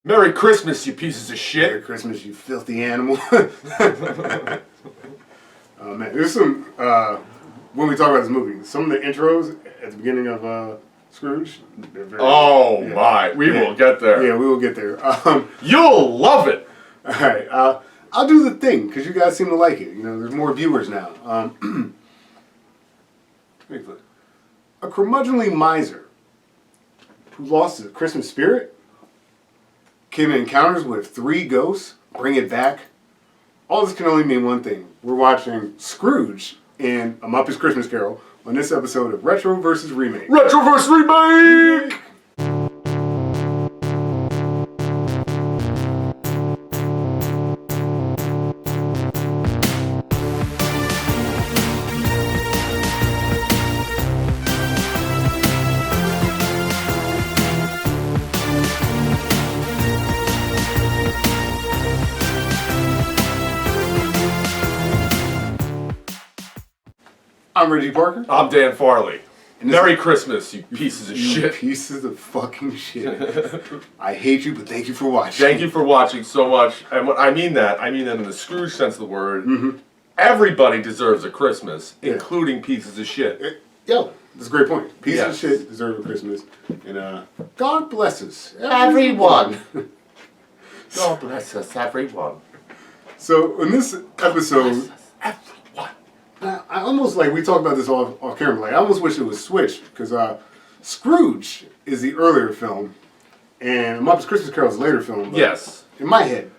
Merry Christmas, you pieces of shit. Merry Christmas, you filthy animal. Man, there's some, when we talk about this movie, some of the intros at the beginning of Scrooge, they're very, we will get there. Yeah, we will get there. You'll love it. All right, I'll do the thing, because you guys seem to like it. You know, there's more viewers now. A curmudgeonly miser who lost his Christmas spirit came in encounters with 3 ghosts, bring it back. All this can only mean one thing. We're watching Scrooge in A Muppet's Christmas Carol on this episode of Retro vs. Remake. Retro vs. Remake! I'm Reggie Parker. I'm Dan Farley. Merry Christmas, you pieces of shit. Pieces of fucking shit. I hate you, but thank you for watching. Thank you for watching so much. And when I mean that in the Scrooge sense of the word. Mm-hmm. Everybody deserves a Christmas, including pieces of shit. Yo, that's a great point. Pieces of shit deserve a Christmas. And God bless us. Everyone. God bless us, everyone. So, in this episode... Now, I almost, we talked about this off camera, I almost wish it was switched, because Scrooge is the earlier film, and Muppet's Christmas Carol is the later film. Yes. In my head.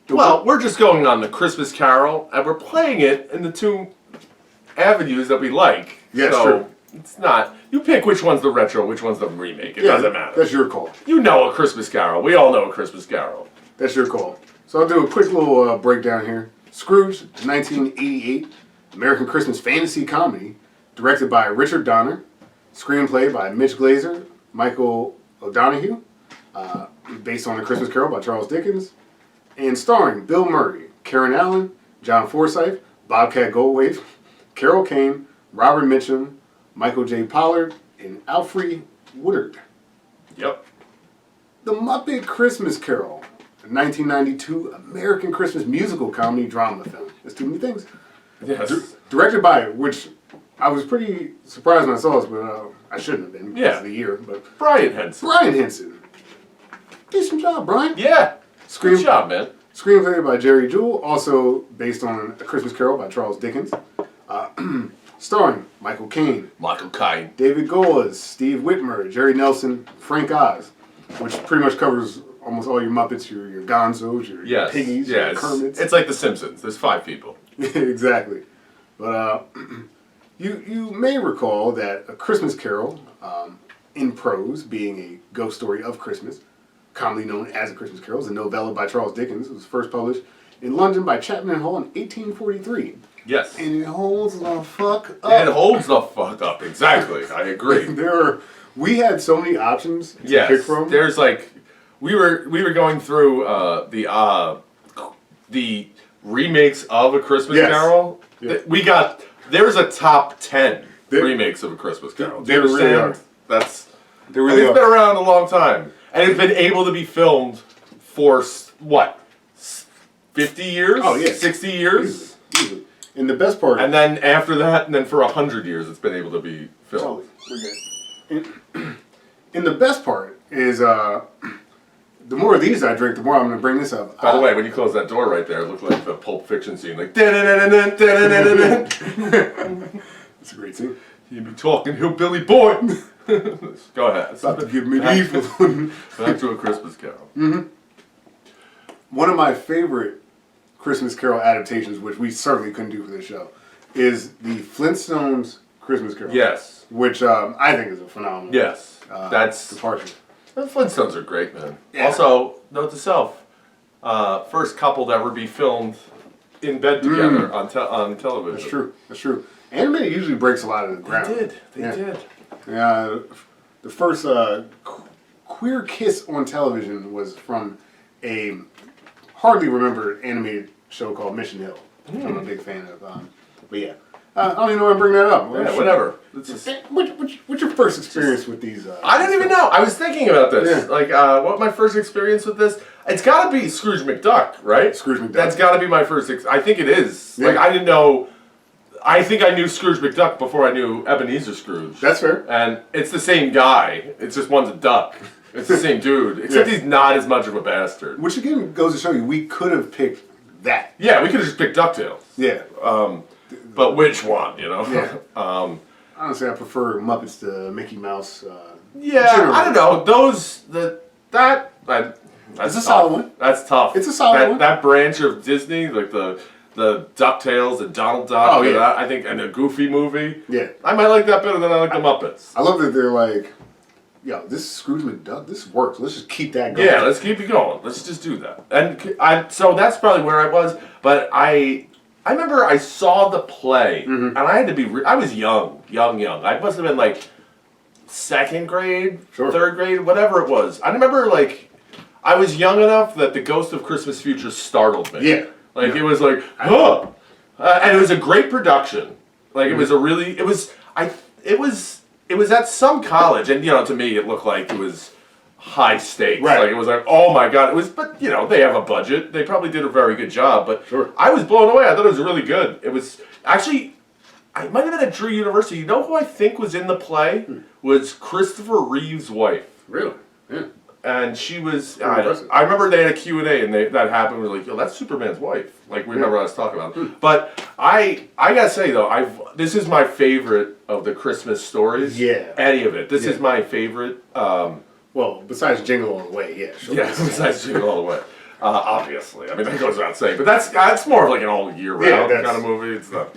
We're just going on the Christmas Carol, and we're playing it in the 2 avenues that we like. Yeah, so true. It's not, you pick which one's the retro, which one's the remake. It doesn't matter. That's your call. You know A Christmas Carol. We all know A Christmas Carol. That's your call. So I'll do a quick little breakdown here. Scrooge, 1988. American Christmas fantasy comedy, directed by Richard Donner, screenplay by Mitch Glazer, Michael O'Donoghue, based on A Christmas Carol by Charles Dickens, and starring Bill Murray, Karen Allen, John Forsythe, Bobcat Goldthwait, Carol Kane, Robert Mitchum, Michael J. Pollard, and Alfred Woodard. Yep. The Muppet Christmas Carol, a 1992 American Christmas musical comedy drama film. There's too many things. Yes. Directed by, which I was pretty surprised when I saw this, but I shouldn't have been because of the year. But Brian Henson. Brian Henson. Decent job, Brian. Yeah. Good job, man. Screenplay by Jerry Jewell, also based on A Christmas Carol by Charles Dickens. Starring Michael Caine. David Goles, Steve Whitmer, Jerry Nelson, Frank Oz, which pretty much covers almost all your Muppets, your Gonzos, your Piggies, your Kermits. It's like The Simpsons. There's 5 people. Exactly. But you may recall that A Christmas Carol, in prose, being a ghost story of Christmas, commonly known as A Christmas Carol, is a novella by Charles Dickens. It was first published in London by Chapman & Hall in 1843. Yes. And it holds the fuck up. It holds the fuck up, exactly. I agree. We had so many options to pick from. There's we were going through the remakes of A Christmas Carol. Yeah. There's a top 10 remakes of A Christmas Carol. They really are. They really are. It's been around a long time. And it's been able to be filmed for, 50 years? Oh, yeah. 60 years? Easily. And the best part... And then after that, and then for 100 years, it's been able to be filmed. We're good. And the best part is... the more of these I drink, the more I'm going to bring this up. By the way, when you close that door right there, it looked like the Pulp Fiction scene. That's a great scene. You be talking, hillbilly boy. Go ahead. About to give me evil. Back to A Christmas Carol. Mm-hmm. One of my favorite Christmas Carol adaptations, which we certainly couldn't do for this show, is the Flintstones Christmas Carol. Yes. Which I think is a phenomenal. Yes. That's departure. The Flintstones are great, man. Yeah. Also, note to self, first couple that ever be filmed in bed together on television. That's true. That's true. Animated usually breaks a lot of the ground. They did. Yeah. The first queer kiss on television was from a hardly remembered animated show called Mission Hill. I'm a big fan of. But yeah, I don't even know why I'm bringing that up. Yeah, whatever. What's your first experience with these? I didn't even know. I was thinking about this. Yeah. Like, what my first experience with this? It's got to be Scrooge McDuck, right? Scrooge McDuck. That's got to be my first. I think it is. Yeah. Like, I didn't know. I think I knew Scrooge McDuck before I knew Ebenezer Scrooge. That's fair. And it's the same guy. It's just one's a duck. It's the same dude, except he's not as much of a bastard. Which again goes to show you, we could have picked that. Yeah, we could have just picked DuckTales. Yeah. But which one, you know? Yeah. Honestly, I prefer Muppets to Mickey Mouse. Yeah, generally. I don't know. That's a solid one. That's tough. It's a solid one. That branch of Disney, like the DuckTales and Donald Duck. Oh, yeah. I think, and a Goofy movie. Yeah. I might like that better than I like the Muppets. I love that they're like, yo, this is Scrooge McDuck. This works. Let's just keep that going. Yeah, let's keep it going. Let's just do that. And so that's probably where I was. But I remember I saw the play, and I had to be. I was young. I must have been like second grade, third grade, whatever it was. I remember like I was young enough that the Ghost of Christmas Future startled me. Yeah. Like it was like, huh, and it was a great production. Like it was a really. It was at some college, and you know, to me, it looked like it was high stakes. Right. Like it was like, oh my god, it was. But you know, they have a budget. They probably did a very good job. But Sure. I was blown away. I thought it was really good. It was actually, I might have been at Drew University. You know who I think was in the play was Christopher Reeve's wife, Really? Yeah. and she was. Impressive. I remember they had a Q&A, and that happened. We were like, yo, that's Superman's wife. Like we remember us talking about it. But I gotta say though, this is my favorite of the Christmas stories. Yeah. Any of it. This is my favorite. Well, besides Jingle All the Way, yeah. Sure. Yeah, besides Jingle All the Way. Obviously. I mean, that goes without saying. But that's more of like an all year round kind of movie. It's not.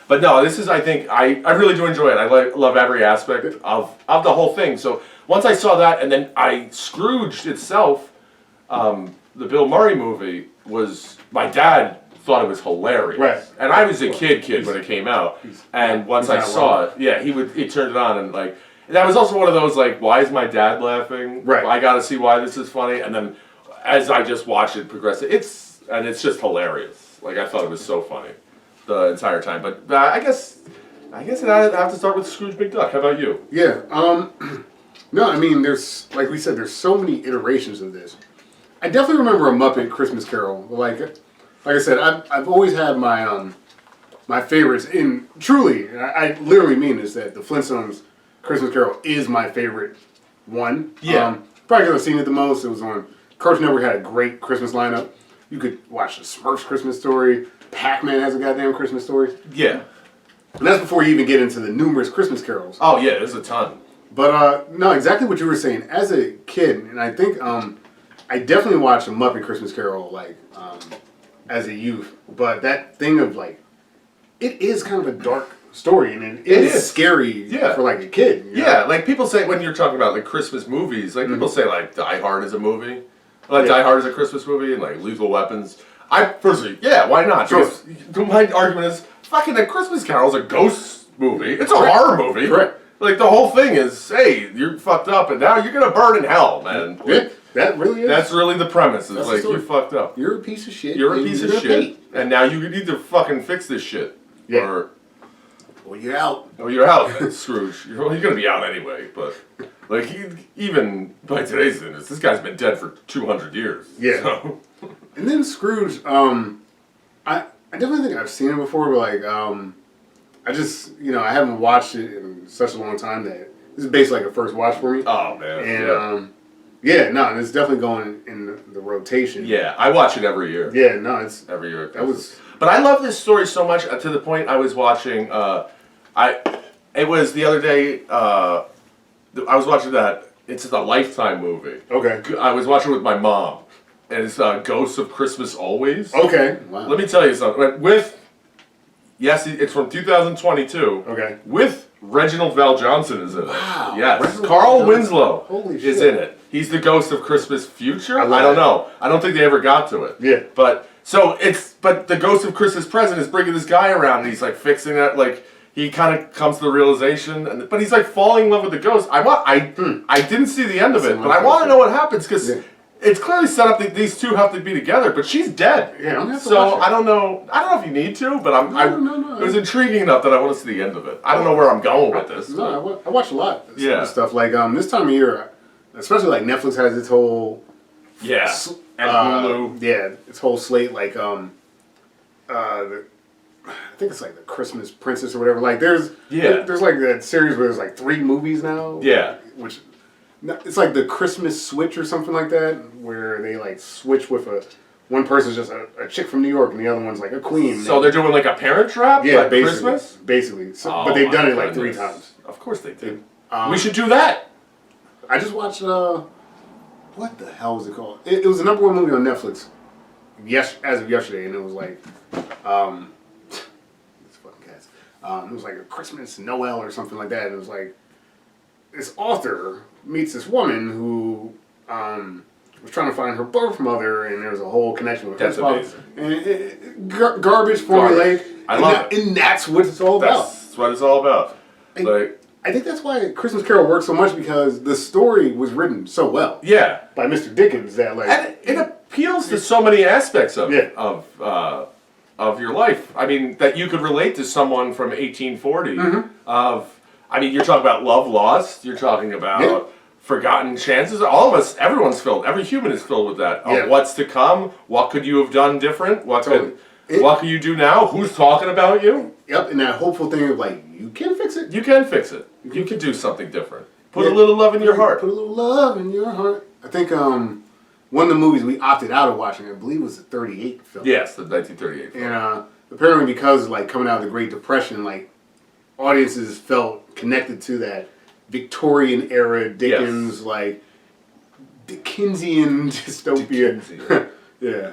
But no, this is, I think, I really do enjoy it. I love every aspect of the whole thing. So once I saw that, and then Scrooged itself, the Bill Murray movie, my dad thought it was hilarious. Right. And I was a kid when it came out. And once I saw it, yeah, he turned it on and like, and that was also one of those like, why is my dad laughing? Right. I gotta see why this is funny. And then as I just watched it progress, it's just hilarious. Like I thought it was so funny the entire time. But I guess I have to start with Scrooge McDuck. How about you? Yeah. No, I mean, there's, like we said, there's so many iterations of this. I definitely remember A Muppet Christmas Carol. Like I said, I've always had my my favorites. And truly, I literally mean this, that the Flintstones Christmas Carol is my favorite one. Yeah. Probably because I've seen it the most. It was on Cartoon Network, had a great Christmas lineup. You could watch the Smurfs Christmas Story. Pac-Man has a goddamn Christmas story. Yeah. And that's before you even get into the numerous Christmas carols. Oh yeah, there's a ton. But no, exactly what you were saying. As a kid, and I think I definitely watched A Muppet Christmas Carol like as a youth. But that thing of like, it is kind of a dark story, and it is scary for like a kid. You know? Yeah, like people say when you're talking about like Christmas movies, like people say like Die Hard is a movie, like Die Hard is a Christmas movie, and like Lethal Weapons. I personally, why not? Sure. Because my argument is, fucking A Christmas Carol is a ghost movie. It's a horror movie. Right. Like the whole thing is, hey, you're fucked up, and now you're gonna burn in hell, man. Like, that really is. That's really the premise. It's like you're fucked up. You're a piece of shit. You're a piece of shit, and now you need to fucking fix this shit. Yeah. Well, you're out. Oh, you're out, Scrooge. You're gonna be out anyway. But like, even by today's standards, this guy's been dead for 200 years. Yeah. So. And then Scrooge, I definitely think I've seen it before, but like, I just, I haven't watched it in such a long time that this is basically like a first watch for me. Oh man. And and it's definitely going in the rotation. Yeah, I watch it every year. Yeah, no, it's every year. That was. But I love this story so much to the point I was watching. It was the other day. I was watching that. It's a Lifetime movie. Okay. I was watching it with my mom, and it's Ghosts of Christmas Always. Okay. Wow. Let me tell you something. It's from 2022. Okay. With Reginald Val Johnson is in it. Wow. Yes. Reginald Carl Val Winslow Holy is shit. in it. He's the Ghost of Christmas Future. I don't know. I don't think they ever got to it. Yeah. But the Ghost of Christmas Present is bringing this guy around, and he's like fixing it. Like he kind of comes to the realization, but he's like falling in love with the ghost. I didn't see the end of it, but I want to know what happens because it's clearly set up that these two have to be together, but she's dead. Yeah, I don't have to so watch it. I don't know if you need to, but No. it was intriguing enough that I want to see the end of it. I don't know where I'm going with this. No, I watch a lot of Yeah. stuff. Like this time of year, especially like Netflix has its whole And Hulu. Yeah, its whole slate. Like I think it's like the Christmas Princess or whatever. Like there's like that series where there's like 3 movies now. Yeah. Which it's like the Christmas Switch or something like that, where they like switch with one person's just a chick from New York and the other one's like a queen. So they're doing like a Parent Trap? Yeah, like basically. Christmas? Basically. So, but they've done it like 3 times. Of course they did. We should do that. I just watched what the hell was it called? It was the #1 movie on Netflix. Yes, as of yesterday, and it was like it's fucking cats. It was like a Christmas Noel or something like that. And it was like this author meets this woman who was trying to find her birth mother, and there was a whole connection with That's her father. amazing. And garbage formulaic. I love it. And that's what it's all about. That's what it's all about. I think that's why Christmas Carol works so much, because the story was written so well. Yeah. By Mr. Dickens that like. And it appeals to so many aspects of of your life. I mean, that you could relate to someone from 1840. You're talking about love lost. You're talking about forgotten chances. All of us, every human is filled with that. Of what's to come. What could you have done different? What can you do now? Who's talking about you? Yep, and that hopeful thing of like, you can fix it. You can fix it. You can do something different. Put a little love in your heart. Put a little love in your heart. I think one of the movies we opted out of watching, I believe, was the 38 film. Yes, the 1938 film. And apparently because like coming out of the Great Depression, like audiences felt connected to that Victorian era Dickens, like Dickensian dystopia. Yeah.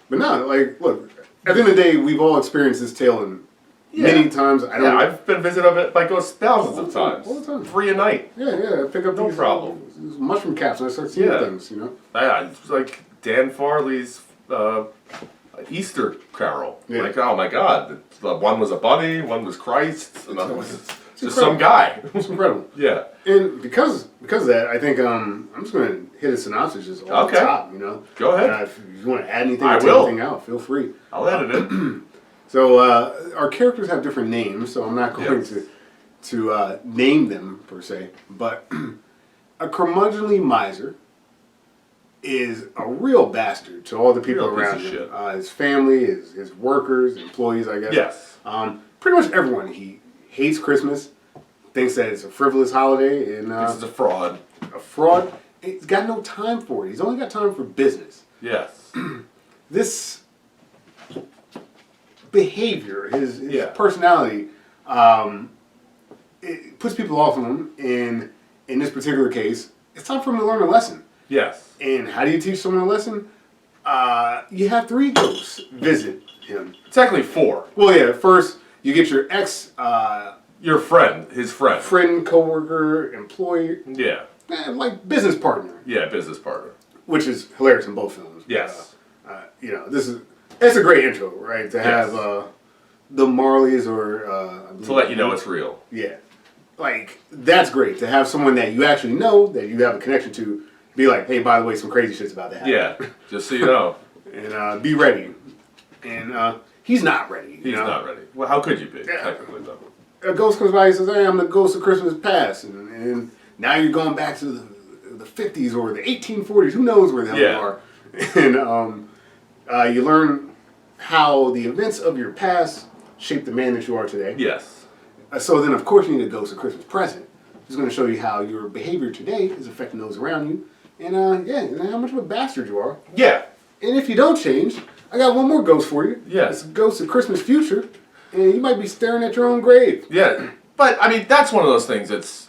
But no, like, look, at the end of the day, we've all experienced this tale many times. I've been visited by ghosts thousands of times. All the time. 3 a night. Yeah. Pick up these problem. These mushroom caps and I start seeing things, you know? Yeah, it's like Dan Farley's Easter Carol. Yeah. Like, oh my God. One was a bunny, one was Christ, another was just some guy. It's incredible. Yeah. And because of that, I think I'm just going to hit a synopsis just off the top, you know? Go ahead. If you want to add anything I or take will. anything out, feel free. I'll edit it. So our characters have different names, so I'm not going to name them per se. But a curmudgeonly miser is a real bastard to all the people around him. His family, his workers, employees, I guess. Yes. Pretty much everyone. He hates Christmas, thinks that it's a frivolous holiday, and this is a fraud. A fraud. He's got no time for it. He's only got time for business. Yes. This behavior, his personality, it puts people off on him. And in this particular case, it's time for him to learn a lesson. Yes. And how do you teach someone a lesson? You have 3 ghosts visit him. Technically 4. Well, yeah. First, you get your your friend, his friend, coworker, employee. Yeah. Like business partner. Yeah, business partner. Which is hilarious in both films. Yes. It's a great intro, right? To have the Marleys or to let you know it's real. Yeah. Like, that's great to have someone that you actually know, that you have a connection to, be like, hey, by the way, some crazy shit's about to happen. Yeah, just so you know. And be ready. And he's not ready. He's not ready. Well, how could you be, technically, though? A ghost comes by and says, hey, I'm the ghost of Christmas past. And now you're going back to the 50s or the 1840s. Who knows where the hell you are. And you learn how the events of your past shape the man that you are today. Yes. So then, of course, you need a ghost of Christmas present. It's going to show you how your behavior today is affecting those around you. And and how much of a bastard you are. Yeah. And if you don't change, I got one more ghost for you. Yeah. It's a ghost of Christmas future. And you might be staring at your own grave. Yeah. But, I mean, that's one of those things. It's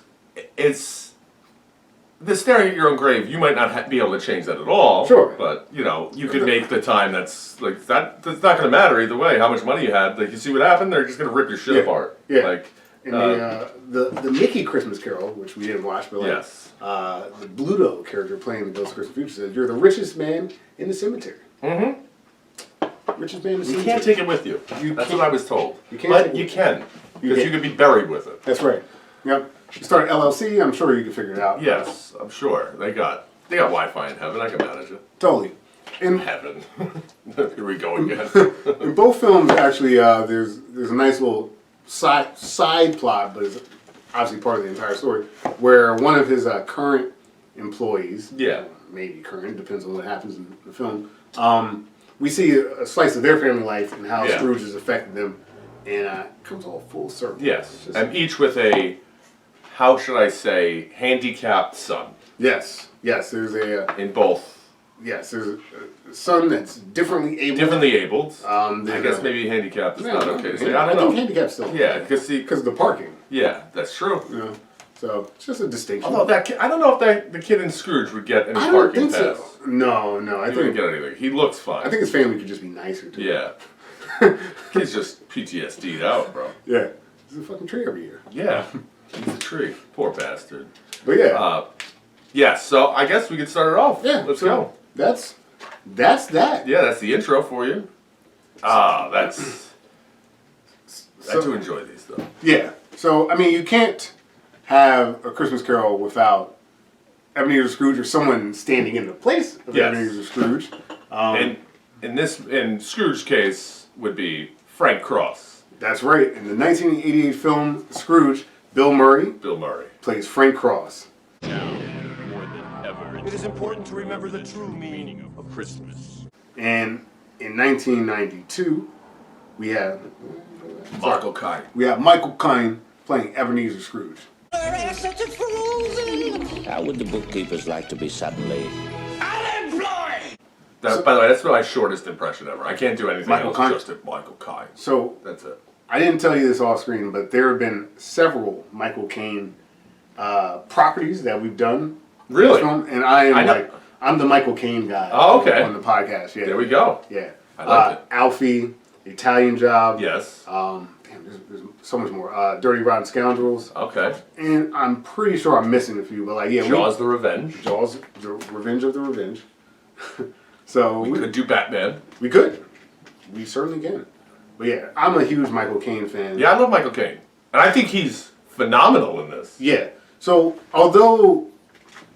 the staring at your own grave, you might not be able to change that at all. Sure. But, you could make the time that's not going to matter either way, how much money you had. Like, you see what happened? They're just going to rip your shit apart. Yeah. Like, and the Mickey Christmas Carol, which we didn't watch, but the Bluto character playing the Ghost of Christmas Future says, you're the richest man in the cemetery. Mm-hmm. Richest man in the cemetery. You can't take it with you. That's what I was told. You can't but you can. Because you could be buried with it. That's right. Yep. You start an LLC, I'm sure you can figure it out. Yes, I'm sure. They got They got Wi-Fi in heaven. I can manage it. Totally. In Heaven. Here we go again. in both films, actually, there's a nice little side plot, but it's obviously part of the entire story, where one of his current employees, maybe current, depends on what happens in the film, we see a slice of their family life and how Scrooge has affected them, and it comes all full circle. Yes, and each with a, how should I say, handicapped son. Yes, there's a... in both. Yes, there's a son that's differently abled. I guess maybe handicapped is not okay to say. I don't know. think handicapped still. Yeah, because of the parking. Yeah, that's true. You know, so it's just a distinction. Although that kid, I don't know if the kid in Scrooge would get any parking pass. So. No, I He wouldn't get anything. He looks fine. I think his family could just be nicer to him. Yeah. Kid's just PTSD'd out, bro. Yeah. There's a fucking tree every year. Yeah. He's a tree. Poor bastard. But yeah. Yeah, so I guess we could start it off. Yeah. Let's go. That's that. Yeah, that's the intro for you. That's... I do enjoy these, though. Yeah. So, I mean, you can't have A Christmas Carol without Ebenezer Scrooge or someone standing in the place of Ebenezer Scrooge. And in Scrooge's case would be Frank Cross. That's right. In the 1988 film Scrooge, Bill Murray plays Frank Cross. Now, more than ever, it is important to remember the true meaning of Christmas. And in 1992, we have Michael Caine. We have Michael Caine playing Ebenezer Scrooge. How would the bookkeepers like to be suddenly Unemployed! By the way, that's my shortest impression ever. I can't do anything else Caine. just at Michael Caine. So that's it. I didn't tell you this off screen, but there have been several Michael Caine properties that we've done. Really? Film, and I'm the Michael Caine guy. Oh, okay. On the podcast. Yeah. There we go. Yeah. I liked it. Alfie, Italian Job. Yes. There's so much more. Dirty Rotten Scoundrels. Okay. And I'm pretty sure I'm missing a few, but Jaws the Revenge. Jaws, the Revenge of the Revenge. So we could do Batman. We could. We certainly can. But yeah, I'm a huge Michael Caine fan. Yeah, I love Michael Caine. And I think he's phenomenal in this. Yeah. So although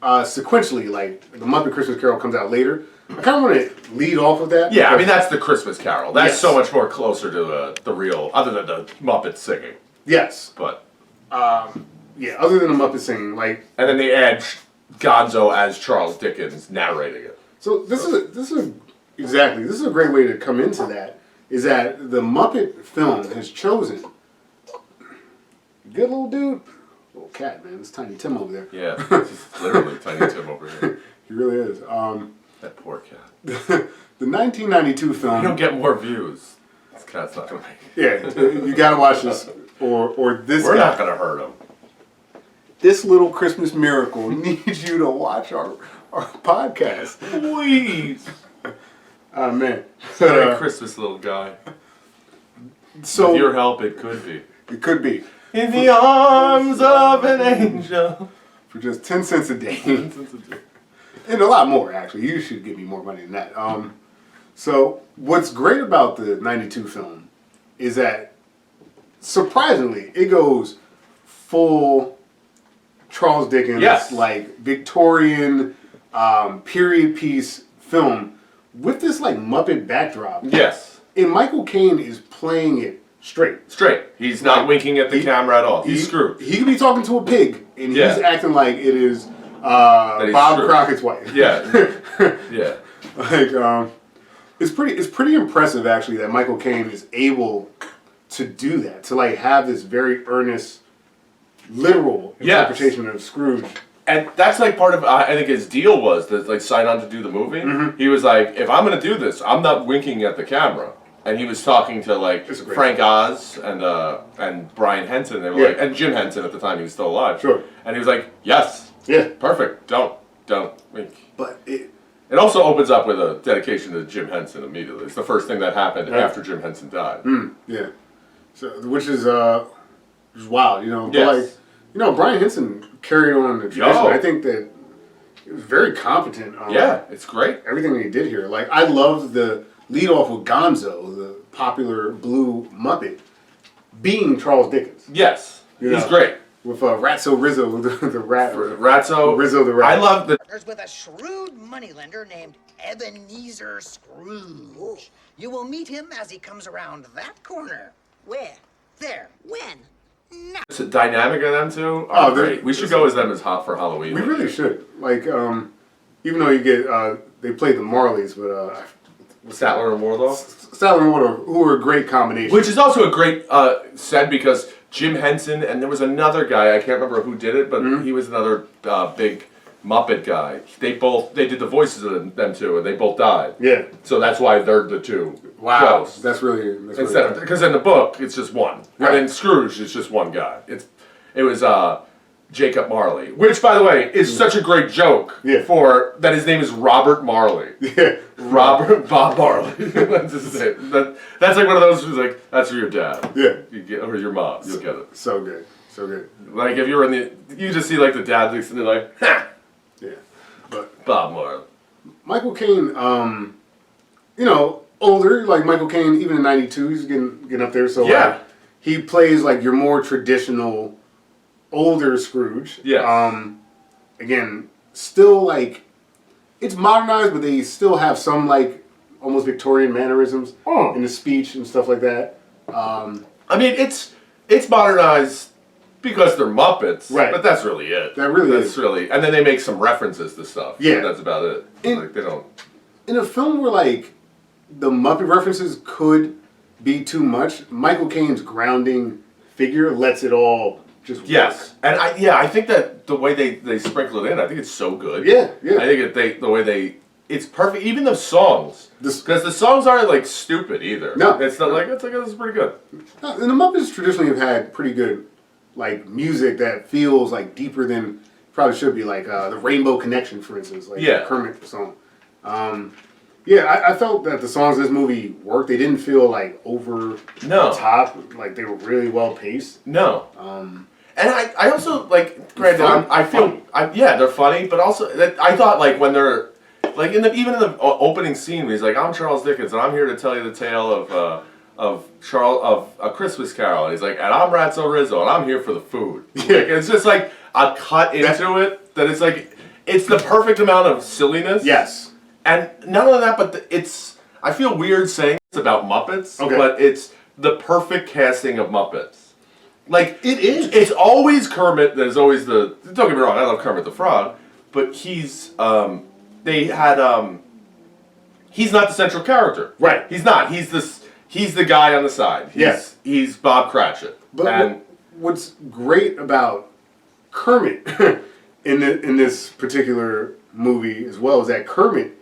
sequentially, like the Muppet Christmas Carol comes out later, I kind of want to lead off with that. Yeah, I mean that's the Christmas Carol. That's so much more closer to the real, other than the Muppets singing. Yes. But yeah, other than the Muppets singing, like. And then they add Gonzo as Charles Dickens narrating it. So this is a great way to come into that. Is that the Muppet film has chosen. Good little dude. Little cat, man. It's Tiny Tim over there. Yeah, it's literally Tiny Tim over here. He really is. That poor cat. The 1992 film. You don't get more views. This cat's not going to make it. Yeah, you got to watch this. Or this We're guy. not going to hurt him. This little Christmas miracle needs you to watch our podcast. Please. Oh, man. Merry Christmas, little guy. So, with your help, it could be. It could be. In the arms of an angel. For just 10 cents a day. And a lot more, actually. You should give me more money than that. So, what's great about the 92 film is that, surprisingly, it goes full Charles Dickens, like, Victorian period piece film with this, like, Muppet backdrop. Yes. And Michael Caine is playing it straight. He's not winking at the camera at all. He's Scrooge. He could be talking to a pig, and he's acting like it is Bob Crockett's wife. Yeah. Yeah. Like, it's pretty impressive, actually, that Michael Caine is able to do that, to, like, have this very earnest, literal interpretation of Scrooge. And that's like part of, I think his deal was to like sign on to do the movie. Mm-hmm. He was like, if I'm going to do this, I'm not winking at the camera. And he was talking to like Frank Oz and Brian Henson. They were like, and Jim Henson at the time, he was still alive. Sure. And he was like, yes. Yeah. Perfect. Don't wink. But it also opens up with a dedication to Jim Henson immediately. It's the first thing that happened after Jim Henson died. Yeah. So, which is wild, you know. But like, you know, Brian Henson carried on the tradition. I think that he was very competent. It's great. Everything that he did here. Like, I love the lead off with Gonzo, the popular blue Muppet, being Charles Dickens. Yes. He's great. with Ratso Rizzo, the rat. Ratso Rizzo the rat. I love the. With a shrewd moneylender named Ebenezer Scrooge. You will meet him as he comes around that corner. Where? There. When? Now. It's a dynamic of them two. Oh, great. We should go as them as hot for Halloween. We really should. Like, even though you get, they played the Marleys, but Statler and Wardlow. Statler and Wardlow, who were a great combination. Which is also a great set because Jim Henson and there was another guy, I can't remember who did it, but he was another big Muppet guy. They did the voices of them two, and they both died. Yeah. So that's why they're the two. Wow. Shows. That's really because in the book it's just one, right. and in Scrooge it's just one guy. It was Jacob Marley, which by the way is such a great joke. Yeah. For that his name is Robert Marley. Yeah. Bob Marley. That's his name. That's like one of those who's like, that's for your dad. Yeah. Or your mom. You'll get it. So good. So good. Like if you were you just see like the dad and they're like, ha! Yeah. But Bob Marley. Michael Caine, older, like Michael Caine, even in '92, he's getting up there. So yeah. He plays like your more traditional, older Scrooge. Yeah. Again, still like, it's modernized, but they still have some like almost Victorian mannerisms in the speech and stuff like that. I mean, it's modernized because they're Muppets, right? But that's really it. That's really, and then they make some references to stuff. Yeah, but that's about it. Like they don't. In a film where like the Muppet references could be too much, Michael Caine's grounding figure lets it all just work. And I think that the way they sprinkle it in, I think it's so good. Yeah. I think the way it's perfect. Even the songs, because the songs aren't like stupid either. No, it's not like this is pretty good. And the Muppets traditionally have had pretty good like music that feels like deeper than probably should be, like the Rainbow Connection, for instance, like the Kermit song. I felt that the songs in this movie worked. They didn't feel like over the top, like they were really well paced. No. And I also like, granted, they're funny, but also I thought like when they're like even in the opening scene, when he's like, "I'm Charles Dickens, and I'm here to tell you the tale of A Christmas Carol." And he's like, "And I'm Ratso Rizzo, and I'm here for the food." Yeah. Like, it's just like a cut into it that it's like it's the perfect amount of silliness. Yes. And not only that, but I feel weird saying it's about Muppets, but it's the perfect casting of Muppets. Like it is. It's always Kermit. There's always don't get me wrong. I love Kermit the Frog, but he's he's not the central character. Right. He's not. He's the guy on the side. He's Bob Cratchit. But what's great about Kermit in this particular movie as well is that Kermit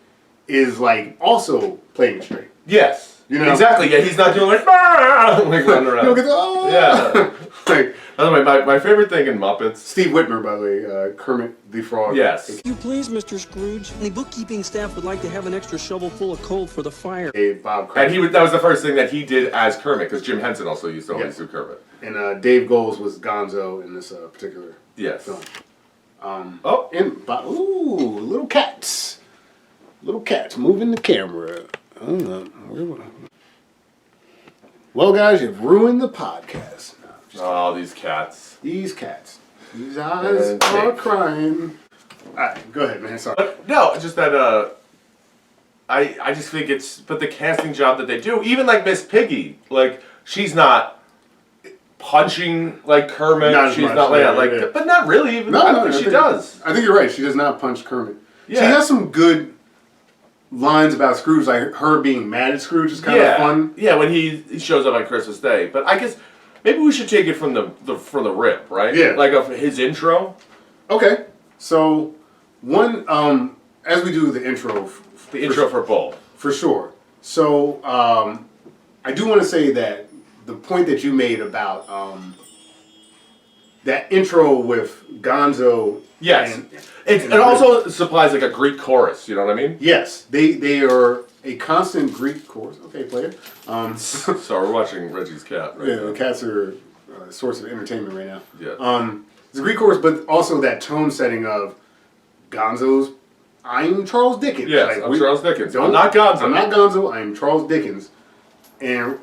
is like also playing it straight. Yes. Exactly. Yeah, he's not doing like running around. You don't get yeah. Like, by the way, my favorite thing in Muppets. Steve Whitmer, by the way, Kermit the Frog. Yes. You please, Mr. Scrooge. The bookkeeping staff would like to have an extra shovel full of coal for the fire. Dave Bob Cratchit. And that was the first thing that he did as Kermit, because Jim Henson also used to always do Kermit. And Dave Goelz was Gonzo in this particular film. Little cats. Little cats moving the camera. Well, guys, you've ruined the podcast. These cats. These cats. These eyes are crying. Alright, go ahead, man. Sorry. No, just that, I just think but the casting job that they do, even like Miss Piggy, like, she's not punching like Kermit. She's not like, but not really even. I don't think she does. I think you're right. She does not punch Kermit. Yeah. She has some good lines about Scrooge, like her being mad at Scrooge is kind of fun. Yeah, when he shows up on Christmas Day. But I guess maybe we should take it from the rip, right? Yeah. Like of his intro. Okay. So one, as we do the intro. The intro for both. For sure. So I do want to say that the point that you made about that intro with Gonzo. Yes. It also supplies like a Greek chorus, you know what I mean? Yes. They are a constant Greek chorus. Okay, player. So we're watching Reggie's cat right now. The cats are a source of entertainment right now. Yeah. It's a Greek chorus, but also that tone setting of Gonzo's, I'm Charles Dickens. Yes, I'm Charles Dickens. I'm not Gonzo. I'm not Gonzo, I'm Charles Dickens. And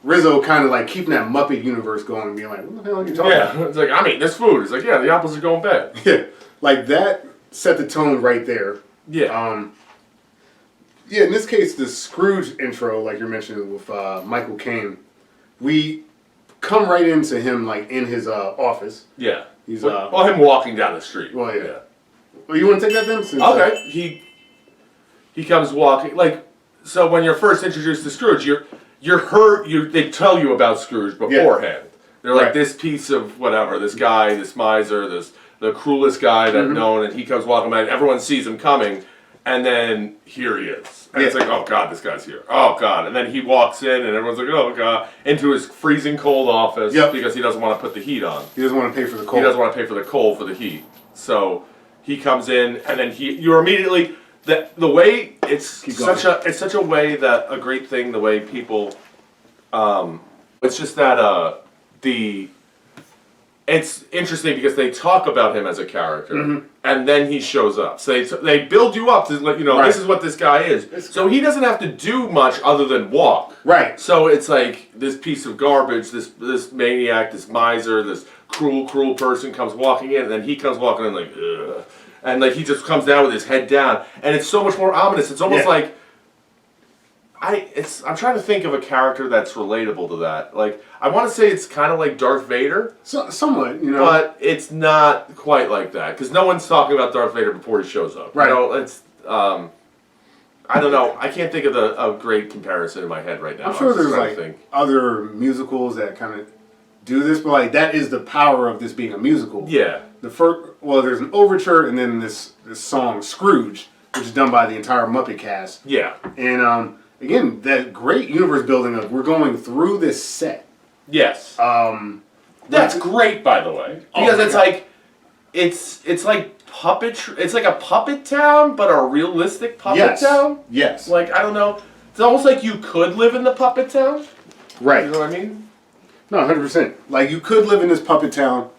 Rizzo kind of like keeping that Muppet universe going and being like, what the hell are you talking about? Yeah, it's like, I'm eating this food. It's like, yeah, the apples are going bad. Yeah, like that set the tone right there. Yeah. Yeah, in this case, the Scrooge intro, like you're mentioning with Michael Caine, we come right into him like in his office. Yeah. He's well, him walking down the street. Well, yeah. Well, you want to take that then? Since, okay. He comes walking like, so when you're first introduced to Scrooge, they tell you about Scrooge beforehand. Yeah. They're like this piece of whatever, this guy, this miser, the cruelest guy that known, and he comes walking by, and everyone sees him coming, and then here he is. And it's like, oh God, this guy's here. Oh God. And then he walks in, and everyone's like, oh God, into his freezing cold office because he doesn't want to put the heat on. He doesn't want to pay for the coal. He doesn't want to pay for the coal for the heat. So he comes in, and then you're immediately, the way it's such a way that a great thing, the way people, it's just that it's interesting because they talk about him as a character, and then he shows up. So they build you up to let you know this is what this guy is. So he doesn't have to do much other than walk. Right. So it's like this piece of garbage, this maniac, this miser, this cruel person comes walking in, and then he comes walking in like, ugh. And like he just comes down with his head down, and it's so much more ominous. It's almost like I'm trying to think of a character that's relatable to that. Like I want to say it's kind of like Darth Vader, somewhat, you know, but it's not quite like that because no one's talking about Darth Vader before he shows up. Right. You know, it's I don't know. I can't think of a great comparison in my head right now. I'm sure there's like other musicals that kind of do this, but like that is the power of this being a musical. Yeah. There's an overture and then this song Scrooge, which is done by the entire Muppet cast. Yeah. And again, that great universe building of we're going through this set. Yes. That's great, by the way, because it's like it's like puppet. It's like a puppet town, but a realistic puppet town. Yes. Like I don't know. It's almost like you could live in the puppet town. Right. You know what I mean? No, 100%. Like you could live in this puppet town.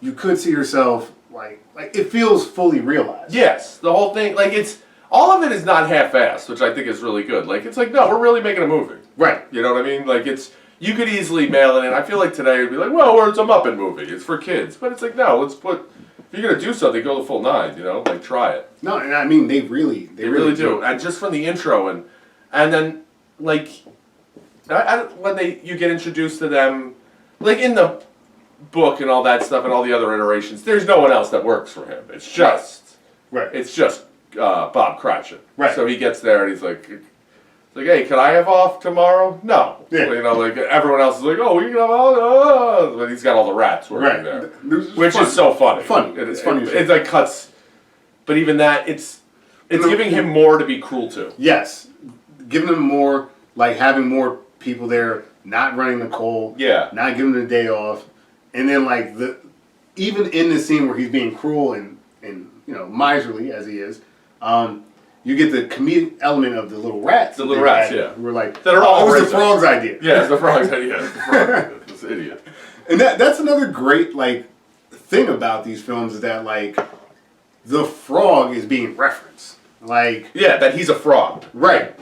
You could see yourself like it feels fully realized. Yes, the whole thing. Like it's all of it is not half-assed, which I think is really good. Like it's like no, we're really making a movie. Right. You know what I mean? Like you could easily mail it in. I feel like today would be like, well, it's a Muppet movie. It's for kids. But it's like no, if you're gonna do something, go the full nine. You know, like try it. No, and I mean they really do. And just from the intro and then like when you get introduced to them, like in the book and all that stuff and all the other iterations, there's no one else that works for him. It's just Bob Cratchit. Right. So he gets there and he's like, hey, can I have off tomorrow? No. Yeah. You know, like everyone else is like, oh, you can have off. But he's got all the rats working there, which is so funny. It's funny. It like cuts, but even that, it's giving him more to be cruel to. Yes, giving him more, like having more people there, not running the coal. Yeah. Not giving him the day off, and then like even in the scene where he's being cruel and you know miserly as he is, you get the comedic element of the little rats. The little rats, yeah. We're like, that are all it was the frog's idea. Yeah, it's the frog's idea. It's the frog. This idiot. And that's another great like thing about these films is that like the frog is being referenced. Like that he's a frog. Right.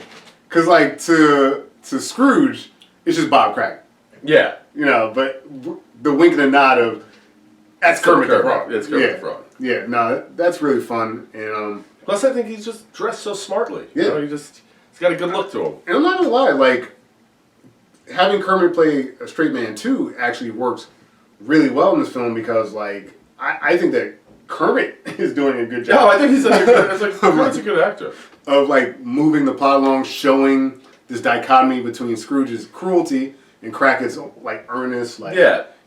Because like to Scrooge, it's just Bob Cratchit. Yeah. You know, but the wink and the nod of that's Kermit the Frog. It's Kermit the Frog. Yeah, no, that's really fun. And plus, I think he's just dressed so smartly. Yeah. You know, he's got a good look to him. And I'm not gonna lie, like having Kermit play a straight man too actually works really well in this film because like I think that Kermit is doing a good job. No, I think he's a good actor. Of like moving the plot along, showing this dichotomy between Scrooge's cruelty and Crackett's like earnest, like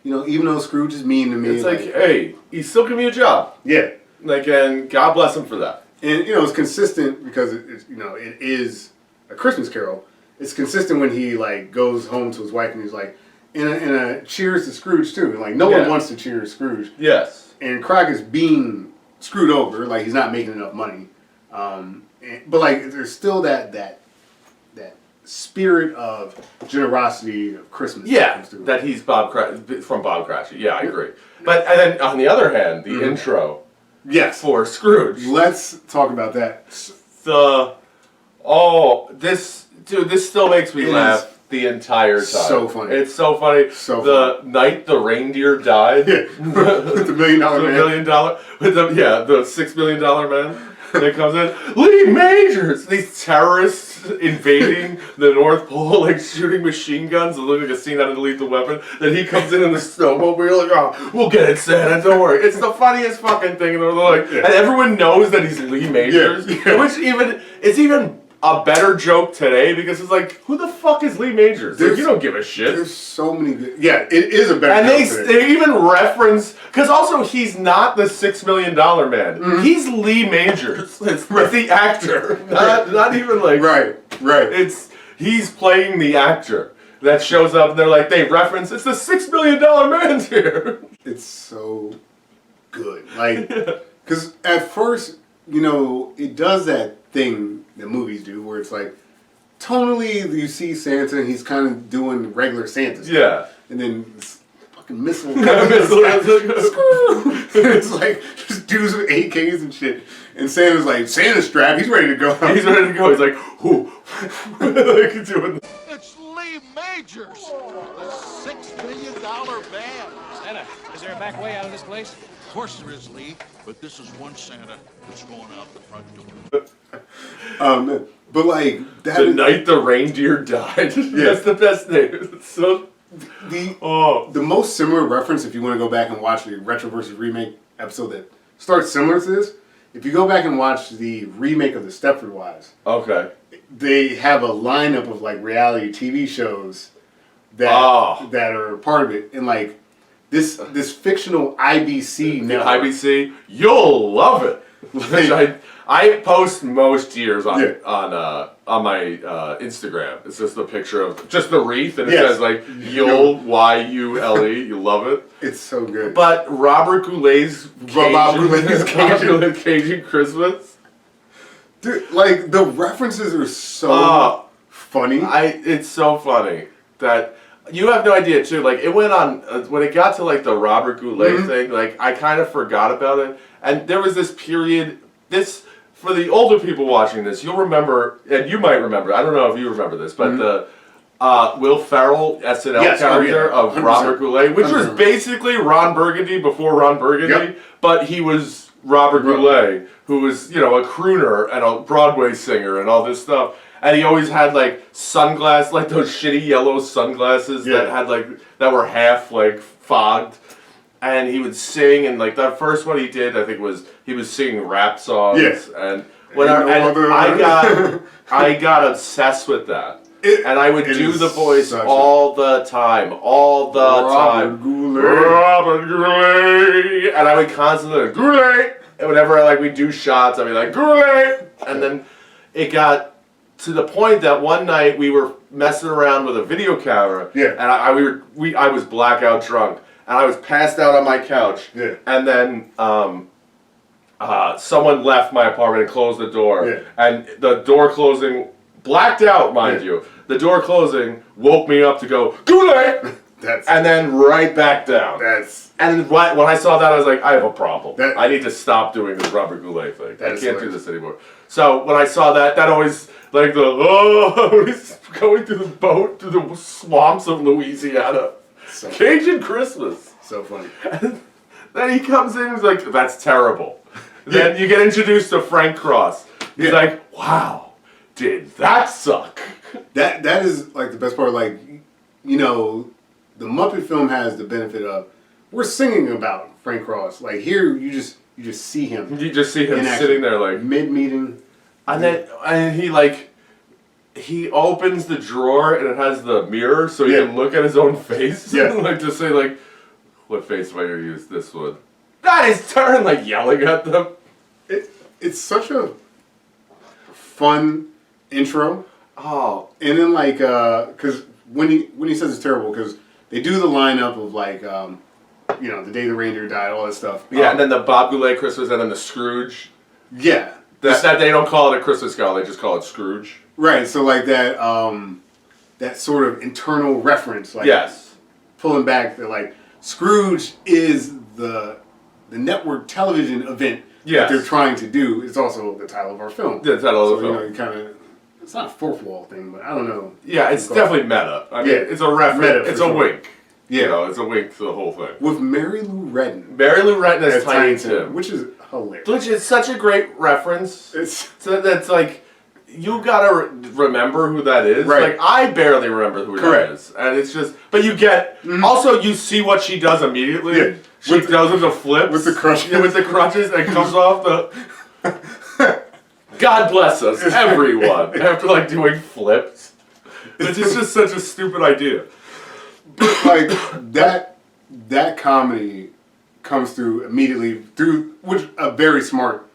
you know, even though Scrooge is mean to me, it's like hey, he's still giving me a job. Yeah, like and God bless him for that. And you know, it's consistent because it's you know it is a Christmas Carol. It's consistent when he like goes home to his wife and he's like, in a cheers to Scrooge too. Like no one wants to cheer Scrooge. Yes. And Crackett's being screwed over, like he's not making enough money. But like there's still that spirit of generosity of Christmas. Yeah, that he's from Bob Cratchit. Yeah, I agree. But and then on the other hand, the intro. Yes. For Scrooge. Let's talk about that. This still makes me laugh the entire time. So funny. It's so funny. So the night the reindeer died. Yeah. With the $1 million man. With the $6 million man that comes in. Lee Majors! These terrorists invading the North Pole, like shooting machine guns. It looked like a scene out of Lethal Weapon. Then he comes in the snowmobile, like, oh, we'll get it, Santa, don't worry. It's the funniest fucking thing. And they're like, and everyone knows that he's Lee Majors. Which it's even a better joke today because it's like, who the fuck is Lee Majors? Like, you don't give a shit. There's so many good... Yeah, it is a better and joke they even reference... Because also, he's not the $6 million man. Mm-hmm. He's Lee Majors. It's the actor. Not even like... Right. He's playing the actor that shows up and they're like, they reference, it's the $6 million man's here. It's so good. Like, because at first, you know, it does that thing that movies do where it's like, tonally you see Santa and he's kind of doing regular Santa stuff. Yeah. And then this fucking missile it's like just dudes with AKs and shit. And Santa's like, Santa's strapped, he's ready to go. He's ready to go. He's like, whoo. Like doing It's Lee Majors, the $6 million man. Santa, is there a back way out of this place? Of course there is, Lee, but this is one Santa that's going out the front door. But like that the night the reindeer died. That's the best name. It's so the most similar reference, if you want to go back and watch the retro versus remake episode that starts similar to this, if you go back and watch the remake of the Stepford Wives, okay, they have a lineup of like reality TV shows that are part of it, and like this fictional IBC network. IBC, you'll love it. Which I post most years on my Instagram. It's just a picture of just the wreath, and it says like Yule YULE. You love it. It's so good. But Robert Goulet's Cajun Christmas, dude, like the references are so funny. It's so funny that. You have no idea too. Like it went on when it got to like the Robert Goulet thing. Like I kind of forgot about it, and there was this period. This for the older people watching this, you'll remember, and you might remember. I don't know if you remember this, but the Will Ferrell SNL character of 100%. Robert Goulet, which 100%. Was basically Ron Burgundy before Ron Burgundy, but he was Robert Goulet, who was a crooner and a Broadway singer and all this stuff. And he always had like sunglasses, like those shitty yellow sunglasses that had that were half like fogged. And he would sing, and like that first one he did, I think he was singing rap songs. Yes. And I got obsessed with that. And I would do the voice all the time. Robert Goulet. And I would constantly Goulet. And whenever we'd do shots, I'd be like Goulet. And then it got to the point that one night we were messing around with a video camera, and I was blackout drunk, and I was passed out on my couch, and then someone left my apartment and closed the door, and the door closing, blacked out, mind you, the door closing woke me up to go Goulet, and then right back down. And when I saw that, I was like, I have a problem. I need to stop doing this Robert Goulet thing. I can't do this anymore. So when I saw that always, like he's going through the boat, through the swamps of Louisiana. So Cajun Christmas. So funny. And then he comes in and he's like, that's terrible. Then you get introduced to Frank Cross. He's like, wow, did that suck? That is like the best part. Like, the Muppet film has the benefit of, we're singing about Frank Cross. Like here, you just see him. You just see him sitting there like mid-meeting. And he opens the drawer and it has the mirror so he can look at his own face. Yeah. To say what face am I gonna use this one? That is turn yelling at them. It's such a fun intro. Oh. And then because when he says it's terrible, because they do the lineup of the day the reindeer died, all that stuff. Yeah, and then the Bob Goulet Christmas, and then the Scrooge. Yeah. That they don't call it a Christmas Carol, they just call it Scrooge. Right, so that sort of internal reference, yes, pulling back, that Scrooge is the network television event that they're trying to do. It's also the title of our film. The title of the film. You kind of It's not a fourth wall thing, but I don't know. Yeah, it's definitely meta. I mean, it's a reference. Meta It's for a sure. wink. Yeah. You know, it's a wink to the whole thing. With Mary Lou Retton. Mary Lou Retton as Tiny Tim, Tim. which is hilarious. Which is such a great reference. It's So that's like, you gotta remember who that is. Right. Like, I barely remember who Correct. that is. And it's just, but you get, also you see what she does immediately. Yeah. She does with the flips. with the crutches. Yeah, with the crutches, and it comes off the... God bless us, everyone, after like doing flips. Which is just such a stupid idea. like that comedy comes through immediately through which a very smart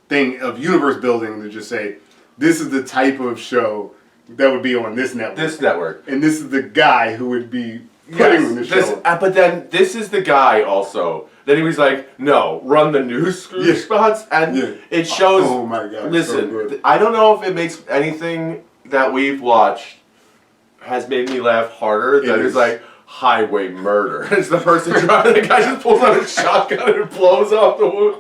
thing of universe building to just say this is the type of show that would be on this network. This network. And this is the guy who would be putting the show. But then this is the guy also that he was like, no, run the news Scrooge spots, and it shows. Oh my god! Listen, so good. I don't know if it makes anything that we've watched has made me laugh harder than it's like highway murder. It's the person driving. The guy just pulls out a shotgun and it blows off the wood.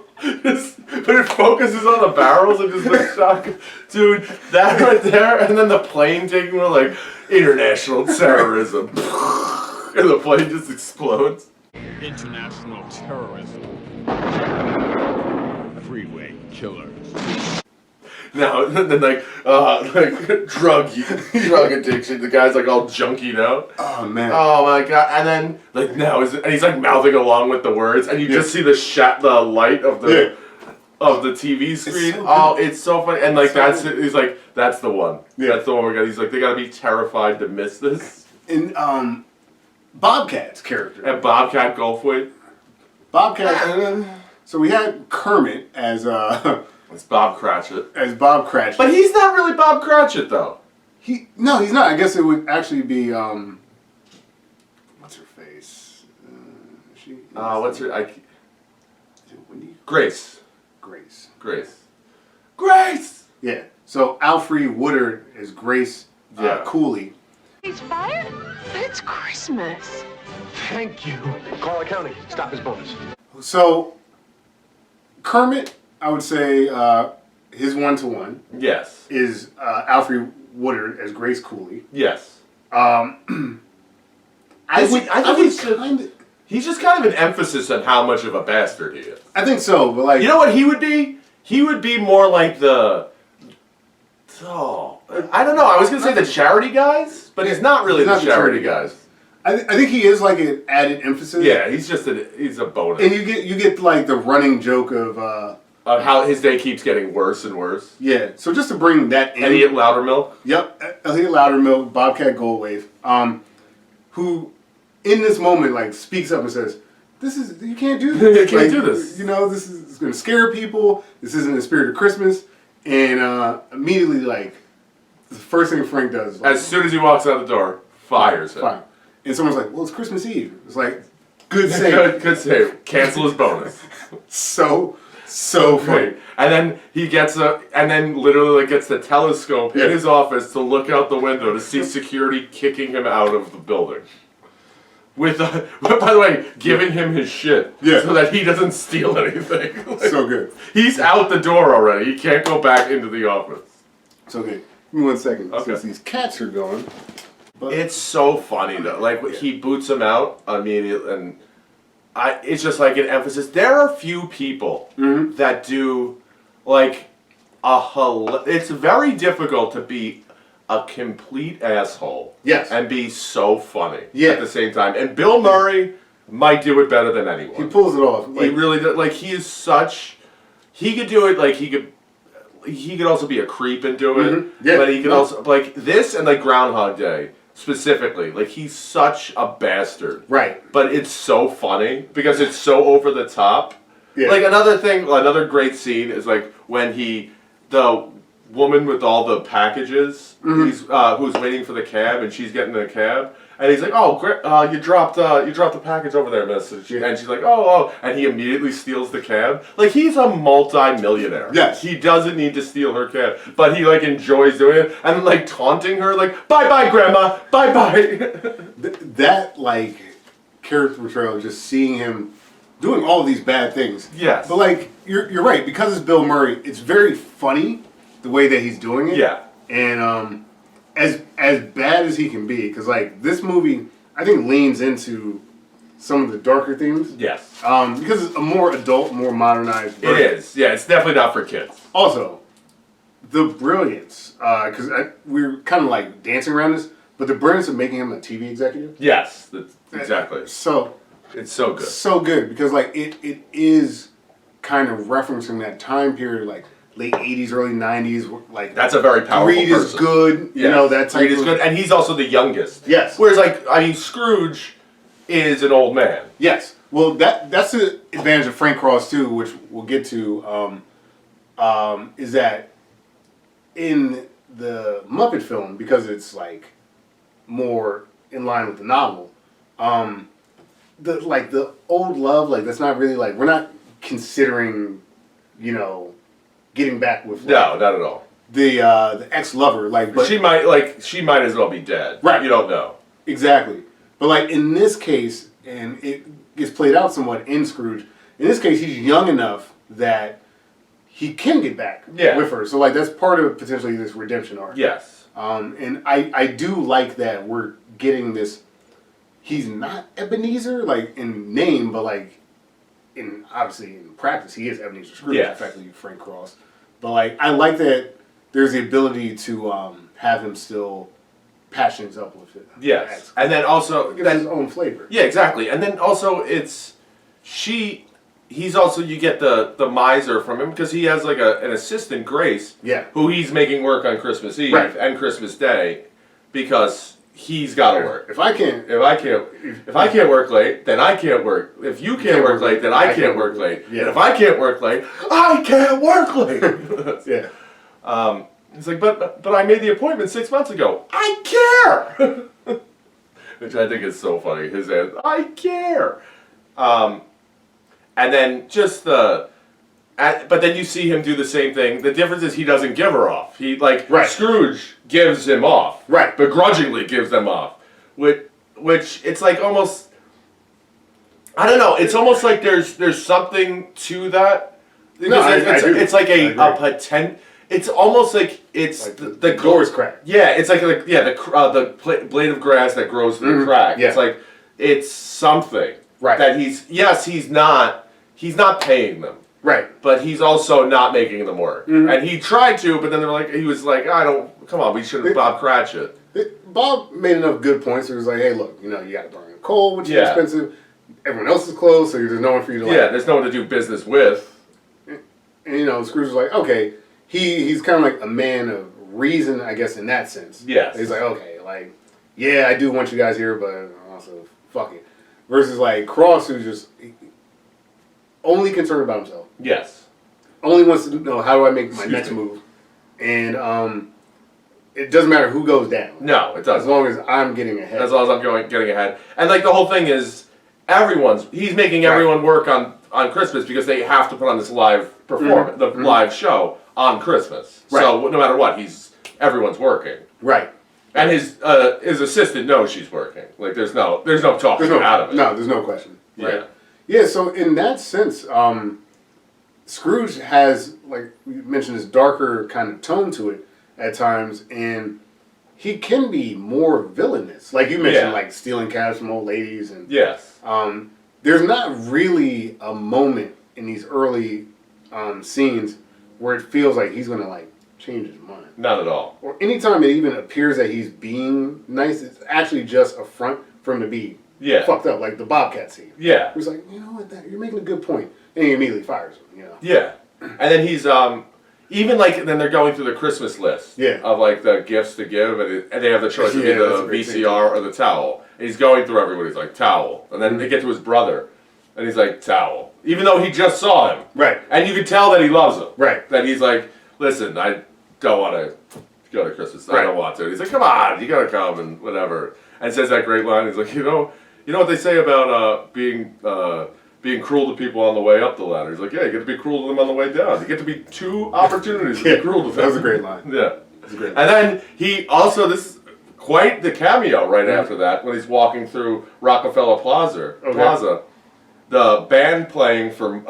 But it focuses on the barrels and just the shotgun. Dude, that right there, and then the plane taking one like international terrorism. And the plane just explodes. International terrorism. Freeway killers. Now, then like drug addiction. The guy's like all junkied out. Oh man! Oh my god! And then like now and he's like mouthing along with the words, and you just see the light of the TV screen. It's so funny. And like he's like, that's the one. Yeah. That's the one we're gonna. He's like, they gotta be terrified to miss this. And Bobcat's character. And Bobcat Goldthwait. Bobcat. So we had Kermit as It's Bob Cratchit. as Bob Cratchit. But he's not really Bob Cratchit though. He's not. I guess it would actually be what's her face? What's her? Is it Wendy? Grace. Grace. Yeah. So Alfre Woodard is Grace Cooley. He's fired? It's Christmas. Thank you. Call accounting. Stop his bonus. So Kermit, I would say his one-to-one Yes. is Alfre Woodard as Grace Cooley. Yes. I think He's just kind of an emphasis on how much of a bastard he is. I think so, but like You know what he would be? He would be more like the. Oh, I don't know. I was gonna say the charity guys, but he's not really the charity guys. I think he is like an added emphasis. Yeah, he's a bonus. And you get like the running joke of how his day keeps getting worse and worse. yeah. So just to bring that in, Elliot Loudermilk. Yep, Elliot Loudermilk, Bobcat Goldthwait, who in this moment like speaks up and says, you can't do this. You can't do this. You know, this is going to scare people. This isn't the spirit of Christmas. And immediately, like, the first thing Frank does is like, As soon as he walks out the door, fires him. fine. And someone's like, well, it's Christmas Eve. It's like, good save. Good save. Cancel his bonus. So funny. Right. And then he gets literally gets the telescope in his office to look out the window to see security kicking him out of the building. By the way, giving him his shit so that he doesn't steal anything. So good. He's out the door already. He can't go back into the office. So good. Give me 1 second. Okay. Since these cats are going. But It's so funny though. Like he boots him out immediately, and it's just like an emphasis. There are few people that do like it's very difficult to be a complete asshole. Yes. And be so funny Yeah. at the same time. And Bill Murray might do it better than anyone. he pulls it off. He really does. Like he is such. He could do it. Like he could also be a creep and do it. Yeah. But he could also like this and like Groundhog Day specifically. Like he's such a bastard. Right. But it's so funny because it's so over the top. Yeah. Like another great scene is like when the woman with all the packages, who's waiting for the cab, and she's getting the cab, and he's like, "Oh, great! You dropped the package over there, miss." And she's like, "Oh," and he immediately steals the cab. Like he's a multi-millionaire. Yes. He doesn't need to steal her cab, but he like enjoys doing it and like taunting her, like, "Bye bye, grandma, bye bye." That like character portrayal, just seeing him doing all these bad things. Yes. But like you're right, because it's Bill Murray, it's very funny the way that he's doing it. Yeah. And as bad as he can be, because like this movie, I think leans into some of the darker themes. Yes. Because it's a more adult, more modernized version. It is. Yeah, it's definitely not for kids. Also, the brilliance, because we're kind of like dancing around this, but the brilliance of making him a TV executive. Yes, that's exactly. So it's so good. So good because like it is kind of referencing that time period, like late 80s, early 90s. Like that's a very powerful Reed is good. Yes. You know that type Reed is good, and he's also the youngest. Yes. Whereas like I mean Scrooge is an old man. Yes. Well, that's the advantage of Frank Cross too, which we'll get to. Is that in the Muppet film, because it's like more in line with the novel, the old love, like that's not really like we're not considering, you know, getting back with no, not at all. The ex-lover, like, but she might as well be dead. Right. You don't know. Exactly. But like in this case, and it gets played out somewhat in Scrooge. In this case, he's young enough that he can get back with her. So like that's part of potentially this redemption arc. Yes. And I do like that we're getting this. He's not Ebenezer like in name, but like in obviously in practice he is Ebenezer Scrooge, effectively Frank Cross. But like I like that there's the ability to have him still patching up with it. Yes. And then also gives his own flavor. Yeah, exactly. And then also he's also, you get the miser from him because he has like an assistant, Grace, who he's making work on Christmas Eve and Christmas Day because he's got to work. If I can't work late, then I can't work. If you can't work late, then I can't work late. Yeah. And if I can't work late, I can't work late. Yeah. He's like, but I made the appointment 6 months ago. I care. Which I think is so funny. His answer, I care. And then just but then you see him do the same thing. The difference is he doesn't give her off. He Scrooge gives him off. Right. Begrudgingly gives them off. Which it's like almost, I don't know. It's almost like there's something to that. Because it's like a potent. It's almost like it's like the door's cracked. Yeah, it's like the blade of grass that grows through the crack. Yeah. It's like it's something that he's not paying them. Right. But he's also not making them work. And he tried to, but then he was like, come on, we should have Bob Cratchit. Bob made enough good points. He was like, hey, look, you know, you got to burn coal, which is expensive. Everyone else is closed, so there's no one for you to there's no one to do business with. And you know, Scrooge was like, okay. He's kind of like a man of reason, I guess, in that sense. Yes. He's like, okay, like, yeah, I do want you guys here, but also, fuck it. Versus, like, Cross, who's just only concerned about himself. Yes. Only wants to know, how do I make my next move? And it doesn't matter who goes down. No, it doesn't. As long as I'm getting ahead. As long as I'm getting ahead. And, like, the whole thing is, he's making everyone work on Christmas because they have to put on this live performance, live show on Christmas. Right. So no matter what, everyone's working. Right. And his assistant knows she's working. Like there's no talking out of it. No, there's no question. Right. Yeah. Yeah. So in that sense, Scrooge has, like we mentioned, this darker kind of tone to it at times, and he can be more villainous. Like you mentioned, like stealing cash from old ladies, and there's not really a moment in these early scenes where it feels like he's gonna like change his mind. Not at all. Or anytime it even appears that he's being nice, it's actually just a front for him to be fucked up, like the Bobcat scene. Yeah. He's like, you know what, you're making a good point, and he immediately fires him. You know. Yeah. And then he's even like then they're going through the Christmas list of like the gifts to give, and they have the choice of either the VCR or the towel. And he's going through everybody. He's like towel, and then they get to his brother, and he's like towel. Even though he just saw him. Right. And you can tell that he loves him. Right. That he's like, listen, I don't want to go to Christmas. I don't want to. And he's like, come on, you got to come and whatever. And says that great line. He's like, you know what they say about being cruel to people on the way up the ladder. He's like, yeah, you get to be cruel to them on the way down. You get to be 2 opportunities to be cruel to them. That was a great line. Yeah. That was a great line. And then he also, this is quite the cameo right after that, when he's walking through Rockefeller Plaza. The band playing for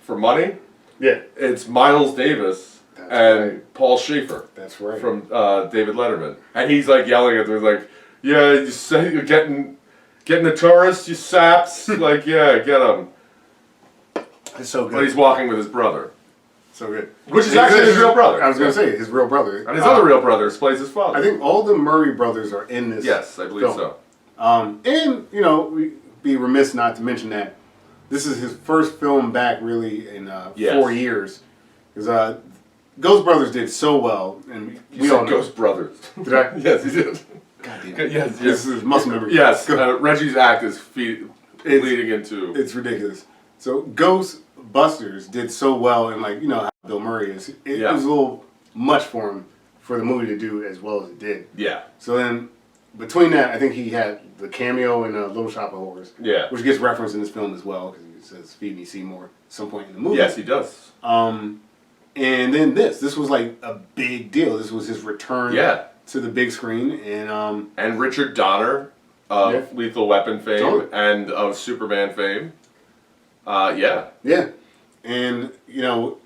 money. Yeah. It's Miles Davis and Paul Schaefer. That's right. From David Letterman, and he's like yelling at them, he's like, "Yeah, you say you're getting the tourists, you saps, like yeah, get them." It's so good. But he's walking with his brother. So good. Which is actually his real brother. I was going to say, his real brother. And his other real brother plays his father. I think all the Murray brothers are in this. Yes, I believe film. so. And, you know, we'd be remiss not to mention that this is his first film back, really, in 4 years. Because Ghost Brothers did so well. And You said Ghost Brothers. Did I? Yes, he did. God damn it. Yes, This is muscle memory. Yes, Reggie's act is leading into... It's ridiculous. So Ghostbusters did so well, and like, you know how Bill Murray is. It was a little much for him for the movie to do as well as it did. Yeah. So then, between that, I think he had the cameo in Little Shop of Horrors. Yeah. Which gets referenced in this film as well, because he says Feed Me Seymour at some point in the movie. Yes, he does. And then this was like a big deal. This was his return to the big screen. And Richard Donner of Lethal Weapon fame and of Superman fame. Yeah. And, you know,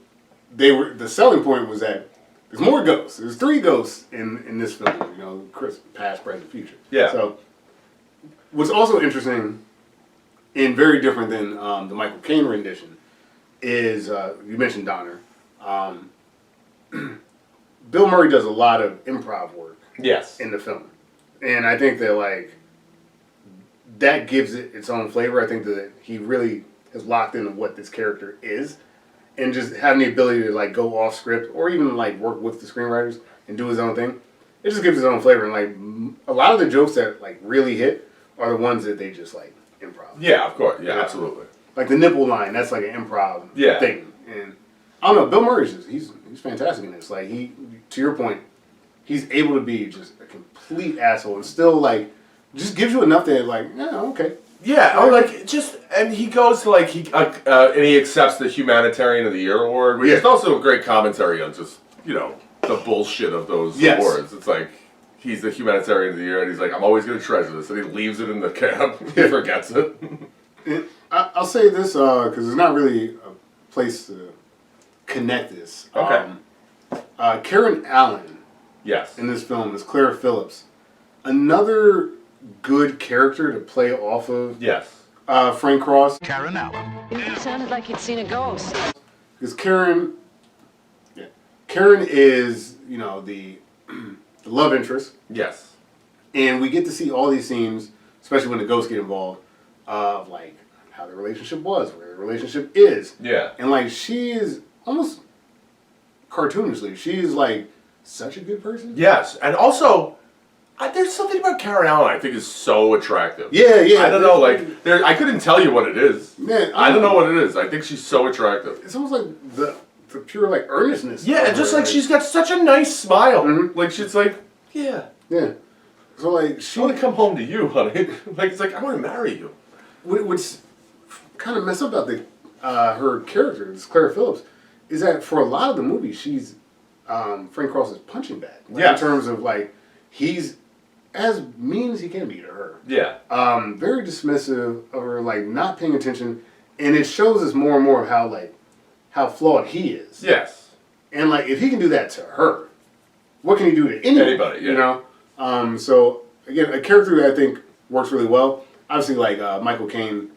the selling point was that there's more ghosts. There's 3 ghosts in this film, you know, past, present, future. Yeah. So, what's also interesting and very different than the Michael Caine rendition is, you mentioned Donner. Bill Murray does a lot of improv work in the film. And I think that, like, that gives it its own flavor. I think that he really has locked into what this character is, and just having the ability to like go off script or even like work with the screenwriters and do his own thing. It just gives its own flavor. And like a lot of the jokes that like really hit are the ones that they just like improv. Yeah, of course. Yeah, absolutely. Like the nipple line, that's like an improv thing. And I don't know, Bill Murray's he's fantastic in this. Like to your point, he's able to be just a complete asshole and still like just gives you enough that like, yeah, okay. Yeah, or like and he goes to like and he accepts the Humanitarian of the Year award, which is also a great commentary on just the bullshit of those awards. It's like he's the Humanitarian of the Year, and he's like, I'm always going to treasure this, and he leaves it in the cab. He forgets it. I'll say this because there's not really a place to connect this. Okay. Karen Allen. Yes. In this film is Claire Phillips, another good character to play off of. Yes. Frank Cross. Karen Allen. You sounded like you'd seen a ghost. Because Karen is, the love interest. Yes. And we get to see all these scenes, especially when the ghosts get involved, of like how the relationship was, where the relationship is. Yeah. And like she is almost cartoonishly, she's like such a good person. Yes, and also there's something about Karen Allen I think is so attractive. Yeah. I don't know, like I couldn't tell you what it is. Man, I don't know what it is. I think she's so attractive. It's almost like the pure like earnestness. Yeah, and just like she's got such a nice smile. Mm-hmm. Like she's like, yeah. So like I want to come home to you, honey. Like it's like I want to marry you. What's kind of messed up about her character, this Claire Phillips, is that for a lot of the movie she's Frank Cross's punching bag. Like, in terms of like he's as mean as he can be to her. Yeah. Very dismissive of her, like not paying attention, and it shows us more and more of how flawed he is. Yes. And like if he can do that to her, what can he do to anybody? Yeah. So again, a character that I think works really well. Obviously, like Michael Caine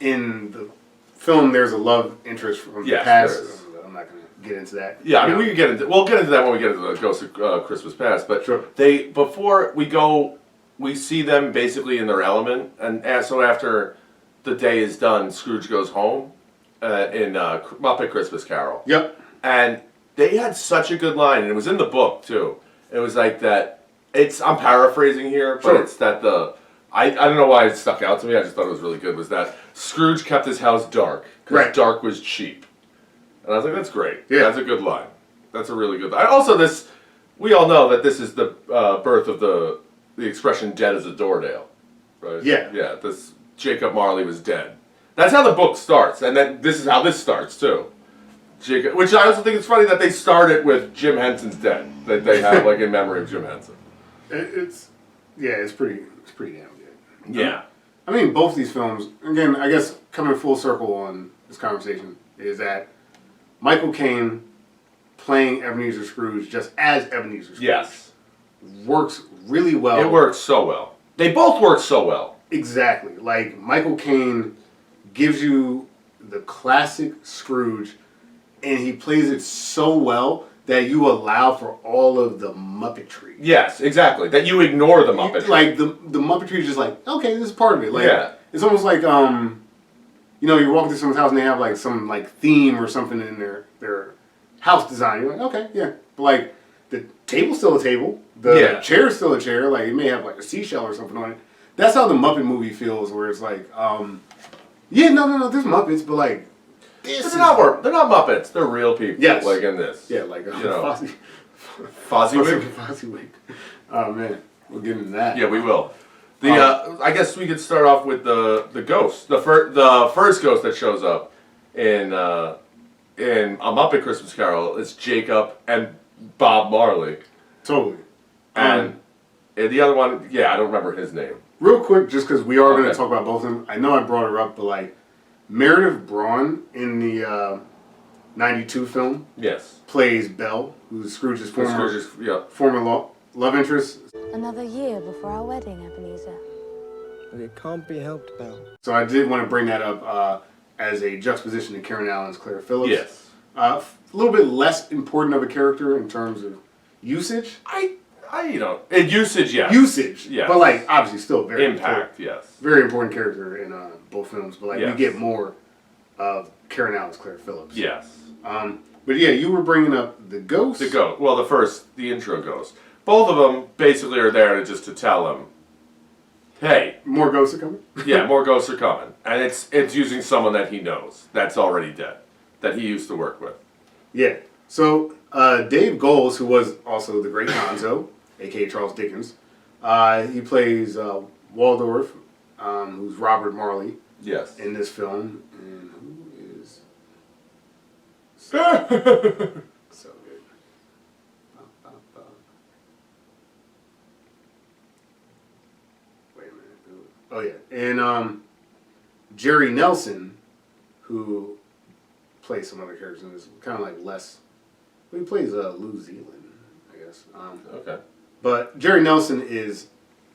in the film, there's a love interest from the past. I'm not going to get into that. Yeah, I mean we'll get into that when we get into the Ghost of Christmas Past. But before we go, we see them basically in their element, and so after the day is done, Scrooge goes home in Muppet Christmas Carol. Yep. And they had such a good line, and it was in the book too. It was like that. I'm paraphrasing here, but it's that I don't know why it stuck out to me. I just thought it was really good. Was that Scrooge kept his house dark because dark was cheap, and I was like, that's great. Yeah, that's a good line. That's a really good line. Also, we all know that this is the birth of the expression "dead as a doornail," right? Yeah. This Jacob Marley was dead. That's how the book starts, and then this is how this starts too. Jacob, which I also think it's funny that they started with Jim Henson's dead. That they have like in memory of Jim Henson. It's pretty damn good. Yeah. I mean, both these films, again, I guess coming full circle on this conversation, is that Michael Caine playing Ebenezer Scrooge just as Ebenezer Scrooge. Yes. Works really well. It works so well. They both work so well. Exactly. Like, Michael Caine gives you the classic Scrooge, and he plays it so well that you allow for all of the Muppetry. Yes, exactly. That you ignore the Muppetry. Like, the Muppetry is just like, okay, this is part of it. Like, yeah. It's almost like, you know, you're walking through someone's house and they have, like, some, like, theme or something in their house design. You're like, okay, yeah. But, like, the table's still a table. The chair's still a chair. Like, it may have, like, a seashell or something on it. That's how the Muppet movie feels, where it's like, yeah, no, there's Muppets, but, like, they're not Muppets. They're real people. Yes. Like in this. Yeah, like, you know, Fozziwig. Fozziwig. Oh, man. We'll get into that. Yeah, we will. I guess we could start off with the ghost. The first ghost that shows up in A Muppet Christmas Carol is Jacob and Bob Marley. Totally. And the other one, I don't remember his name. Real quick, just because we are going to talk about both of them. I know I brought her up, but, like, Meredith Braun in the 92 film plays Belle, who's Scrooge's former love interest. Another year before our wedding, Ebenezer. It can't be helped, Belle. So I did want to bring that up as a juxtaposition to Karen Allen's Claire Phillips. Yes. A little bit less important of a character in terms of usage. Usage, yes. Usage, yes. But, like, obviously still very impact, yes. Very important character in both films. But, like, we get more of Karen Allen's Claire Phillips. Yes. But, yeah, you were bringing up the ghost. The ghost. Well, the intro ghost. Both of them basically are there just to tell him, hey. More ghosts are coming? Yeah, more ghosts are coming. And it's using someone that he knows that's already dead, that he used to work with. Yeah. So, Dave Goelz, who was also the great Gonzo, a.k.a. Charles Dickens, he plays Waldorf, who's Robert Marley in this film. And who is... so good. Wait a minute. Oh, yeah. And Jerry Nelson, who plays some other characters in this, kind of like less... Well, he plays New Zealand, I guess. Okay. But Jerry Nelson is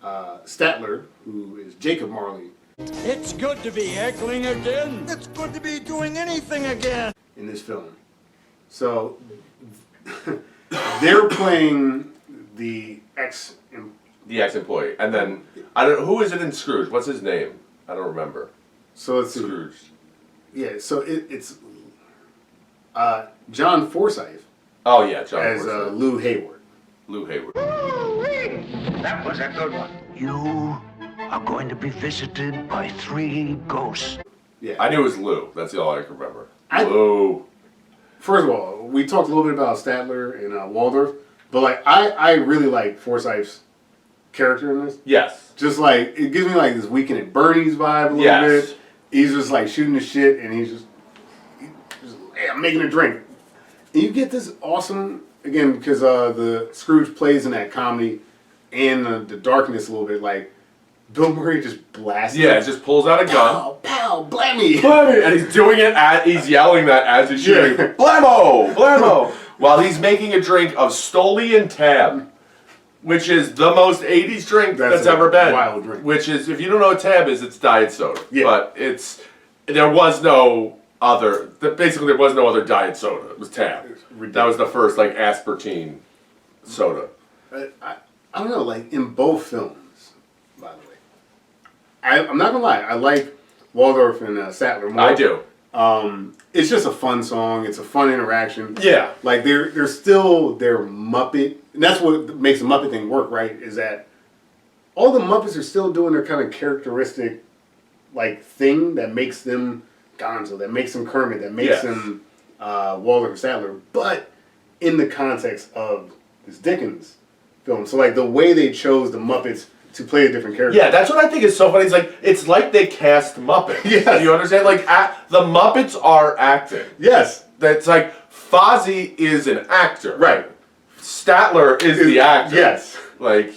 Statler, who is Jacob Marley. It's good to be heckling again. It's good to be doing anything again. In this film. So, they're playing the ex-employee. And then, who is it in Scrooge? What's his name? I don't remember. So it's Scrooge. Yeah, so it's John Forsythe. Oh, yeah, John as Forsythe. Lou Hayward. Lou Hayward. That was a good one. You are going to be visited by 3 ghosts. Yeah. I knew it was Lou. That's all I can remember. Lou. First of all, we talked a little bit about Statler and Waldorf, but like I really like Forsythe's character in this. Yes. Just like, it gives me like this Weekend at Bernie's vibe a little bit. He's just like shooting the shit and he's just hey, I'm making a drink. And you get this awesome, again, because the Scrooge plays in that comedy and the darkness a little bit, like Bill Murray just blasts. Yeah, just pulls out a gun. Pow, pow, blammy. Blammy. And he's doing it he's yelling that as he's shooting. Yeah. Blammo! Blammo! While he's making a drink of Stoli and Tab, which is the most 80s drink that's ever been. Wild drink. Which is, if you don't know what Tab is, it's diet soda. Yeah. But there was no other diet soda. It was Tab. That was the first, like, aspartame soda. I don't know, like, in both films, by the way. I'm not gonna lie, I like Waldorf and Statler more. I do. It's just a fun song. It's a fun interaction. Yeah. Like, they're still their Muppet. And that's what makes the Muppet thing work, right? Is that all the Muppets are still doing their kind of characteristic, like, thing that makes them Gonzo, that makes them Kermit, that makes them Waldorf and Statler, but in the context of this Dickens film. So, like, the way they chose the Muppets to play a different character. Yeah, that's what I think is so funny. It's like they cast Muppets. Yes. You understand? Like, the Muppets are acting. Yes. That's like, Fozzie is an actor. Right. Statler is the actor. Yes. Like,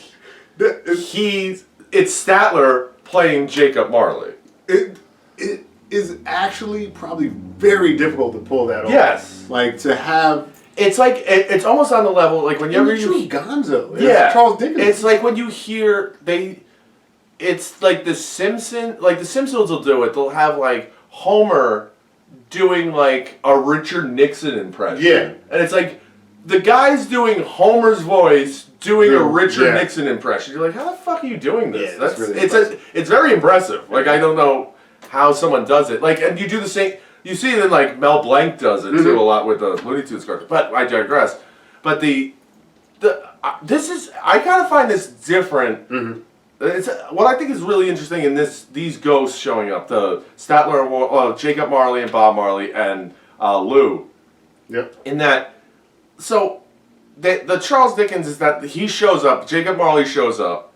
it's Statler playing Jacob Marley. It is actually probably very difficult to pull that off. Yes. Like, to have... It's like it's almost on the level like whenever you Gonzo. Yeah, Charles Dickens. It's like when you hear it's like the Simpsons will do it. They'll have like Homer doing like a Richard Nixon impression. Yeah, and it's like the guy's doing Homer's voice doing a Richard Nixon impression. You're like, how the fuck are you doing this? Yeah, that's really it's very impressive. Like I don't know how someone does it. Like, and you do the same. You see that like Mel Blanc does it too a lot with the Looney Tunes cartoon. But I digress. But this is I kind of find this different. It's what I think is really interesting in these ghosts showing up. The Statler, Jacob Marley and Bob Marley and Lou. Yep. In that, so the Charles Dickens is that he shows up. Jacob Marley shows up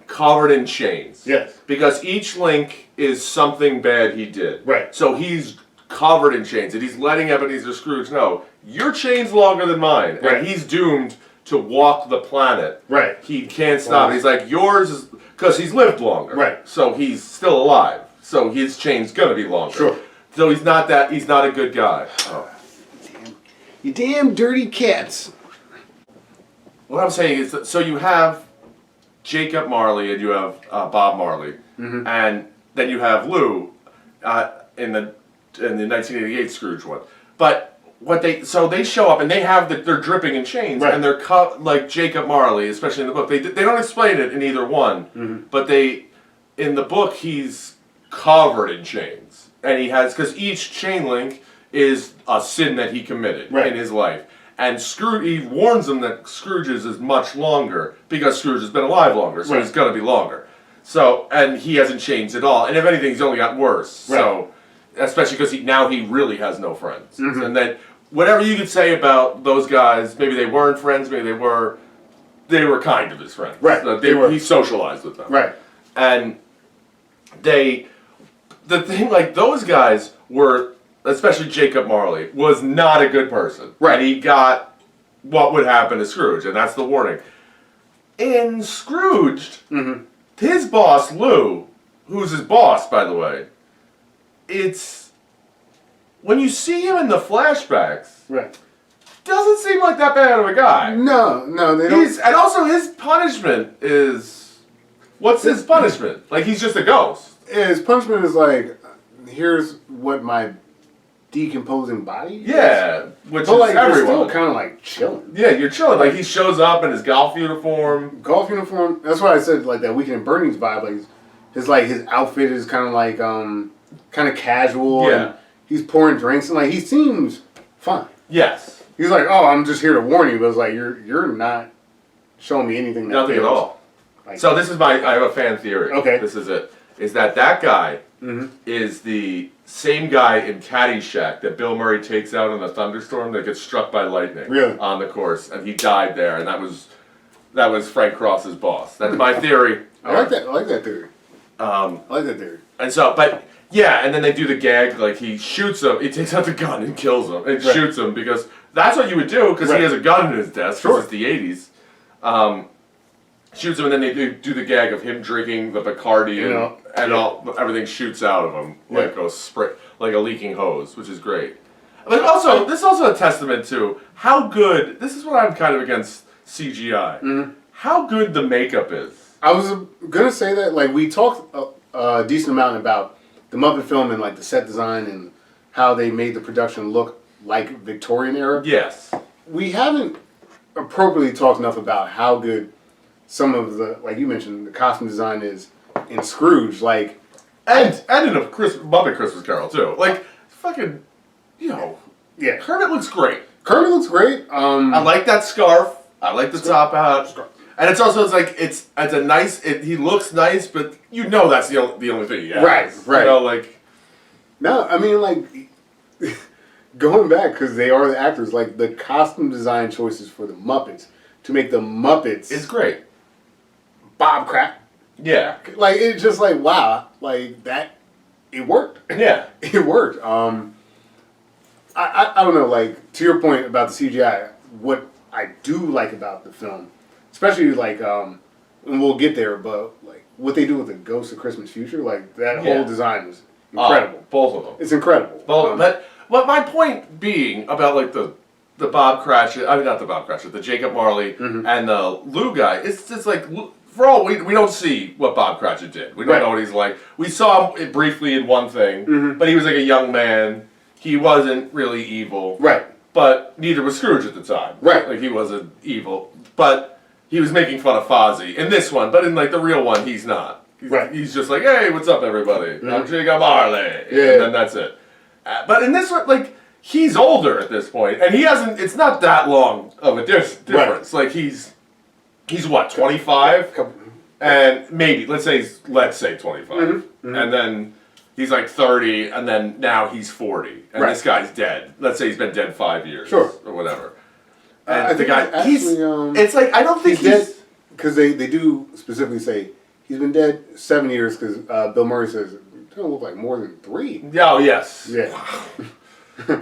covered in chains. Yes. Because each link is something bad he did. Right. So he's covered in chains, and he's letting Ebenezer Scrooge know your chain's longer than mine, right. and he's doomed to walk the planet. Right. He can't stop. He's like, yours is because he's lived longer. Right. So he's still alive. So his chain's gonna be longer. Sure. So he's not a good guy. Oh. You damn dirty cats. What I'm saying is that, so you have Jacob Marley and you have Bob Marley, and then you have Lou in the 1988 Scrooge one. But they show up and they're dripping in chains, right. and they're like Jacob Marley, especially in the book. They don't explain it in either one, but in the book he's covered in chains, and he has because each chain link is a sin that he committed in his life. And he warns them that Scrooge's is much longer because Scrooge has been alive longer, so he's gonna be longer. So, and he hasn't changed at all. And if anything, he's only gotten worse. Right. So, especially because now he really has no friends. And then whatever you could say about those guys, maybe they weren't friends, maybe they were kind of his friends. Right. He socialized with them. Right. And the thing, like those guys were. Especially Jacob Marley was not a good person. Right. And he got what would happen to Scrooge, and that's the warning. In Scrooged, his boss, Lou, who's his boss, by the way, it's... When you see him in the flashbacks, doesn't seem like that bad of a guy. No, they don't... And also his punishment is... What's his punishment? Like, he's just a ghost. His punishment is like, here's what my... decomposing body? Yeah, which but is like, everyone. You're still kind of like chilling. Yeah, you're chilling. Like he shows up in his golf uniform. That's why I said like that Weekend at Bernie's vibe. Like his outfit is kind of like kind of casual. Yeah. And he's pouring drinks and like he seems fine. Yes. He's like, oh, I'm just here to warn you, but it's like you're not showing me anything. Nothing at all. Like, so this is I have a fan theory. Okay. This is it. Is that guy is the same guy in Caddyshack that Bill Murray takes out in a thunderstorm that gets struck by lightning on the course, and he died there, and that was Frank Cross's boss. That's my theory. I like that theory. And so, but yeah, and then they do the gag like he shoots him. He takes out the gun and kills him and shoots him because that's what you would do because he has a gun in his desk. Sure. It's the '80s. Shoots him, and then they do the gag of him drinking the Bacardi, and everything shoots out of him like a leaking hose, which is great. But also, this is also a testament to how good. This is what I'm kind of against CGI. How good the makeup is. I was gonna say that like we talked a decent amount about the Muppet film and like the set design and how they made the production look like Victorian era. Yes. We haven't appropriately talked enough about how good some of the, like you mentioned, the costume design is in Scrooge, and in a Muppet Christmas Carol too. Like fucking, yeah. Kermit looks great. I like that scarf. I like the top hat. And it's also it's a nice. He looks nice, but that's the only thing he has. Right. No, I mean going back because they are the actors. Like the costume design choices for the Muppets to make the Muppets is great. Bob Crap. Yeah. Like it's just like wow, like that. It worked. Yeah. It worked. I don't know. Like to your point about the CGI, what I do like about the film, especially and we'll get there, but like what they do with the Ghost of Christmas Future, like that whole design is incredible. Both of them. It's incredible. But my point being about the Bob Cratchit, I mean not the Bob Cratchit, the Jacob Marley and the Lou guy, it's just like, for all, we don't see what Bob Cratchit did. We don't know what he's like. We saw him briefly in one thing, but he was like a young man. He wasn't really evil. Right. But neither was Scrooge at the time. Right. Like he wasn't evil. But he was making fun of Fozzie in this one, but in like the real one, he's not. He's just like, hey, what's up, everybody? I'm Jacob Marley. Yeah. And then that's it. But in this one, like, he's older at this point, and he hasn't, it's not that long of a difference. Like, he's what, 25? And maybe, let's say 25. And then he's like 30, and then now he's 40. And this guy's dead. Let's say he's been dead 5 years. Or whatever. And I think it's like, I don't think he's dead, because they do specifically say he's been dead 7 years, because Bill Murray says it doesn't look like more than 3. Oh, yes. Yeah.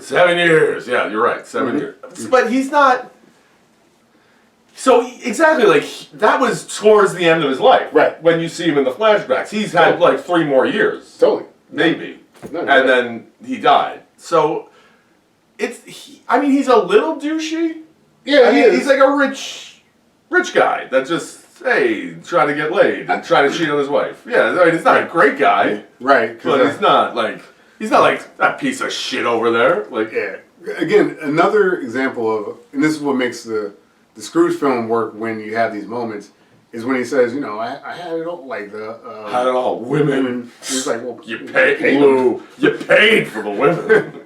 7 years. Yeah, you're right. 7 years. But he's not. So, exactly, like, that was towards the end of his life. Right. When you see him in the flashbacks. He's had, like, 3 more years. Totally. Maybe. And then he died. So, I mean, he's a little douchey. Yeah, he's like a rich guy that just, hey, trying to get laid and trying to cheat on his wife. Yeah, I mean, he's not a great guy. Right. But he's not like that piece of shit over there. Like, yeah. Again, another example of, and this is what makes the Scrooge film work when you have these moments, is when he says, you know, I had it all, like the... had it all, women. He's like, well, you paid, Lou. You paid for the women.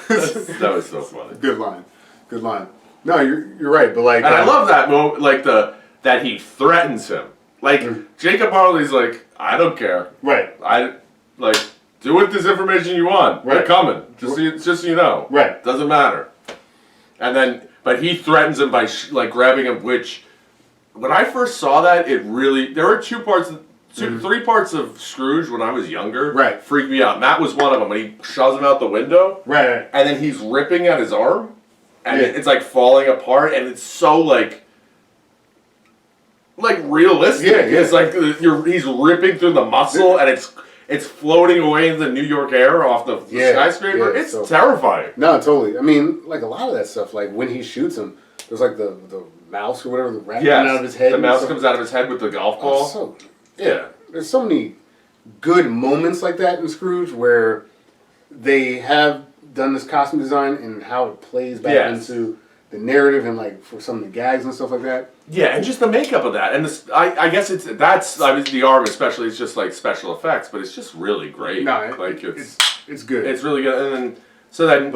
That was so funny. Good line. No, you're right, but like... And I love that moment, like that he threatens him. Like, Jacob Marley's like, I don't care. Right. Do with this information you want. Right. They're coming. Just so you know. Right. Doesn't matter. And then, but he threatens him by grabbing him. Which, when I first saw that, it really there were 3 parts of Scrooge when I was younger. Right. Freaked me out. And that was one of them when he shoves him out the window. Right. And then he's ripping at his arm, and it's like falling apart, and it's so like realistic. Yeah. It's like he's ripping through the muscle, and it's floating away in the New York air off the skyscraper. It's terrifying. No, totally. I mean, like a lot of that stuff, like when he shoots him, there's like the mouse or whatever, the rat coming out of his head. The mouse comes out of his head with the golf ball. There's so many good moments like that in Scrooge where they have done this costume design and how it plays back into the narrative and like for some of the gags and stuff like that. Yeah, and just the makeup of that, and I guess the arm especially is just like special effects, but it's just really great. No, it's good. It's really good, and then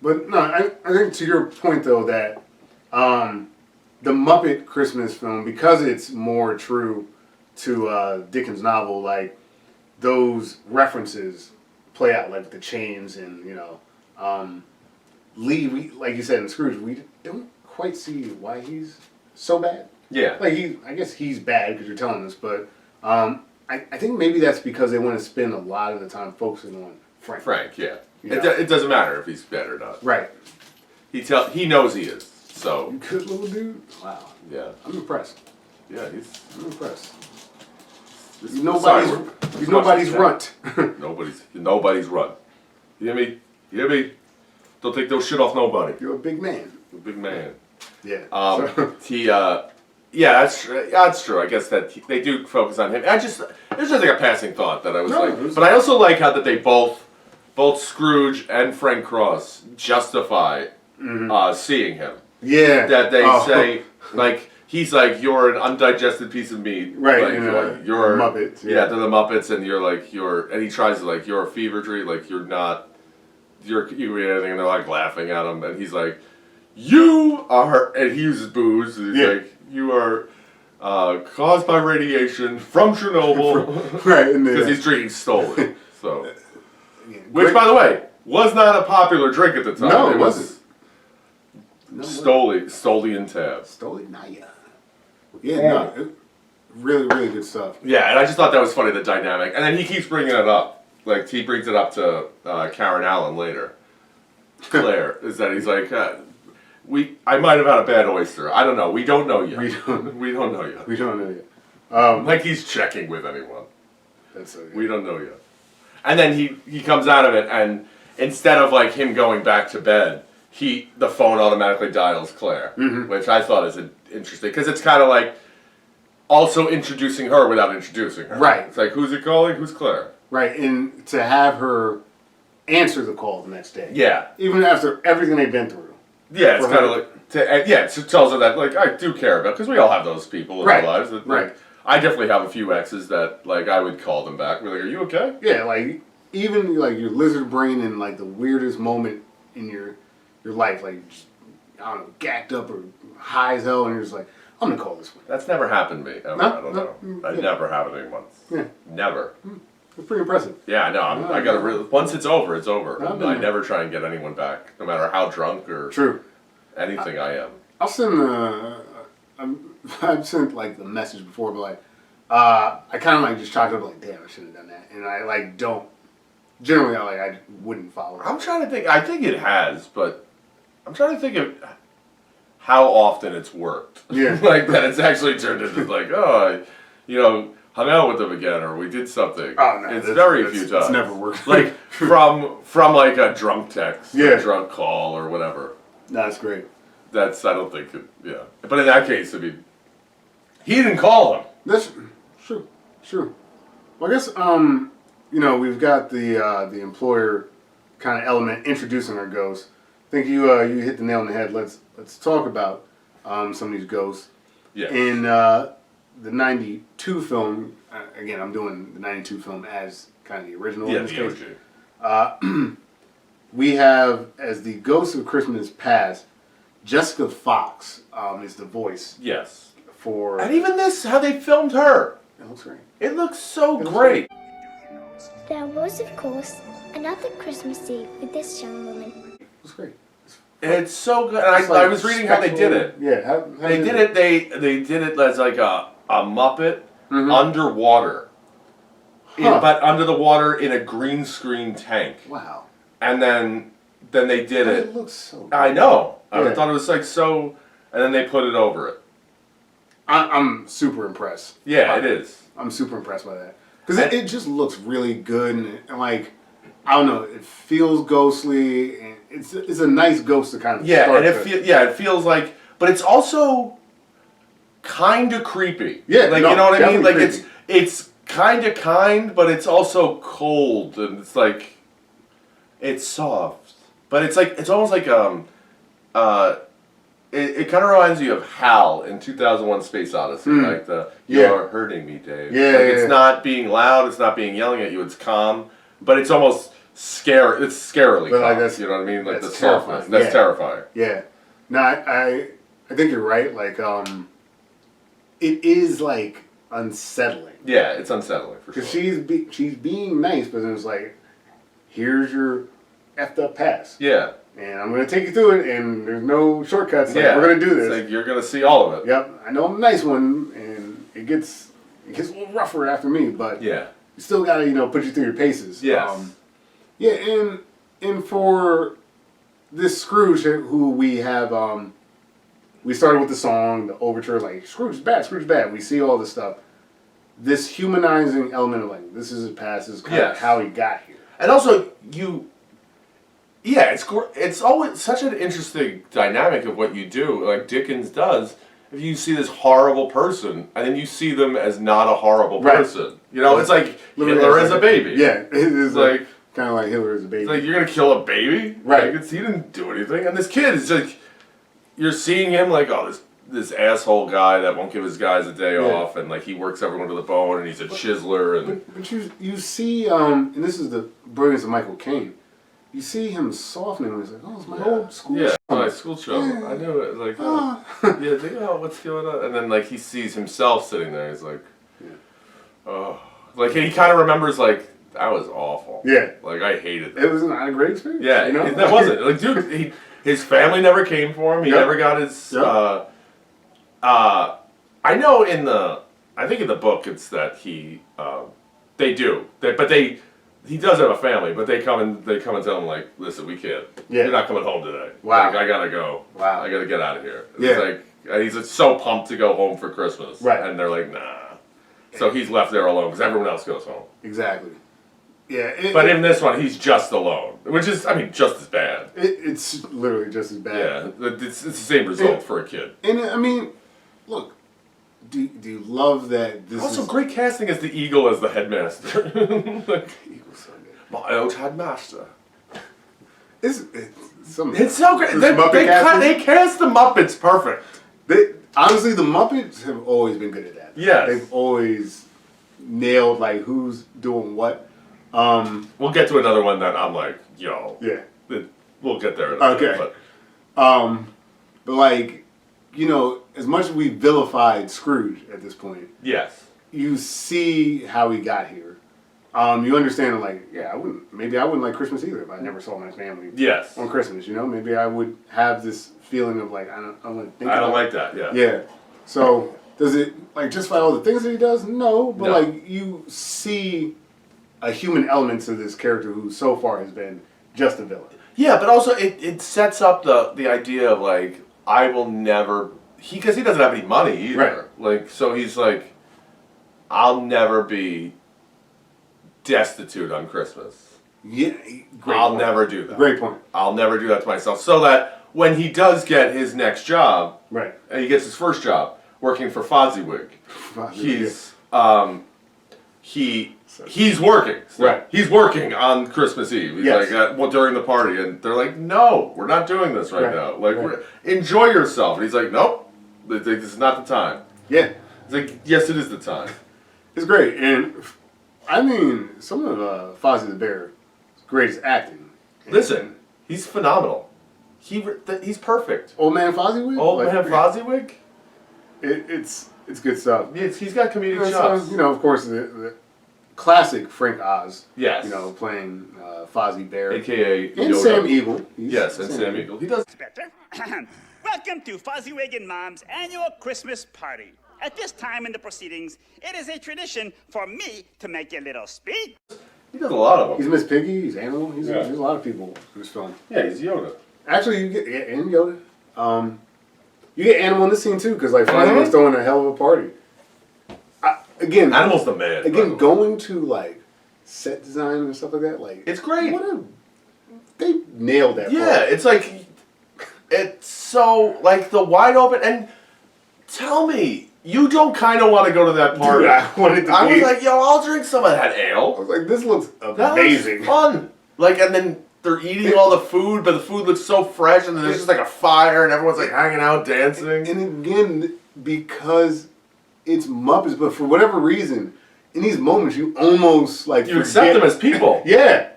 but no, I think to your point though that the Muppet Christmas film, because it's more true to Dickens' novel, like those references play out, like the chains and Lee. We, like you said in Scrooge, we don't quite see why he's so bad. Yeah. Like I guess he's bad because you're telling us, but I think maybe that's because they want to spend a lot of the time focusing on Frank. Frank, yeah. It doesn't matter if he's bad or not. Right. He knows he is. So. You good little dude. Wow. Yeah. I'm impressed. Yeah, I'm impressed. He's nobody's runt. Nobody's runt. You hear me? Don't take those shit off nobody. You're a big man. A big man. Yeah. That's true. I guess that they do focus on him. It was just like a passing thought that I was but I also like how that they both Scrooge and Frank Cross justify seeing him. Yeah. That they say like he's like, you're an undigested piece of meat. Right. Like, you're Muppets. Yeah, they're the Muppets, and and he tries to you're a fever tree, like you can eat anything, and they're like laughing at him, and he's like, you are, and he uses booze, and he's like, you are caused by radiation from Chernobyl. Right. Because he's drinking Stoli. So, which, by the way, was not a popular drink at the time. No, it wasn't. Stoli and Tab. Stoli Naya. Yeah, really, really good stuff. Yeah, and I just thought that was funny, the dynamic. And then he keeps bringing it up. Like, he brings it up to Karen Allen later. Claire, is that he's like, I might have had a bad oyster. I don't know. We don't know yet. We don't know yet. Like he's checking with anyone. That's okay. We don't know yet. And then he comes out of it, and instead of like him going back to bed, the phone automatically dials Claire, which I thought is interesting because it's kind of like also introducing her without introducing her. Right. It's like, who's it calling? Who's Claire? Right, and to have her answer the call the next day. Yeah. Even after everything they've been through. Yeah, it's kind of like, it tells her that, like, I do care about, because we all have those people in our lives. That, like, I definitely have a few exes that, like, I would call them back. We're like, are you okay? Yeah, like, even, like, your lizard brain in, like, the weirdest moment in your life, like, just, I don't know, gacked up or high as hell, and you're just like, I'm gonna call this one. That's never happened to me, ever. I don't know. That never happened to me once. Yeah. Never. It's pretty impressive. Yeah, no, I gotta really, once it's over, it's over. I never try and get anyone back, no matter how drunk or anything I am. I'll send I've sent like the message before, but like I kind of like just chalked up like, damn, I should have done that, and I like don't generally I wouldn't follow. I'm trying to think. I think it has, but I'm trying to think of how often it's worked. Yeah, like that it's actually turned into like, oh, hung out with them again, or we did something. Oh no, it's very few times. It's never worked. Like from like a drunk text, or a drunk call, or whatever. That's great. I don't think it, But in that case, I mean, he didn't call him. That's sure. Well, I guess we've got the employer kind of element introducing our ghosts. I think you hit the nail on the head. Let's talk about some of these ghosts. Yeah. In the '92 film, again, I'm doing the '92 film as kind of the original in this case. We have, as the Ghost of Christmas Past, Jessica Fox is the voice. Yes. For and even this, how they filmed her. It looks great. It looks so great. There was, of course, another Christmas Eve with this young woman. It was great. It's so good. And I was reading how they did it. Yeah, how they did it. They did it as like a Muppet underwater, but under the water in a green screen tank. Wow. And then they did it. It looks so good. I know. I thought it was like so, and then they put it over it. I'm super impressed. Yeah, it is. I'm super impressed by that because it just looks really good and like I don't know, it feels ghostly and it's a nice ghost to kind of start. And it feels like, but it's also kind of creepy. Yeah, like you know what I mean. Like it's kind, but it's also cold and it's like it's soft, but it's like it's almost like It kind of reminds you of Hal in 2001: Space Odyssey, like "You're hurting me, Dave." Yeah, it's not being loud, it's not being yelling at you, it's calm, but it's almost scary. It's scarily calm. Like you know what I mean? Like the terrifying. softness. That's terrifying. Yeah. No, I think you're right. Like it is like unsettling. Yeah, it's unsettling for sure. Because she's being nice, but then it's like, here's your effed up past. Yeah. And I'm going to take you through it, and there's no shortcuts. Like, we're going to do this. It's like you're going to see all of it. Yep. I know I'm a nice one, and it gets a little rougher after me, but you still got to, put you through your paces. Yes. And for this Scrooge, who we have, we started with the song, the overture, like, Scrooge is bad. We see all this stuff. This humanizing element of, like, this is his past, this is kind of how he got here. And also, it's always such an interesting dynamic of what you do, like Dickens does. If you see this horrible person, and then you see them as not a horrible person. It's like Hitler as a baby. Yeah, it is like kind of like Hitler as a baby. It's like, you're going to kill a baby? Right. Like, he didn't do anything. And this kid is like, you're seeing him like, oh, this asshole guy that won't give his guys a day off, and like he works everyone to the bone, and he's a chiseler. But you see, and this is the brilliance of Michael Caine. You see him softening when he's like, oh, it's my old school show. My school show. Yeah. I knew it. Like, what's going on? And then, like, he sees himself sitting there. He's like, oh. Like, he kind of remembers, like, that was awful. Yeah. Like, I hated that. It was not a great experience. Yeah, that wasn't. Like, dude, his family never came for him. He never got his, I know I think in the book it's that he, he does have a family, but they come and tell him, like, listen, we can't. You're not coming home today. Wow. Like, I gotta go. Wow. I gotta get out of here. Yeah. It's like, and he's so pumped to go home for Christmas. Right. And they're like, nah. So he's left there alone because everyone else goes home. Exactly. Yeah. But in this one, he's just alone, which is, I mean, just as bad. It's literally just as bad. Yeah, it's the same result for a kid. And I mean, look, do you love that this Also, is... great casting as the Eagle as the headmaster. Like, Eagle's so good. my old headmaster. It's so great. They cast the Muppets perfect. Honestly, the Muppets have always been good at that. Yes. They've always nailed, like, who's doing what. We'll get to another one that I'm like, yo. Yeah. We'll get there. Okay. But like, you know, as much as we vilified Scrooge at this point. Yes. You see how he got here. You understand, like, yeah, I wouldn't like Christmas either if I never saw my family. Yes. On Christmas, you know, maybe I would have this feeling of like I don't like that. Yeah. Yeah. So does it like justify all the things that he does? No, but like you see a human element to this character who so far has been just a villain. Yeah, but also it sets up the idea of like I will never because he doesn't have any money either. Right. Like so he's like I'll never be destitute on Christmas. Yeah, I'll never do that. Great point. I'll never do that to myself. So that when he does get his next job, right, and he gets his first job working for Fozziwig, he's working. So right. He's working on Christmas Eve. He's like during the party, and they're like, "No, we're not doing this right now. Like, enjoy yourself." And he's like, "Nope, this is not the time." Yeah. He's like, "Yes, it is the time." It's great, and I mean, some of Fozzie the Bear's greatest acting. Listen, he's phenomenal. He's perfect. Old Man Fozziewig? Old Man Fozziewig? It's good stuff. He's got comedic chops. You know, of course, the classic Frank Oz. Yes. You know, playing Fozzie Bear. A.K.A. And Yoda. Sam Eagle. Yes, and Sam Eagle. He does. Inspector, welcome to Fozziewig and Mom's annual Christmas party. At this time in the proceedings, it is a tradition for me to make a little speech. He does a lot of them. He's Miss Piggy, he's Animal, there's a lot of people in this film. Yeah, he's Yoda. Actually, you get and Yoda. You get Animal in this scene too, because like Fozzie was throwing a hell of a party. Again, Animal's the man. Again, going to like set design and stuff like that, like it's great. They nailed that. Yeah, part. it's like it's so like the wide open and tell me. You don't kind of want to go to that party. Dude, I was like, yo, I'll drink some of that ale. I was like, this looks amazing. That looks fun. Like, and then they're eating all the food, but the food looks so fresh, and then there's just like a fire, and everyone's like hanging out, dancing. And again, because it's Muppets, but for whatever reason, in these moments, you almost like you accept them as people. Yeah,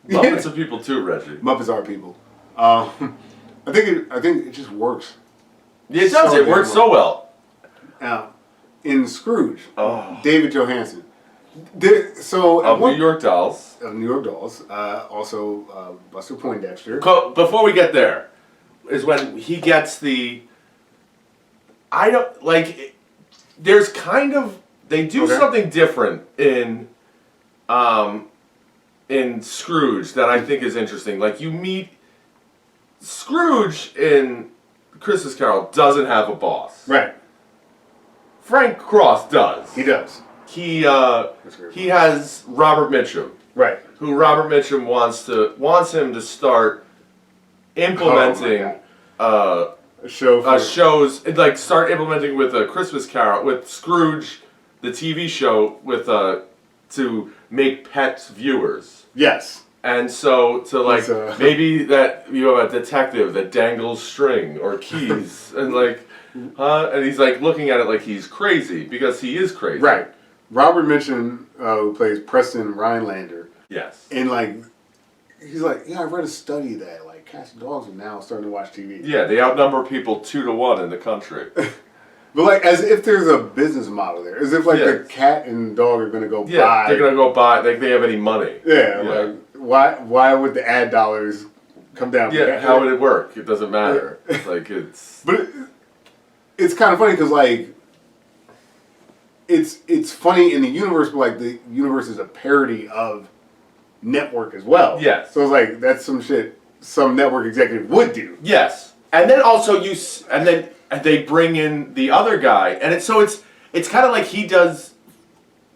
Muppets are people too, Reggie. Muppets are people. I think it just works. Yeah, it does. It works so well. Now, in Scrooge, David Johansen. Of New York Dolls. Of New York Dolls. Also, Buster Poindexter. Before we get there, is when he gets the... I don't... Like, there's kind of... They do something different in Scrooge that I think is interesting. Like, you meet... Scrooge in Christmas Carol doesn't have a boss. Right. Frank Cross does. He does. He has Robert Mitchum. Right. Who Robert Mitchum wants him to start implementing shows like start implementing with a Christmas Carol with Scrooge, the TV show with to make pet viewers. Yes. And so to like maybe that you have a detective that dangles string or keys and like. And he's like looking at it like he's crazy because he is crazy. Right. Robert Mitchum, who plays Preston Rhinelander. Yes. And like, he's like, yeah, I read a study that like cats and dogs are now starting to watch TV. Yeah, they outnumber people 2-1 in the country. But like, as if there's a business model there, as if like the cat and dog are gonna go buy. Yeah, they're gonna go buy. Like they have any money. Yeah. Like, why would the ad dollars come down? Yeah. How would it work? It doesn't matter. Like it's. But. It's kind of funny because like it's funny in the universe, but like the universe is a parody of network as well. Yes. So it's like that's some shit some network executive would do. Yes, and then also and they bring in the other guy, and it's kind of like he does.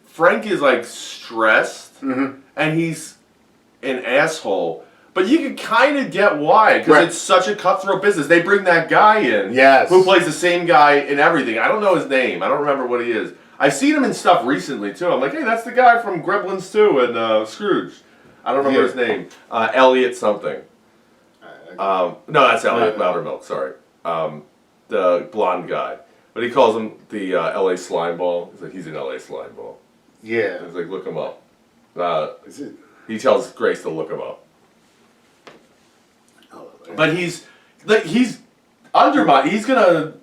Frank is like stressed, and and he's an asshole. But you can kind of get why, because it's such a cutthroat business. They bring that guy in who plays the same guy in everything. I don't know his name. I don't remember what he is. I've seen him in stuff recently, too. I'm like, hey, that's the guy from Gremlins 2 and Scrooged. I don't remember his name. Elliot something. No, that's Elliot Loudermilk, sorry. The blonde guy. But he calls him the LA slime ball. He's like, he's an LA slime ball. Yeah. He's like, look him up. He tells Grace to look him up. But he's undermined. He's gonna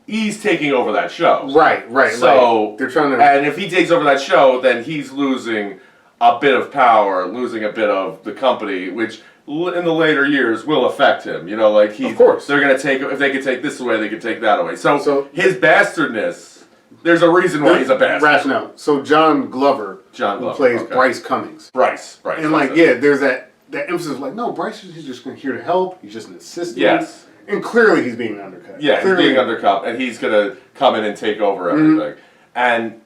he's taking over that show. Right. So they're trying to. And if he takes over that show, then he's losing a bit of power, losing a bit of the company, which in the later years will affect him. You know, like of course they're gonna take, if they could take this away, they could take that away. So his bastardness. There's a reason why he's a bastard. Rationale. So John Glover who plays Bryce Cummings. Bryce. And there's that emphasis of like, no, Bryce is just here to help. He's just an assistant. Yes. And clearly he's being undercut. Yeah, he's being undercut, and he's gonna come in and take over everything. And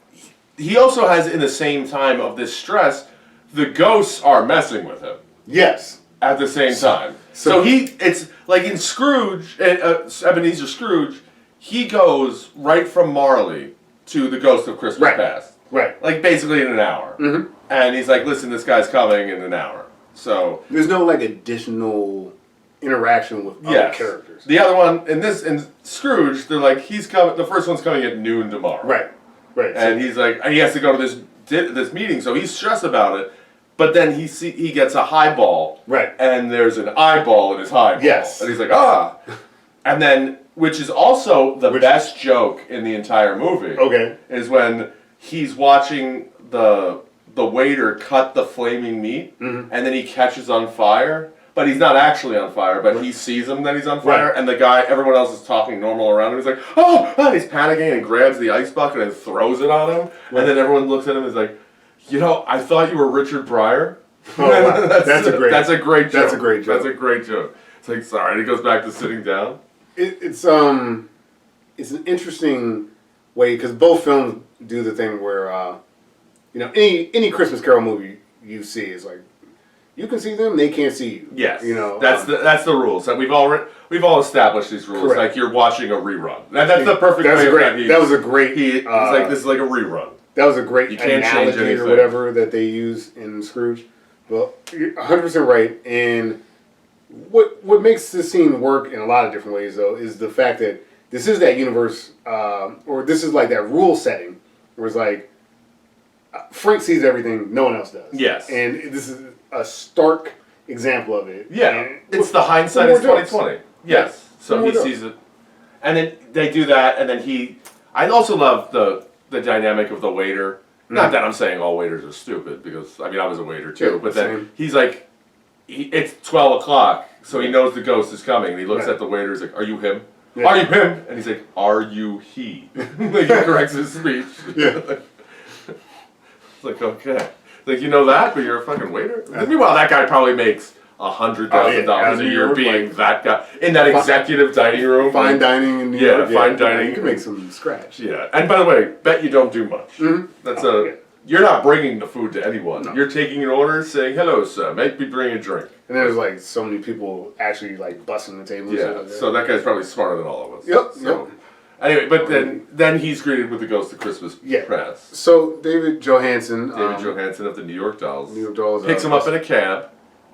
he also has, in the same time of this stress, the ghosts are messing with him. Yes. At the same time. So it's like in Scrooge, Ebenezer Scrooge, he goes right from Marley to the Ghost of Christmas Past. Right. Like basically in an hour. Mm-hmm. And he's like, listen, this guy's coming in an hour. So there's no like additional interaction with other characters. The other one in Scrooge, they're like, he's coming. The first one's coming at noon tomorrow. Right. And he's like, and he has to go to this meeting, so he's stressed about it. But then he gets a highball. Right. And there's an eyeball in his highball. Yes. And he's like, and then, which is also the best joke in the entire movie. Okay. Is when he's watching the waiter cut the flaming meat, and then he catches on fire, but he's not actually on fire, but he sees him that he's on fire, and everyone else is talking normal around him. He's like, and he's panicking and grabs the ice bucket and throws it on him, and then everyone looks at him and is like, you know, I thought you were Richard Pryor. Oh, wow. That's a great joke. That's a great joke. That's a great joke. It's like, sorry, and he goes back to sitting down. It's an interesting way, because both films do the thing where any Christmas Carol movie you see is like, you can see them, they can't see you. Yes, you know that's the rules that we've all established these rules. Correct. Like you're watching a rerun. That's the perfect way. That was a great. He's like, this is like a rerun. That was a great you can't analogy change anything. or whatever that they use in Scrooge. Well, you're 100% right. And what makes this scene work in a lot of different ways, though, is the fact that this is that universe, or this is like that rule setting, where it's like Frank sees everything no one else does. Yes. And this is a stark example of it. Yeah. And it's the hindsight is 2020. Yes. Yeah. So he sees it, and then they do that, and then I also love the dynamic of the waiter. Not that I'm saying all waiters are stupid, because I mean I was a waiter too. But then he's like, it's 12 o'clock, so he knows the ghost is coming. And he looks at the waiter. He's like, "Are you him? Yeah. Are you him?" And he's like, "Are you he?" Like he corrects his speech. Yeah. It's like, okay, like, you know that, but you're a fucking waiter. Meanwhile, that guy probably makes $100,000 a year being that guy in that executive dining room. Fine dining in New York. Fine dining. You can make some scratch. Yeah, and by the way, bet you don't do much. That's you're not bringing the food to anyone. No. You're taking an order, saying, "Hello, sir, make me bring a drink." And there's like so many people actually like busting the table. Yeah, so that guy's probably smarter than all of us. Yep. So, anyway, but then he's greeted with the Ghost of Christmas Past. So David Johansen of the New York Dolls, picks him up in a cab.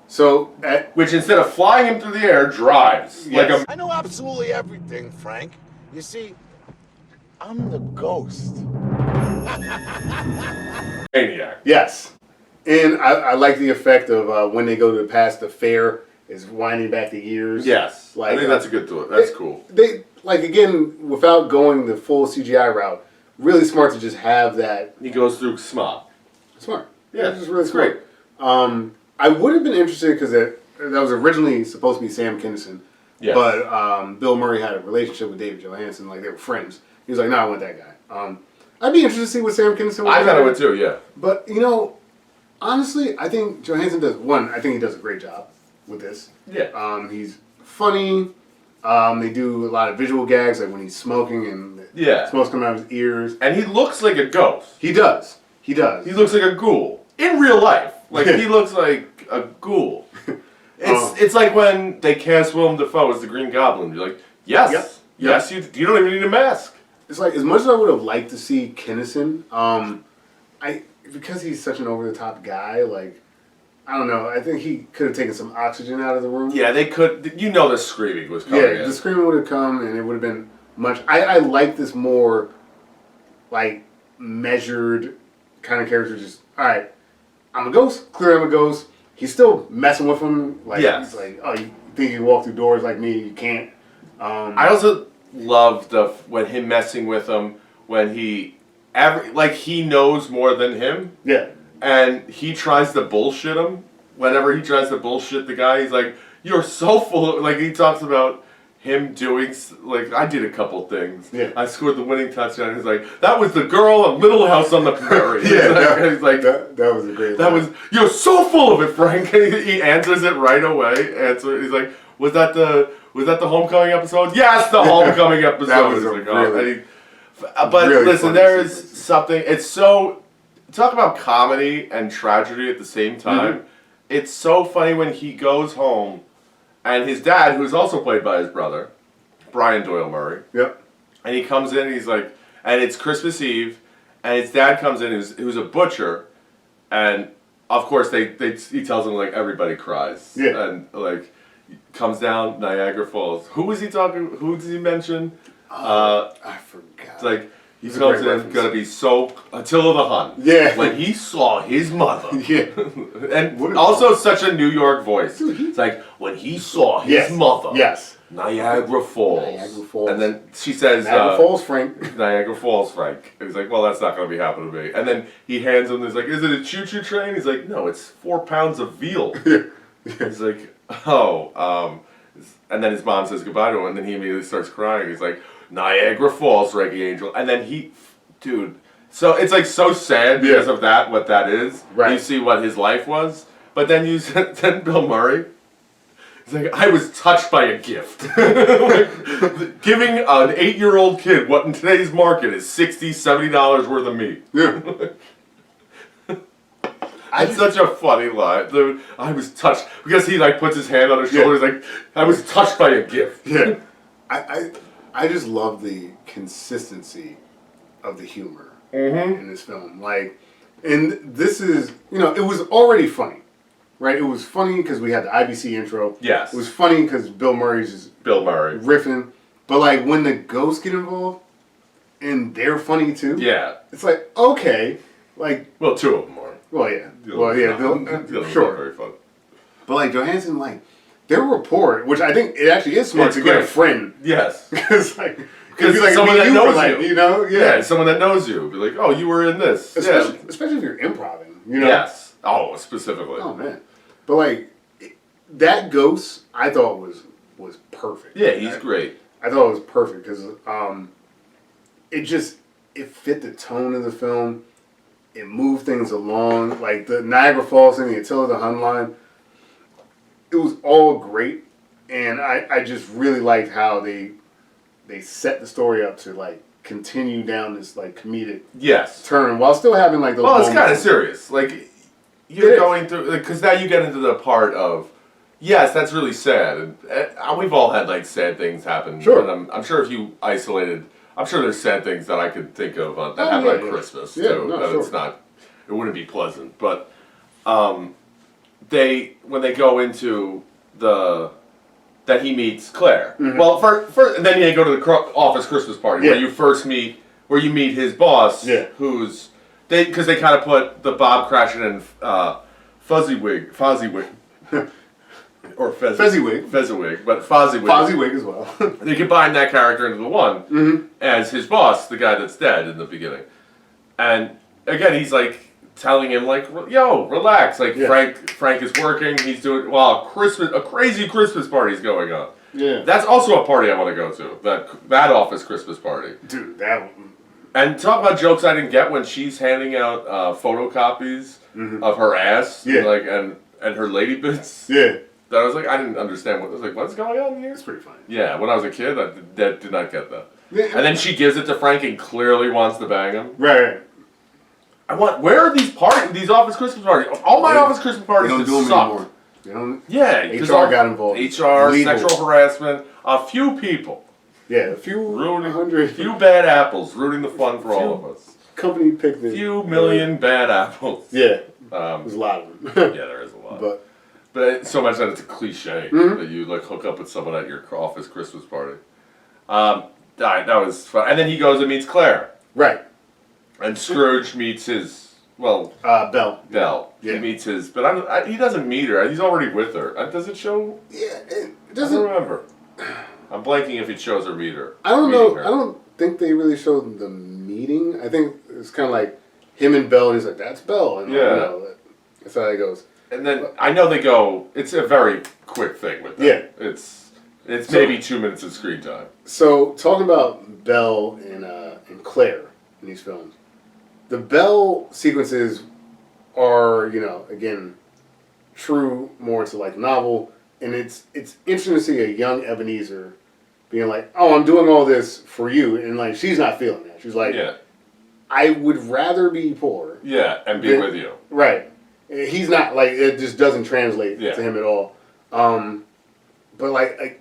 So, which instead of flying him through the air, drives like a. I know absolutely everything, Frank. You see, I'm the ghost. Maniac. Yes, and I like the effect of when they go to the past, the fair is winding back the years. Yes, like, I think that's a good to it. That's cool. They like, again, without going the full CGI route, really smart to just have that. He goes through smart. Yeah, it's just really smart. Great. I would have been interested because that was originally supposed to be Sam Kinison, but Bill Murray had a relationship with David Johansen, like they were friends. He was like, "No, I want that guy." I'd be interested to see what Sam Kinison would. I thought I would too, yeah. But honestly, I think Johansen does. I think he does a great job with this. Yeah. He's funny. They do a lot of visual gags, like when he's smoking and smoke's coming out of his ears. And he looks like a ghost. He does. He does. He looks like a ghoul. in real life. Like, he looks like a ghoul. It's like when they cast Willem Dafoe as the Green Goblin. You're like, yes, yes, you don't even need a mask. It's like, as much as I would have liked to see Kinnison, because he's such an over-the-top guy, like, I don't know, I think he could have taken some oxygen out of the room. Yeah, they could, you know the screaming was coming in. The screaming would have come, and it would have been much, I like this more, like, measured kind of character, just, alright, I'm a ghost, clearly I'm a ghost, he's still messing with him, like, he's like, oh, you think you can walk through doors like me, you can't. I also love when him messing with him, when he knows more than him. Yeah. And he tries to bullshit him. Whenever he tries to bullshit the guy, he's like, you're so full of, like, he talks about him doing, like, I did a couple things. Yeah. I scored the winning touchdown. He's like, that was the girl on Little House on the Prairie. He's like, that was a great line. You're so full of it, Frank. He answers it right away. He's like, was that the Homecoming episode? Yes, the Homecoming episode. That was but really listen, there is something, it's so, talk about comedy and tragedy at the same time. Mm-hmm. It's so funny when he goes home and his dad, who's also played by his brother, Brian Doyle Murray. Yep. And he comes in and he's like, and it's Christmas Eve, and his dad comes in who's a butcher, and of course he tells him, like, everybody cries. Yeah. And, like, comes down Niagara Falls. Who was he talking, who did he mention? I forgot. It's like, he comes in, gonna be so, Attila the Hun. Yeah. When he saw his mother. Yeah. And also such a New York voice. It's like, when he saw his mother. Yes. Niagara Falls. Niagara Falls. And then she says, Niagara Falls, Frank. Niagara Falls, Frank. And he's like, well, that's not gonna be happening to me. And then he hands him, he's like, is it a choo-choo train? He's like, no, it's 4 pounds of veal. He's like, oh, and then his mom says goodbye to him, and then he immediately starts crying. He's like, Niagara Falls, Reggie Angel. And then so it's like so sad because of that, what that is. Right. You see what his life was. But then then Bill Murray, he's like, I was touched by a gift. Like, giving an 8-year-old kid what in today's market is $60, $70 worth of meat. Yeah. It's such a funny line. Dude, I was touched because he like puts his hand on his shoulder. He's like, I was touched by a gift. Yeah. I just love the consistency of the humor in this film. Like, and this is, it was already funny, right? It was funny because we had the IBC intro. Yes. It was funny because Bill Murray's just riffing. But like when the ghosts get involved and they're funny too. Yeah. It's like, okay, like. Well, 2 of them are. Well, yeah. Sure. Very fun. But like Johansson, like their rapport, which I think it actually is smart to get a friend. Yes. Because someone that knows you. Yeah, someone that knows you. Be like, oh, you were in this. Especially if you're improvising. Yes. Oh, specifically. Oh man. But like that ghost, I thought was perfect. Yeah, he's great. I thought it was perfect because it fit the tone of the film. It moved things along, like the Niagara Falls thing, the Attila the Hun line. It was all great, and I just really liked how they set the story up to like continue down this like comedic turn while still having like those. Well, it's kind of serious. Like you're going through because now you get into the part of yes, that's really sad, and we've all had like sad things happen. Sure, and I'm sure if you isolated. I'm sure there's sad things that I could think of that happen at Christmas too. It's not, it wouldn't be pleasant. But when they go into that he meets Claire. Mm-hmm. Well, first, and then you go to the office Christmas party where you meet his boss, who's because they kind of put the Bob Cratchit and Fozziwig. Or Fezziwig, but Fozziwig. Fozziwig as well. They combine that character into the one as his boss, the guy that's dead in the beginning. And again, he's like telling him like, "Yo, relax." Like Frank is working. He's doing a crazy Christmas party's going on. Yeah, that's also a party I want to go to. That office Christmas party, dude. That one. And talk about jokes I didn't get when she's handing out photocopies of her ass, like and her lady bits. Yeah. That I was like, I didn't understand what's going on here? It's pretty funny. Yeah, when I was a kid, I did not get that. Yeah. And then she gives it to Frank and clearly wants to bang him. Right. Where are these parties? These office Christmas parties? All my office Christmas parties They don't do them sucked. anymore. They don't. Yeah, HR got involved. HR, Legal. sexual harassment, a few people. Yeah, a few bad apples ruining the fun for all of us. Company picked it. Few million bad apples. Yeah, there's a lot of them. Yeah, there is a lot. But it's so much that it's a cliche that you like hook up with someone at your office Christmas party. That was fun. And then he goes and meets Claire. Right. And Scrooge meets his, Belle. Belle. Yeah. He meets his, but he doesn't meet her. He's already with her. Does it show? Yeah, it doesn't. I don't remember. I'm blanking if it shows her meet her. I don't know. Her. I don't think they really showed the meeting. I think it's kind of like him and Belle, and he's like, that's Belle. And that's how it goes. And then I know they go, it's a very quick thing with them. Yeah. It's maybe 2 minutes of screen time. So, talking about Belle and Claire in these films, the Belle sequences are, again, true more to like novel, and it's interesting to see a young Ebenezer being like, oh, I'm doing all this for you, and like she's not feeling that. She's like, I would rather be poor. Yeah, and be with you. Right. He's not, like, it just doesn't translate to him at all. But like,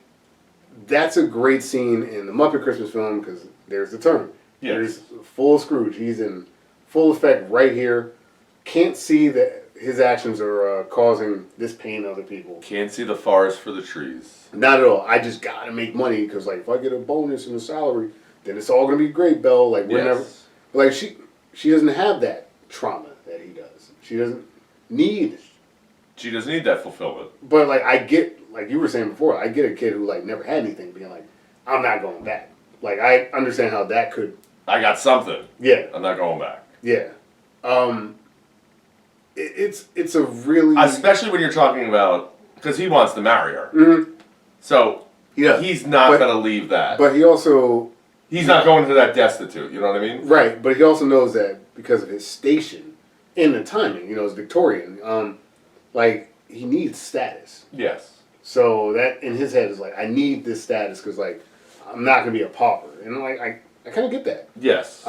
that's a great scene in the Muppet Christmas film because there's the term. Yes. There's full Scrooge. He's in full effect right here. Can't see that his actions are causing this pain to other people. Can't see the forest for the trees. Not at all. I just gotta make money because, like, if I get a bonus and a salary, then it's all gonna be great, Belle. Like, we're never. Like, she doesn't have that trauma that he does. She doesn't need. She doesn't need that fulfillment. But like, I get, like you were saying before, I get a kid who like never had anything being like, I'm not going back. Like, I understand how that could. I got something. Yeah. I'm not going back. Yeah. It's a really, especially when you're talking about, because he wants to marry her. Mm-hmm. So he's not going to leave that. But he also. He's not going to that destitute. You know what I mean? Right. But he also knows that because of his station in the timing, it's Victorian. Like, he needs status. Yes. So that in his head is like, I need this status because like I'm not gonna be a pauper, and like I kind of get that. Yes.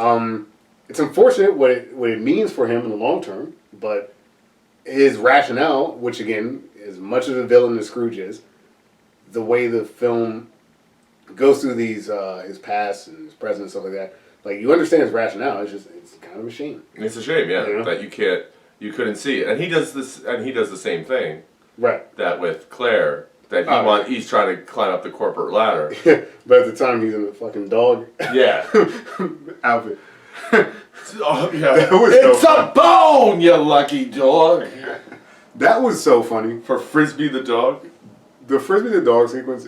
It's unfortunate what it means for him in the long term, but his rationale, which again, as much of a villain as Scrooge is, the way the film goes through these his past and his present and stuff like that, like you understand his rationale. It's kind of a shame. It's a shame, that you couldn't see it, and he does the same thing. Right. That with Claire, that he's trying to climb up the corporate ladder. But at the time he's in a fucking dog. Yeah. Outfit. Oh, yeah. It's a bone, you lucky dog. That was so funny. For Frisbee the dog? The Frisbee the dog sequence.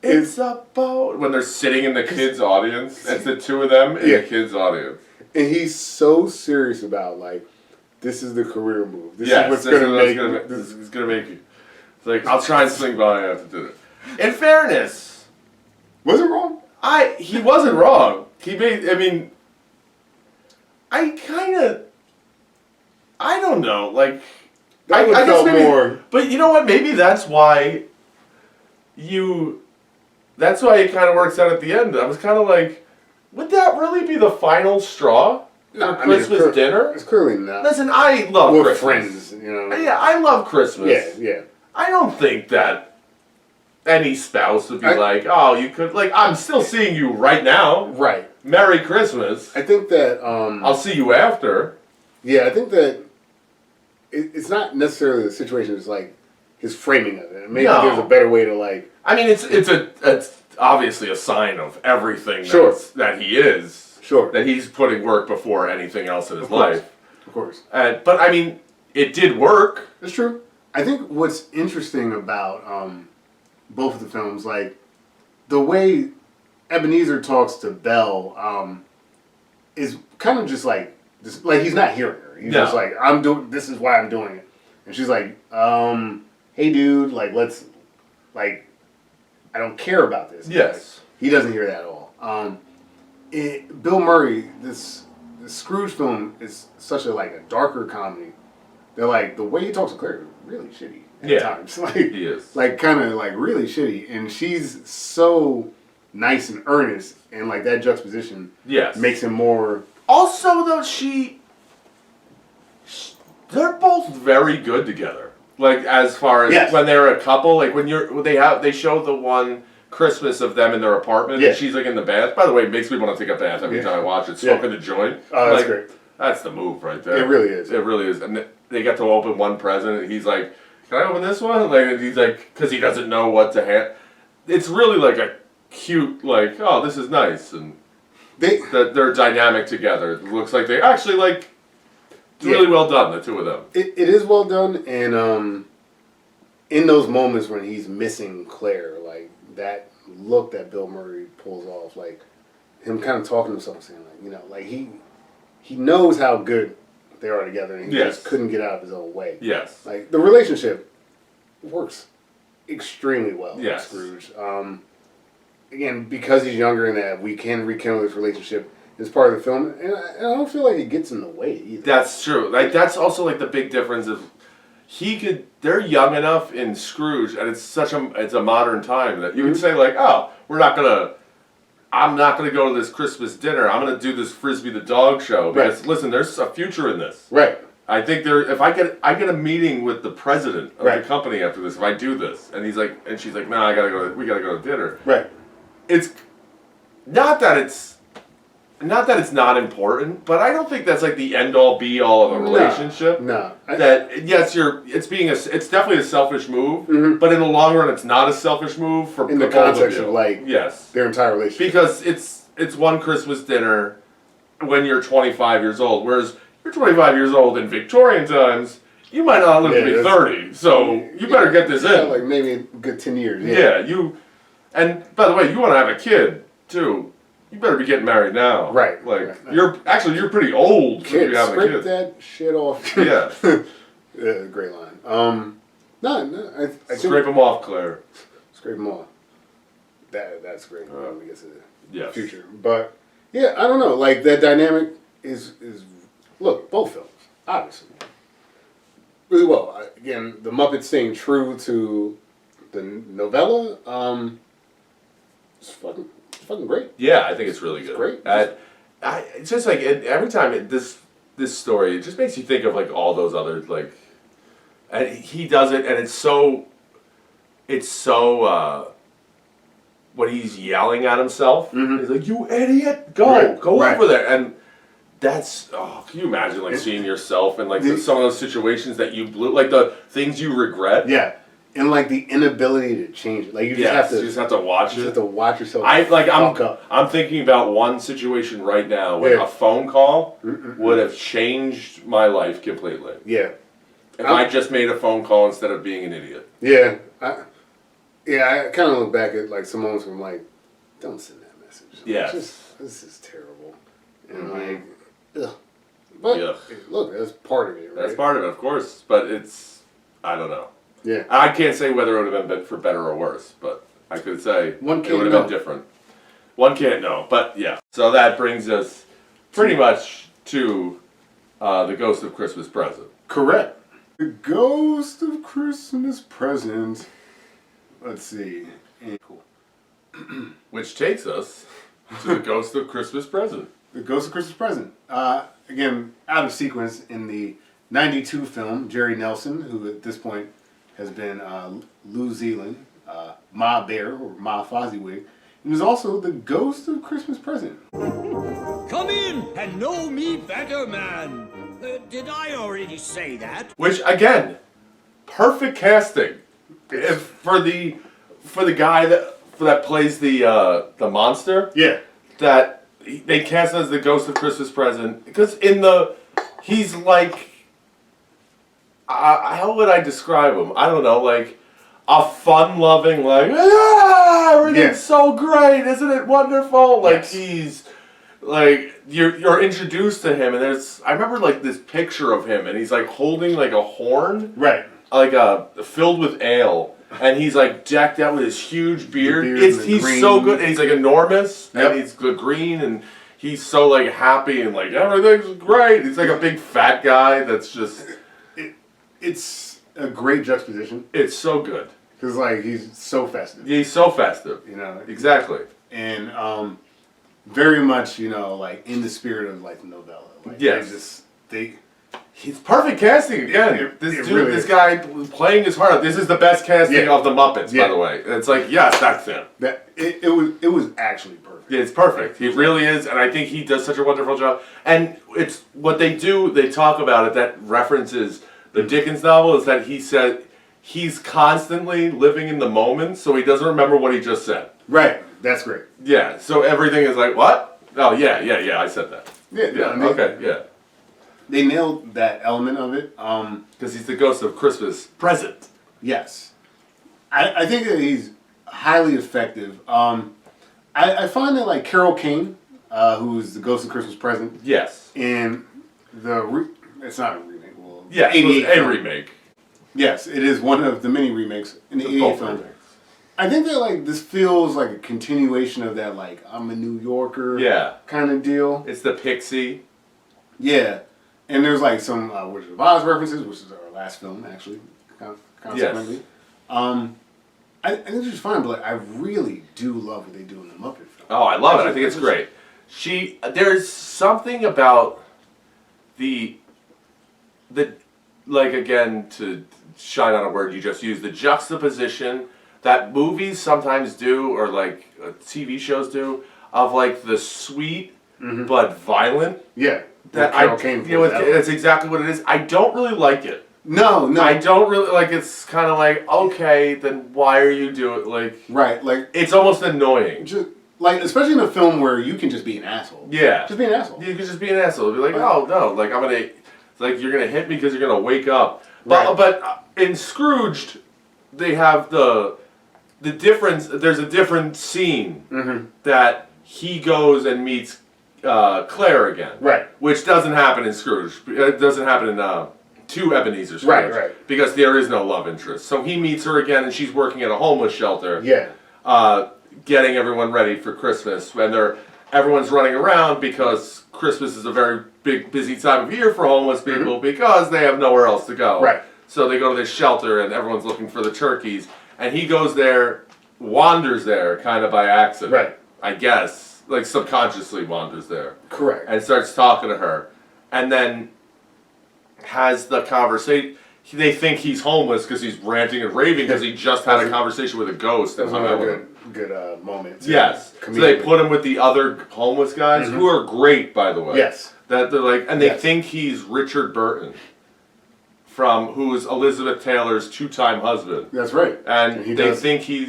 It's a bone. When they're sitting in the kids' audience, it's the two of them in the kids' audience. And he's so serious about, like, this is the career move. This is what's going to make this is going to make you. It's like, I'll try and swing by and I have to do it. In fairness. Was it wrong? He wasn't wrong. I don't know. Like, I guess more. But you know what? Maybe that's why that's why it kind of works out at the end. I was kind of like, would that really be the final straw? Christmas dinner? It's clearly not. Listen, I love Christmas. Friends, Yeah, I love Christmas. Yeah. I don't think that any spouse would be like, oh, you could, like, I'm still seeing you right now. Right. Merry Christmas. I think that, I'll see you after. Yeah, I think that it's not necessarily the situation, it's like his framing of it. Maybe there's a better way to, like. I mean, it's obviously a sign of everything that he is. Sure. That he's putting work before anything else in his life. Of course. But, I mean, it did work. It's true. I think what's interesting about both of the films, like, the way Ebenezer talks to Belle is kind of just like he's not hearing her. He's just like, this is why I'm doing it. And she's like, hey, dude, like, let's, like, I don't care about this. Yes. Like, he doesn't hear that at all. Bill Murray, this Scrooge film is such a darker comedy. They're like, the way he talks to Claire is really shitty at times. Like, he is. Like, kind of really shitty. And she's so nice and earnest, and like that juxtaposition makes him more. Also, though, They're both very good together. Like as far as Yes. when they're a couple, like when they show the one Christmas of them in their apartment, Yeah. and she's like in the bath. By the way, it makes me want to take a bath every time I watch it. Smoking the joint. Oh, that's like, great. That's the move right there. It really is. It really is. And they get to open one present, and he's like, "Can I open this one?" Like, and he's like, because he doesn't know what to hand. It's really like a cute, like, oh, this is nice, and they're dynamic together. It looks like they actually like. It's really well done, the two of them. It is well done, and in those moments when he's missing Claire, like that look that Bill Murray pulls off, like him kind of talking to himself, saying like, you know, like he knows how good they are together, and he just couldn't get out of his own way. Yes. Like the relationship works extremely well. Yes. With Scrooge. Again, because he's younger and that we can rekindle this relationship as part of the film, and I don't feel like it gets in the way either. That's true. Like that's also like the big difference of they're young enough in Scrooge, and it's a modern time that you can say like, oh, I'm not gonna go to this Christmas dinner. I'm gonna do this Frisbee the dog show because listen, there's a future in this. Right. I think if I get a meeting with the president of the company after this, if I do this, and she's like, no, we gotta go to dinner. Right. It's not that it's not important, but I don't think that's like the end all be all of a relationship. No. It's definitely a selfish move, but in the long run, it's not a selfish move for in the context of like yes, their entire relationship. Because it's one Christmas dinner when you're 25 years old, whereas you're 25 years old in Victorian times. You might not live to be 30, so you better get this in. Like maybe a good 10 years. Yeah, and by the way, you want to have a kid too. You better be getting married now. Right. Like you're pretty old to be having a scrape kid. that shit off. Yeah. Yeah, great line. I Scrape them off, Claire. Scrape them off. That's great. I guess Yes. future, but yeah, I don't know. Like that dynamic is look, both films obviously really well. Again, the Muppets staying true to the novella. It's fucking great. Yeah, I think it's really good. Great. It's just like every time this story, it just makes you think of like all those other like, and he does it, and it's so when he's yelling at himself, he's like, "You idiot, go over there," and that's can you imagine like seeing yourself in like some of those situations that you blew, like the things you regret. Yeah. And like the inability to change it, like you just have to watch it. You just have to watch yourself. I'm thinking about one situation right now where a phone call would have changed my life completely. Yeah. If I just made a phone call instead of being an idiot. Yeah. I kind of look back at like some moments where I'm like, don't send that message. Yes. This is terrible. And like, ugh. But look, that's part of it, right? That's part of it, of course. But I don't know. Yeah. I can't say whether it would have been for better or worse, but I could say it would have been different. One can't know, but yeah. So that brings us pretty much to the Ghost of Christmas Present. Correct. The Ghost of Christmas Present. Let's see. Cool. Which takes us to the Ghost of Christmas Present. The Ghost of Christmas Present. Again, out of sequence in the 92 film, Jerry Nelson, who at this point has been New Zealand, Ma Bear, or Ma Fozziwig, and was also the Ghost of Christmas Present. Come in and know me better, man. Did I already say that? Which again, perfect casting for the guy that plays the monster. Yeah. That they cast as the Ghost of Christmas Present because he's like. How would I describe him? I don't know, like a fun-loving, like everything's so great, isn't it wonderful? Like he's like you're introduced to him, and I remember like this picture of him, and he's like holding like a horn, right? Like filled with ale, and he's like decked out with his huge beard. He's so good, and he's like enormous, and he's green, and he's so like happy, and like everything's great. He's like a big fat guy that's just. It's a great juxtaposition. It's so good. Because, like, he's so festive. Yeah, he's so festive. You know? Exactly. And very much, you know, like, in the spirit of, like, the novella. Like, yes. They He's perfect casting again. This guy playing his heart out. This is the best casting of the Muppets, by the way. It's like, yes, that's him. It was actually perfect. Yeah, it's perfect. He really is, and I think he does such a wonderful job. And it's what they do. They talk about it. That references the Dickens novel is that he said he's constantly living in the moment, so he doesn't remember what he just said. Right. That's great. Yeah. So everything is like, what? Oh yeah, I said that. Yeah. I mean, okay. Yeah. They nailed that element of it. Because he's the ghost of Christmas present. Yes. I think that he's highly effective. I find that like Carol Kane, who's the ghost of Christmas present. Yes. In it's not a remake. Well, yeah, it's a remake. Yes, it is one of the many remakes in the 88 film. Remakes. I think that like this feels like a continuation of that like I'm a New Yorker kind of deal. It's the Pixie. Yeah. And there's like some Wizard of Oz references, which is our last film, actually, consequently. Yes. I think it's just fine, but like, I really do love what they do in the Muppet film. Oh, I love it. I think it's great. There's something about the like, again, to shine on a word you just used, the juxtaposition that movies sometimes do, or like TV shows do, of like the sweet but violent. Yeah. That's exactly what it is. I don't really like it. No. I don't really like. It's kind of like, okay, then why are you doing like? Right, like it's almost annoying. Just like, especially in a film where you can just be an asshole. Yeah, just be an asshole. You can just be an asshole. Be like, oh no, like I'm gonna, it's like you're gonna hit me because you're gonna wake up. But in Scrooged, they have the difference. There's a different scene that he goes and meets Claire again. Right. Which doesn't happen in Scrooge. It doesn't happen in Two Ebenezer Scrooge. Right. Because there is no love interest. So he meets her again, and she's working at a homeless shelter. Yeah. Getting everyone ready for Christmas. And everyone's running around because Christmas is a very big, busy time of year for homeless people because they have nowhere else to go. Right. So they go to this shelter, and everyone's looking for the turkeys. And he goes there, wanders there, kind of by accident. Right. I guess. Like subconsciously wanders there. Correct. And starts talking to her. And then has the conversation. They think he's homeless because he's ranting and raving because he just had a conversation with a ghost. That was a good moment. Yes. So they put him with the other homeless guys, who are great, by the way. Yes. That they're like, and they think he's Richard Burton, who is Elizabeth Taylor's two-time husband. That's right. And they think he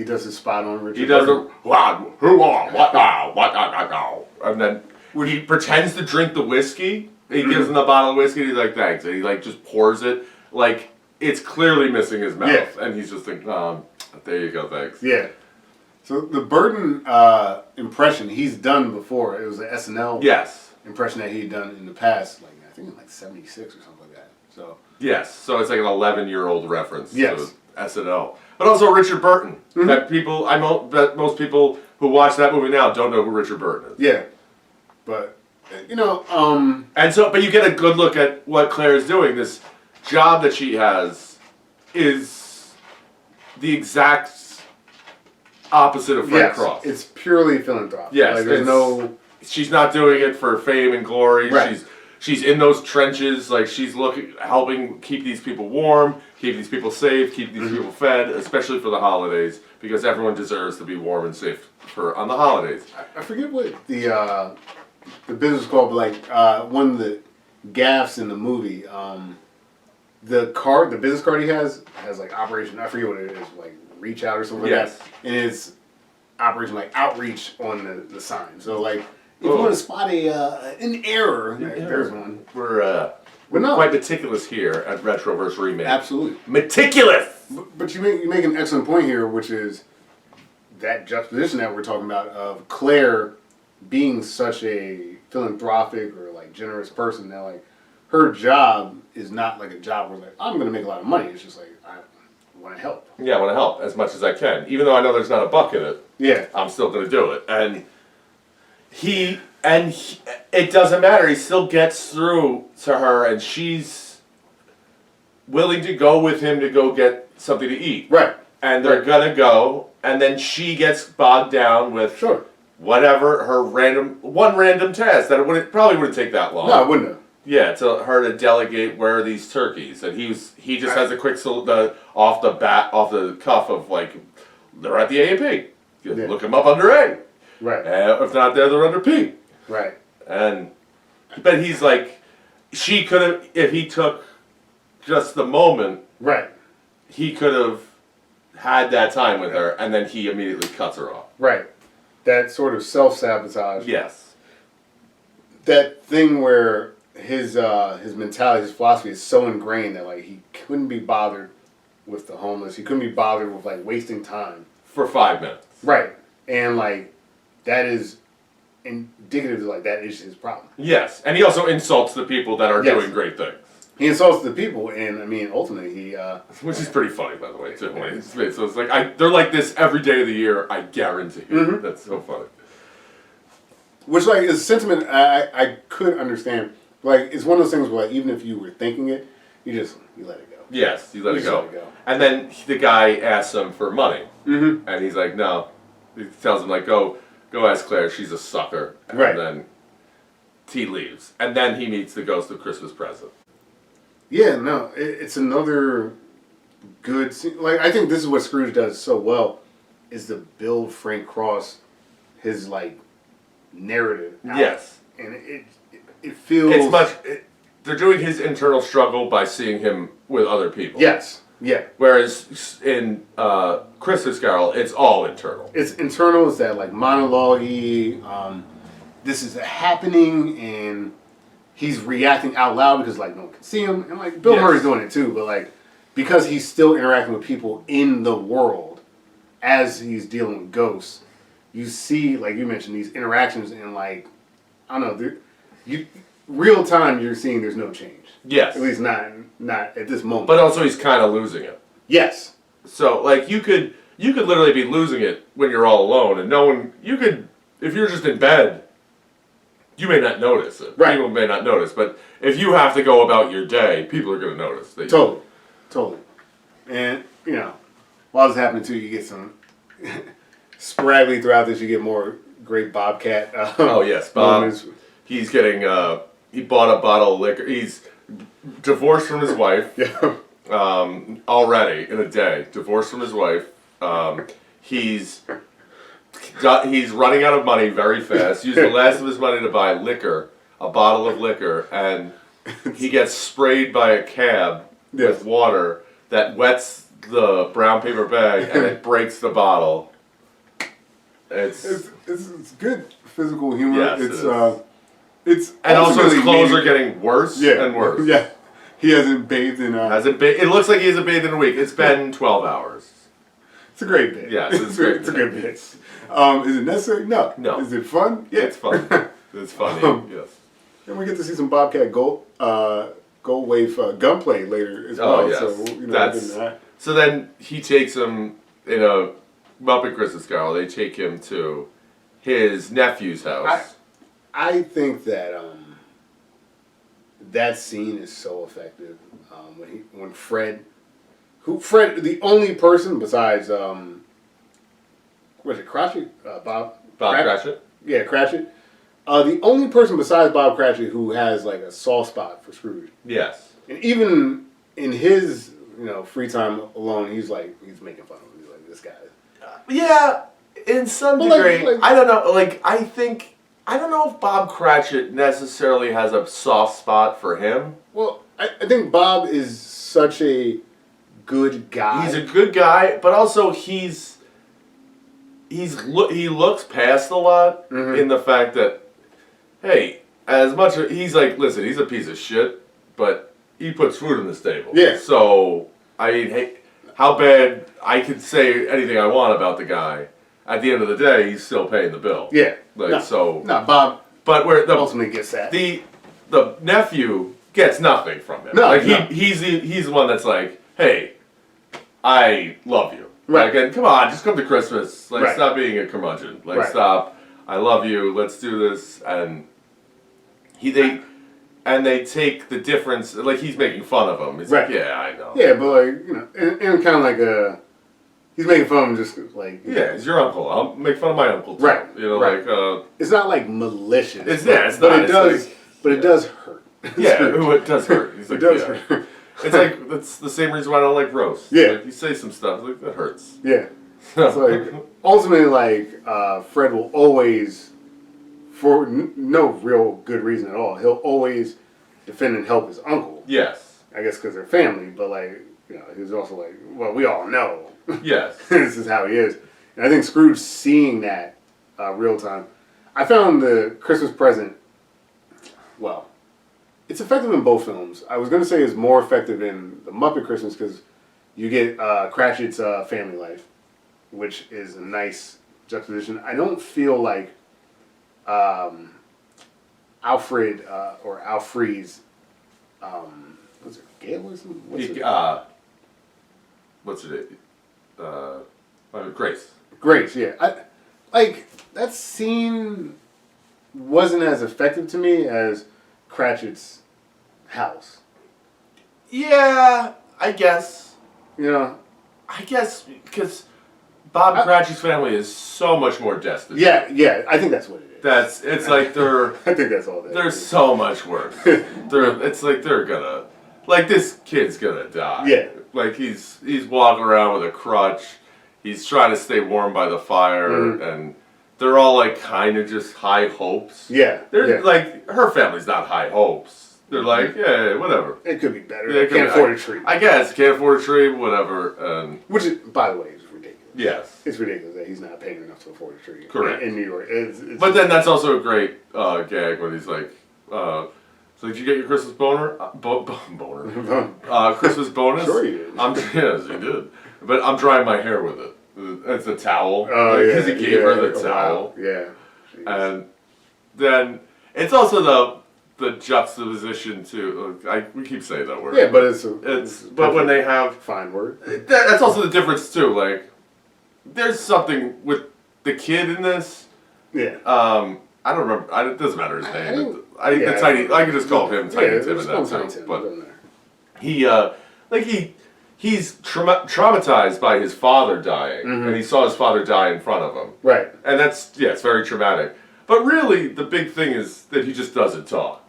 does his spot on Richard. He does it. What now? And then he pretends to drink the whiskey. He gives him the bottle of whiskey. And he's like, thanks. And he like just pours it. Like it's clearly missing his mouth, and he's just like, there you go, thanks. Yeah. So the Burton impression he's done before. It was an SNL impression that he'd done in the past. Like I think in like '76 or something like that. So yes. So it's like an 11-year-old reference to SNL. But also Richard Burton. That bet most people who watch that movie now don't know who Richard Burton is. Yeah, but but you get a good look at what Claire is doing. This job that she has is the exact opposite of Frank Cross. It's purely philanthropic. Yes, like, there's she's not doing it for fame and glory. Right. She's in those trenches, like she's helping keep these people warm, keep these people safe, keep these people fed, especially for the holidays, because everyone deserves to be warm and safe on the holidays. I forget what the business is called, but like one of the gaffes in the movie, the business card he has like Operation, I forget what it is, like Reach Out or something like that, and it's Operation like Outreach on the sign. So like, if you want to spot an error, there's one. We're quite meticulous here at Retroverse Remake. Absolutely. Meticulous! But you make an excellent point here, which is that juxtaposition that we're talking about of Claire being such a philanthropic or like generous person that like her job is not like a job where like I'm going to make a lot of money. It's just like I want to help. Yeah, I want to help as much as I can. Even though I know there's not a buck in it. Yeah. I'm still going to do it. And it doesn't matter. He still gets through to her, and she's willing to go with him to go get something to eat. Right. And they're gonna go, and then she gets bogged down with whatever her random task that probably wouldn't take that long. No, it wouldn't have. to her to delegate where are these turkeys, and he just has a quick off the cuff of like they're at the AAP. You look them up under A. Right. If not there, they're under P. Right. But he's like, she could have, if he took just the moment. Right. He could have had that time with her, and then he immediately cuts her off. Right. That sort of self-sabotage. Yes. That thing where his mentality, his philosophy is so ingrained that like he couldn't be bothered with the homeless. He couldn't be bothered with like wasting time for 5 minutes. Right. And like that is indicative of like that is his problem. Yes, and he also insults the people that are doing great things. He insults the people, and I mean, ultimately, he which is pretty funny, by the way, too. So it's like they're like this every day of the year. I guarantee. Mm-hmm. That's so funny. Which like is a sentiment I could understand. Like it's one of those things where like, even if you were thinking it, you let it go. Yes, you let it go. And then the guy asks him for money, and he's like, no. He tells him like, go ask Claire. She's a sucker. And then he leaves, and then he meets the ghost of Christmas Present. Yeah, no, it's another good scene. Like I think this is what Scrooge does so well, is to build Frank Cross, his like narrative. Yes, and it feels it's much. They're doing his internal struggle by seeing him with other people. Yes, yeah. Whereas in Christmas Carol, it's all internal. It's internal. It's that like monologue-y, this is happening and he's reacting out loud because like no one can see him, and like Bill Murray's doing it too, but like because he's still interacting with people in the world as he's dealing with ghosts, you see like you mentioned these interactions and like I don't know, real time you're seeing there's no change. Yes, at least not at this moment. But also he's kind of losing it. Yes. So like you could literally be losing it when you're all alone, and no one. You could if you're just in bed. You may not notice it. Right. People may not notice, but if you have to go about your day, people are going to notice. Totally. And, you know, while this is happening too, you get some, sporadically throughout this, you get more great Bobcat. Oh, yes. Bob, he's getting, he bought a bottle of liquor. He's divorced from his wife. Already in a day. Divorced from his wife. He's running out of money very fast. Used the last of his money to buy liquor, a bottle of liquor, and he gets sprayed by a cab with water that wets the brown paper bag and it breaks the bottle. It's good physical humor. Yes, it's and also his clothes are getting worse and worse. Yeah, he hasn't bathed in. It looks like he hasn't bathed in a week. It's been 12 hours. It's a great bit. Yes, it's great. It's a good bit. Is it necessary? No. Is it fun? Yeah, it's fun. It's funny. Yes. And we get to see some Bobcat Goldthwait gunplay later as well. Oh yes. So you know, so then he takes him in a Muppet Christmas Carol. They take him to his nephew's house. I think that that scene is so effective. When Fred, the only person besides was it Cratchit? Bob Cratchit? Yeah, Cratchit. The only person besides Bob Cratchit who has like a soft spot for Scrooge. Yes. And even in his free time alone, he's making fun of him. He's like, this guy. Yeah, in some degree. I don't know. Like I don't know if Bob Cratchit necessarily has a soft spot for him. Well, I think Bob is such a good guy. He's a good guy, but also he looks past a lot in the fact that, hey, as much as he's like, listen, he's a piece of shit, but he puts food on this table. Yeah. So I mean, hey, how bad I could say anything I want about the guy. At the end of the day, he's still paying the bill. Yeah. Bob. But where the ultimately gets that. The nephew gets nothing from him. No, he's the one that's like, hey, I love you. Right. Like, and come on, just come to Christmas. Like, stop being a curmudgeon. Like, stop. I love you. Let's do this. And they take the difference. Like, he's making fun of him. He's like, yeah, I know. Yeah, but like and kind of like he's making fun of him just like yeah, he's your uncle. I'll make fun of my uncle too. Right. Like it's not like malicious. It's not. But it does hurt. Yeah, it does hurt. He's like, it does yeah. hurt. It's like, that's the same reason why I don't like roast. Yeah. Like, you say some stuff, like, that hurts. Yeah. It's like, ultimately, like, Fred will always, for no real good reason at all, he'll always defend and help his uncle. Yes. I guess because they're family, but, like, you know, he's also like, well, we all know. Yes. This is how he is. And I think Scrooge seeing that real time. I found the Christmas present, well, it's effective in both films. I was going to say it's more effective in the Muppet Christmas because you get Cratchit's family life, which is a nice juxtaposition. I don't feel like Alfred or Alfred's, what's it, Gail or something? Grace. Grace, yeah. Like, that scene wasn't as effective to me as Cratchit's house. Yeah, I guess. You know? I guess because Bob Cratchit's family is so much more destitute. Yeah, I think that's what it is. It's like they're... I think that's all that They're is. so much worse. It's like they're gonna... Like, this kid's gonna die. Yeah. Like, he's walking around with a crutch. He's trying to stay warm by the fire, and they're all, like, kind of just high hopes. Yeah. They're, like, her family's not high hopes. They're like, yeah, whatever. It could be better. They Can't afford a tree. I guess. Can't afford a tree, whatever. Which, is, by the way, is ridiculous. Yes. It's ridiculous that he's not paying enough to afford a tree. Correct. In New York. It's but then that's also a great gag when he's like, so did you get your Christmas boner? Boner. Christmas bonus? Sure you did. Yes, you did. But I'm drying my hair with it. It's a towel. Oh, yeah. Because he gave her the towel. Wow. Yeah. Jeez. And then it's also the juxtaposition to, we keep saying that word. Yeah, but it's but when they have... Fine word. That's also the difference too. Like, there's something with the kid in this. Yeah. I don't remember. It doesn't matter his name. I can just call him Tiny Tim in that too. But he's traumatized by his father dying, and he saw his father die in front of him. Right. And it's very traumatic. But really, the big thing is that he just doesn't talk.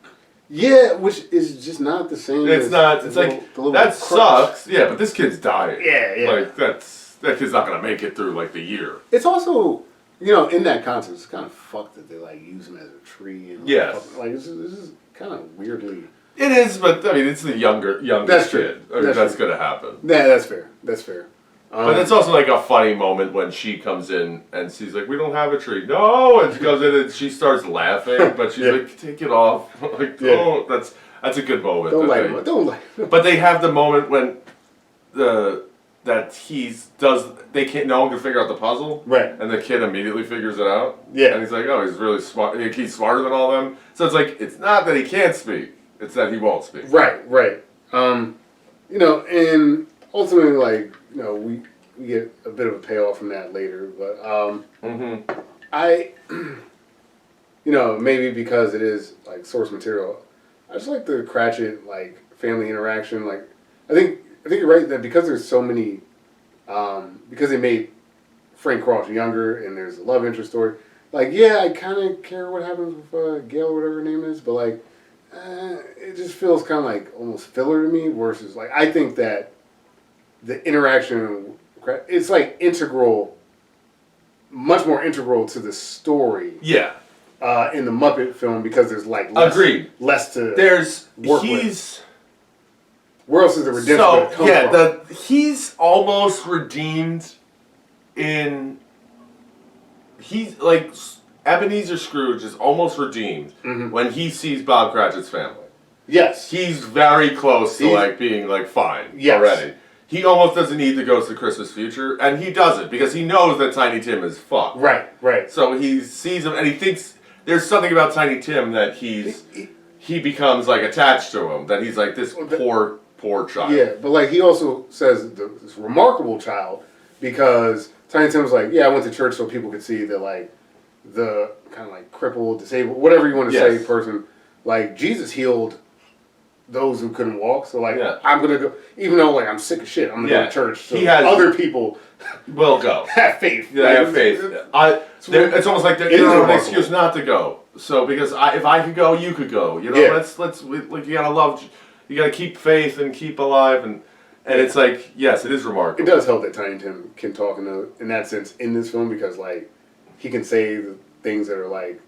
Yeah, which is just not the same. It's not. It's like that sucks. Yeah, but this kid's dying. Yeah. Like that kid's not gonna make it through like the year. It's also, you know, in that context, it's kind of fucked that they like use him as a tree. And like this is kind of weirdly. It is, but I mean, it's the younger that's kid. True. That's gonna happen. Yeah, that's fair. That's fair. But it's also like a funny moment when she comes in and she's like, "We don't have a tree." No, and she goes in and she starts laughing, but she's like, "Take it off." Like, oh, that's a good moment. Don't like him. Don't like him. But they have the moment when they can't. No one can figure out the puzzle. Right. And the kid immediately figures it out. Yeah. And he's like, "Oh, he's really smart. He's smarter than all them." So it's like it's not that he can't speak; it's that he won't speak. Right. You know, and ultimately, like, you know, we get a bit of a payoff from that later, but I, you know, maybe because it is like source material, I just like the Cratchit like family interaction. Like, I think you're right that because there's so many, because they made Frank Cross younger and there's a love interest story. Like, yeah, I kind of care what happens with Gail or whatever her name is, but like, it just feels kind of like almost filler to me. Versus like, I think that the interaction, it's like integral, much more integral to the story. Yeah. In the Muppet film because there's like less to work with. Where else is the redemption come from? He's almost redeemed in. He's like Ebenezer Scrooge is almost redeemed when he sees Bob Cratchit's family. Yes. He's very close to like being like fine already. He almost doesn't need the Ghost of Christmas Future, and he doesn't because he knows that Tiny Tim is fucked. Right. So he sees him, and he thinks there's something about Tiny Tim that he becomes like attached to him. That he's like this poor child. Yeah, but like he also says this remarkable child because Tiny Tim's like, yeah, I went to church so people could see that like the kind of like crippled, disabled, whatever you want to say person. Like Jesus healed those who couldn't walk, so like I'm gonna go, even though like I'm sick of shit, I'm gonna go to church. So other people will go. Have faith. Yeah, have faith. It's almost like there's an excuse not to go. So because if I could go, you could go. You know, Yeah. like you gotta love, you gotta keep faith and keep alive, and it's like, yes, it is remarkable. It does help that Tiny Tim can talk in that sense in this film because like he can say the things that are like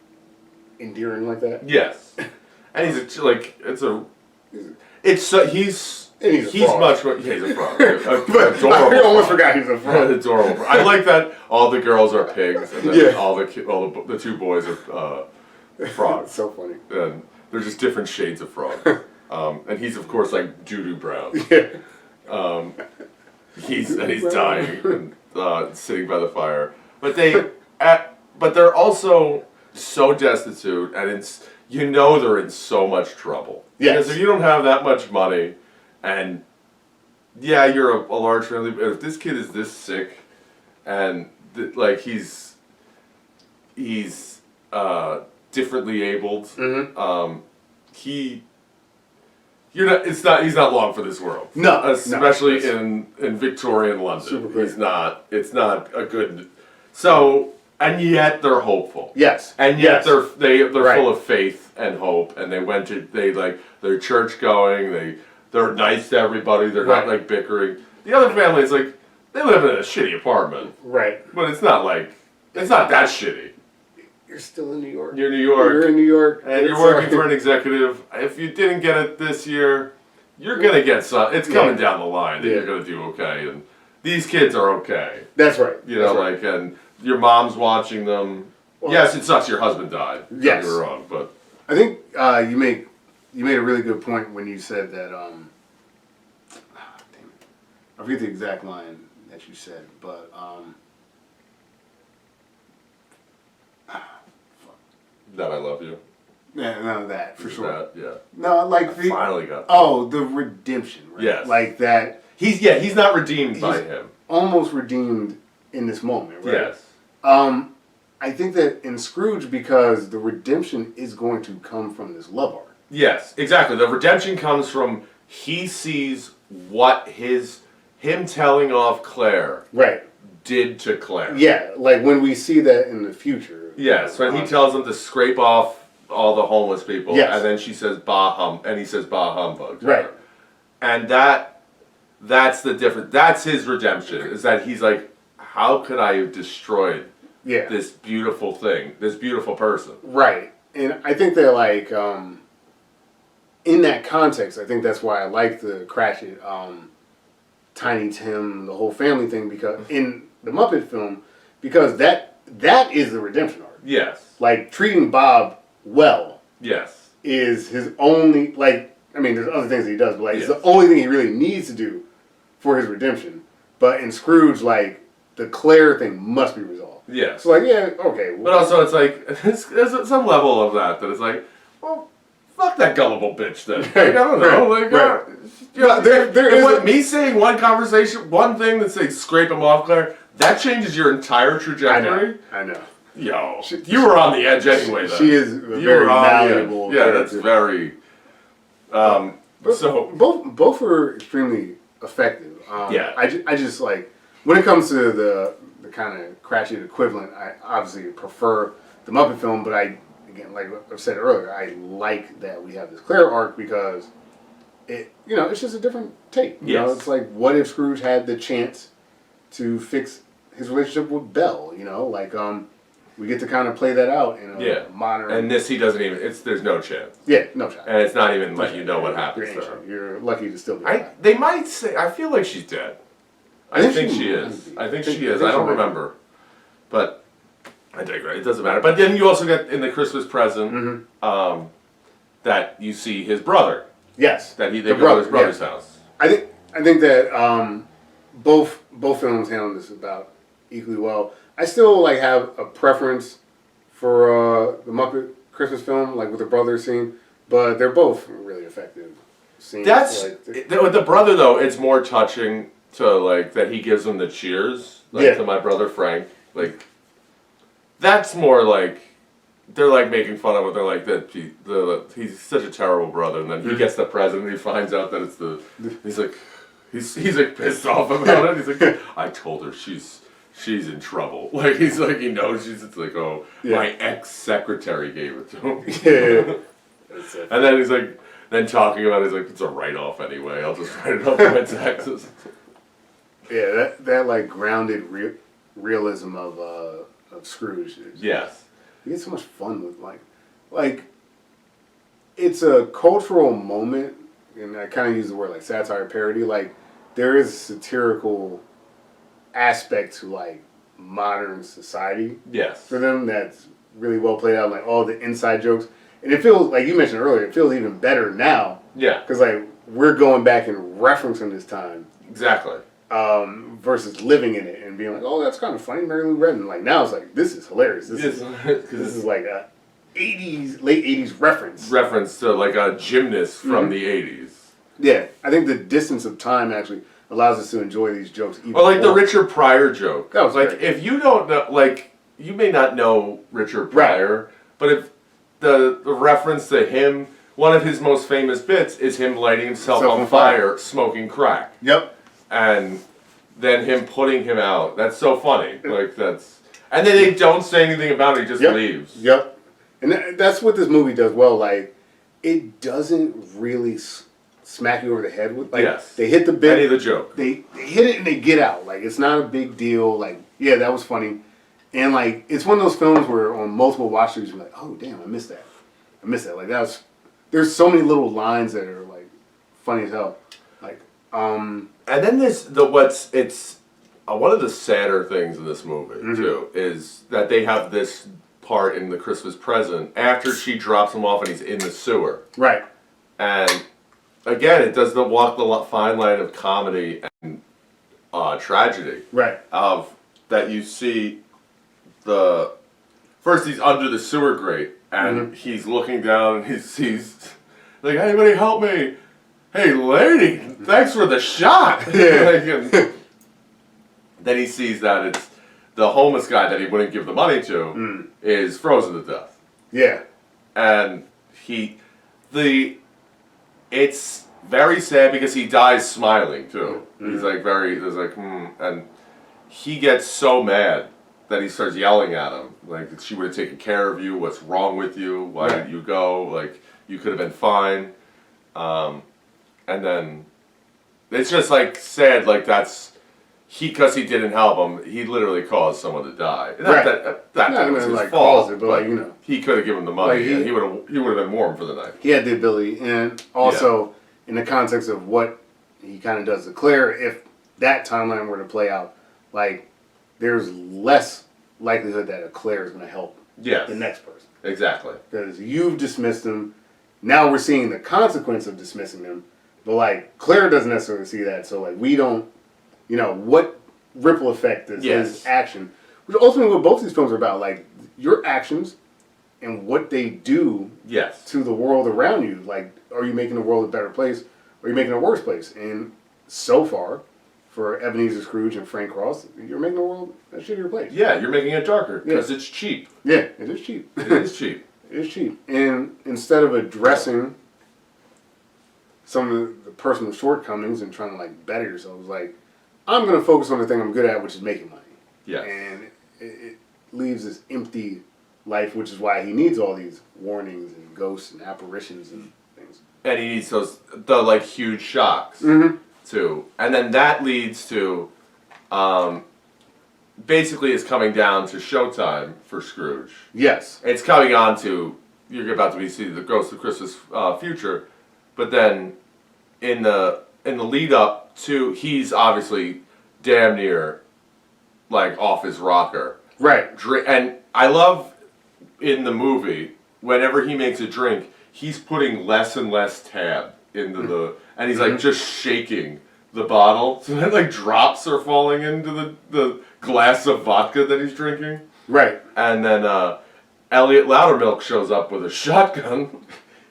endearing like that. Yes, and he's he's frog. much more. Yeah, he's a frog. But Adorable. I almost forgot he's a frog. Adorable. I like that all the girls are pigs, and then all the two boys are frogs. So funny. And they're just different shades of frog. And he's of course like doo-doo brown. Yeah. He's dying and sitting by the fire. But they're also so destitute, and they're in so much trouble. Yes. Because if you don't have that much money, and you're a large family, but if this kid is this sick, and like he's differently abled, he's not long for this world. No, especially in Victorian London. Super It's not a good. So, and yet they're hopeful. Yes, and yet they're Right. full of faith and hope, and they're church going. They're nice to everybody. They're not like bickering. The other family is like they live in a shitty apartment. Right. But it's not that shitty. You're still in New York. You're in New York. You're in New York. And you're working for an executive. If you didn't get it this year, you're going to get some. It's coming down the line that you're going to do okay. And these kids are okay. That's right. You know, and your mom's watching them. Well, yes, it sucks your husband died. Yes. You're wrong, but. I think you made a really good point when you said that, damn it. I forget the exact line that you said, but, That I love you. Yeah, none of that, for sure. That, yeah. No, like I finally got that. Oh, the redemption, right? Yes. Like that. He's not redeemed by him. Almost redeemed in this moment, right? Yes. I think that in Scrooge, because the redemption is going to come from this love arc. Yes, exactly. The redemption comes from he sees what him telling off Claire did to Claire. Yeah, like when we see that in the future. Yes, when he tells them to scrape off all the homeless people, Yes. and then she says and he says bah humbug. Right. And that's the difference. That's his redemption. Is that he's like, how could I have destroyed this beautiful thing, this beautiful person? Right. And I think that like in that context, I think that's why I like the Cratchit, Tiny Tim, the whole family thing, because in the Muppet film, because that is the redemption arc. Yes. Like treating Bob well. Yes. Is his only, like, I mean, there's other things that he does, but like, it's the only thing he really needs to do for his redemption. But in Scrooge, like, the Claire thing must be resolved. Yes. So like, yeah, okay. But also, it's like there's some level of that it's like, well, fuck that gullible bitch then. Like, I don't know. There is me saying one thing that's like scrape him off, Claire. That changes your entire trajectory. I know. Yo, you were on the edge anyway. Though. She is very malleable. Yeah, that's very. So both are extremely effective. I just like when it comes to the kind of Cratchit equivalent. I obviously prefer the Muppet film, but again, like I've said earlier, I like that we have this Claire arc because it's just a different take. You know, it's like what if Scrooge had the chance to fix his relationship with Belle? You know, like we get to kind of play that out in a modern. And this, he doesn't even. There's no chance. Yeah, no chance. And it's not even letting you know what happens to her. You're lucky to still be alive. They might say. I feel like she's dead. I think she is. I think she is. I don't remember, but I digress. It doesn't matter. But then you also get in the Christmas present that you see his brother. Yes, that they go to his brother's house. I think that both films handle this about equally well. I still like have a preference for the Muppet Christmas film, like with the brother scene, but they're both really effective scenes. That's with the brother though. It's more touching to like that he gives him the cheers, to my brother Frank. Like that's more like they're like making fun of it. They're like that. He's such a terrible brother, and then he gets the present, and he finds out that it's he's like pissed off about it. He's like, I told her she's she's in trouble. Like he's like he knows she's. It's like my ex-secretary gave it to him. Yeah. And then he's like, then talking about it, he's like, it's a write-off anyway. I'll just write it off my taxes. Yeah, that like grounded realism of Scrooge. Yes. You get so much fun with like it's a cultural moment, and I kind of use the word like satire parody. Like there is a satirical aspect to like modern society. Yes. For them, that's really well played out. Like all the inside jokes, and it feels like you mentioned earlier. It feels even better now. Yeah. Because like we're going back and referencing this time. Exactly. Versus living in it and being like, oh, that's kind of funny, Mary Lou Retton. Like now it's like this is hilarious. This is like a late 80s reference to like a gymnast from the 80s. Yeah, I think the distance of time actually allows us to enjoy these jokes even or like more. the Richard Pryor joke. That was like great. if you don't know, like you may not know Richard Pryor, but if the reference to him, one of his most famous bits is him lighting himself on fire, smoking crack. Yep. And then him putting him out. That's so funny. Like that's, and then they don't say anything about it. He just leaves. Yep. And that's what this movie does well. Like it doesn't really smack you over the head with. Like they hit the bit. Any of the joke. They hit it and they get out. Like it's not a big deal. Like yeah, that was funny. And like it's one of those films where on multiple watch throughs you're like, oh damn, I missed that. Like that was. There's so many little lines that are like funny as hell. Like And then there's one of the sadder things in this movie too is that they have this part in the Christmas Present after she drops him off and he's in the sewer. Right. And again, it does walk the fine line of comedy and tragedy. Right. Of that you see the first he's under the sewer grate and he's looking down and he sees like, anybody help me? Hey lady, thanks for the shot. Yeah. Then he sees that it's the homeless guy that he wouldn't give the money to is frozen to death. Yeah. And it's very sad because he dies smiling too. He's like and he gets so mad that he starts yelling at him. Like, she would have taken care of you, what's wrong with you, why didn't you go, like, you could have been fine. And then it's just like sad, like that's because he didn't help him, he literally caused someone to die. Not that was his like fault, but like, you know, he could have given the money. Like And he would have been warm for the night. He had the ability, and also in the context of what he kind of does to Claire, if that timeline were to play out, like there's less likelihood that a Claire is going to help the next person. Exactly. Because you've dismissed him. Now we're seeing the consequence of dismissing him. But like Claire doesn't necessarily see that, so like we don't, you know, what ripple effect does his action, which ultimately what both these films are about, like your actions and what they do to the world around you. Like, are you making the world a better place, or are you making it a worse place? And so far, for Ebenezer Scrooge and Frank Cross, you're making the world a shittier place. Yeah, you're making it darker because it's cheap. Yeah, it is cheap. It is cheap. It is cheap. And instead of addressing some of the personal shortcomings and trying to like better yourselves, like I'm going to focus on the thing I'm good at, which is making money. Yeah. And it leaves this empty life, which is why he needs all these warnings and ghosts and apparitions and things. And he needs the like huge shocks too, and then that leads to, basically, it's coming down to showtime for Scrooge. Yes, it's coming on to you're about to see the Ghost of Christmas Future, but then in the lead up to he's obviously damn near like off his rocker. Right. And I love in the movie whenever he makes a drink, he's putting less and less tab into the, and he's like just shaking the bottle so that like drops are falling into the glass of vodka that he's drinking. Right. And then Elliot Loudermilk shows up with a shotgun.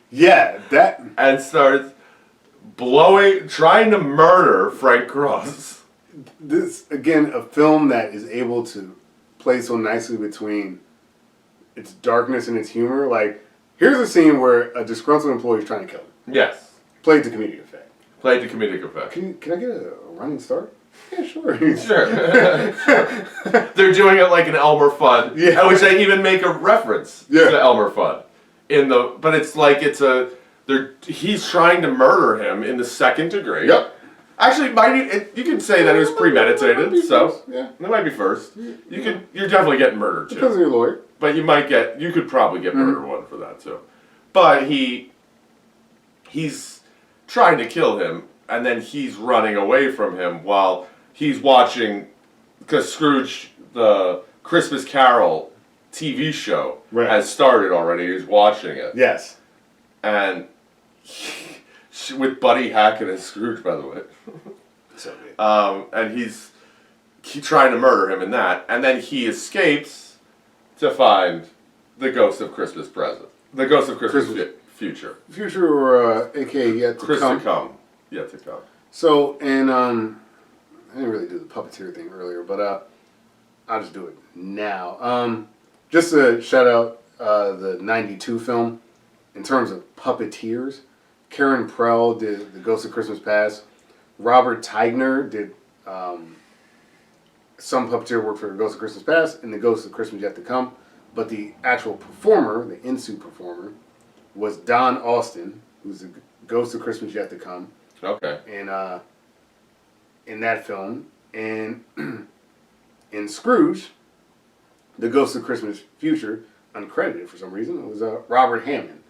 Yeah, that. And starts trying to murder Frank Cross. This, again, a film that is able to play so nicely between its darkness and its humor. Like, here's a scene where a disgruntled employee is trying to kill him. Yes. Played to comedic effect. Played to comedic effect. Can I get a running start? Yeah, sure. Sure. They're doing it like an Elmer Fudd, which they even make a reference to Elmer Fudd but it's like he's trying to murder him in the second degree. Yep. Actually, you could say that it was premeditated, so it might be first. You're definitely getting murdered too. Because of your lawyer. But you could probably get murder one for that too. But he's trying to kill him, and then he's running away from him while he's watching, because Scrooge, the Christmas Carol TV show, has started already. He's watching it. Yes. And with Buddy Hackett as Scrooge, by the way. So good. And he's trying to murder him in that, and then he escapes to find the ghost of Christmas present. The ghost of Christmas future. Future, or aka yet to come. Yet to come. So, and I didn't really do the puppeteer thing earlier, but I'll just do it now. Just to shout out the 92 film, in terms of puppeteers, Karen Prell did The Ghost of Christmas Past. Robert Tigner did some puppeteer work for The Ghost of Christmas Past and The Ghost of Christmas Yet to Come. But the actual performer, the in-suit performer, was Don Austin, who's The Ghost of Christmas Yet to Come. Okay. And in that film, and in Scrooge, The Ghost of Christmas Future, uncredited for some reason, it was Robert Hammond.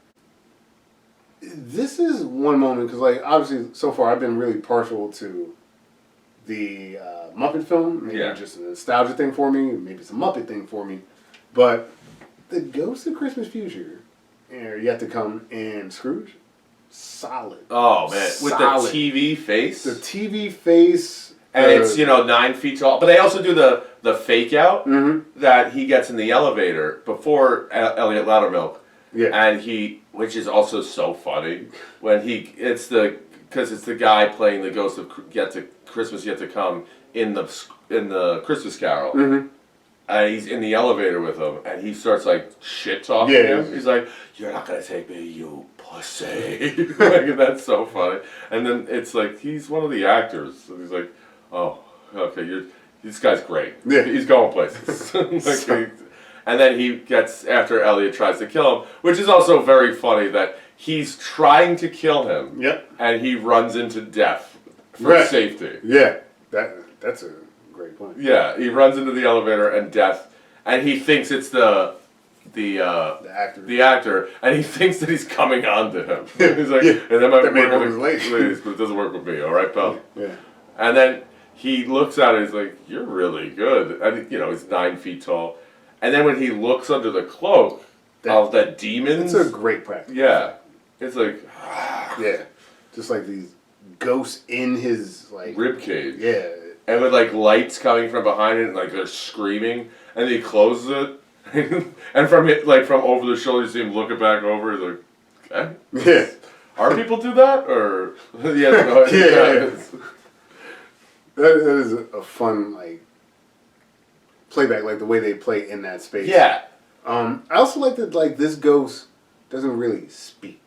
This is one moment, because like obviously so far I've been really partial to the Muppet film. Maybe just a nostalgia thing for me, maybe it's a Muppet thing for me. But The Ghost of Christmas Future, Yet to Come, and Scrooge, solid. Oh man, with the TV face. The TV face. And it's 9 feet tall. But they also do the fake out that he gets in the elevator before Elliot Loudermilk. Yeah. And which is also so funny, when because it's the guy playing the ghost of Christmas Yet to Come in the Christmas Carol. Mm-hmm. And he's in the elevator with him, and he starts like shit talking him. He's like, "You're not gonna take me, you pussy." Like, that's so funny. And then it's like he's one of the actors, and he's like, "Oh, okay, this guy's great. Yeah. He's going places." And then he gets after Elliot tries to kill him, which is also very funny that he's trying to kill him. Yep. And he runs into death for safety. Yeah, that's a great point. Yeah, he runs into the elevator and death, and he thinks it's the actor, and he thinks that he's coming on to him. He's like, and that might work with ladies, but it doesn't work with me. All right, pal. Yeah. And then he looks at it. He's like, "You're really good." And he's 9 feet tall. And then when he looks under the cloak of the demons, it's a great practice. Yeah, it's like yeah, just like these ghosts in his like rib cage. Yeah. And with like lights coming from behind it, and like they're screaming, and he closes it, and from over the shoulder, you see him looking back over. He's like, "Okay, yeah, our people do that, or yeah, no, That is a fun like playback, like the way they play in that space. Yeah. I also like that like this ghost doesn't really speak.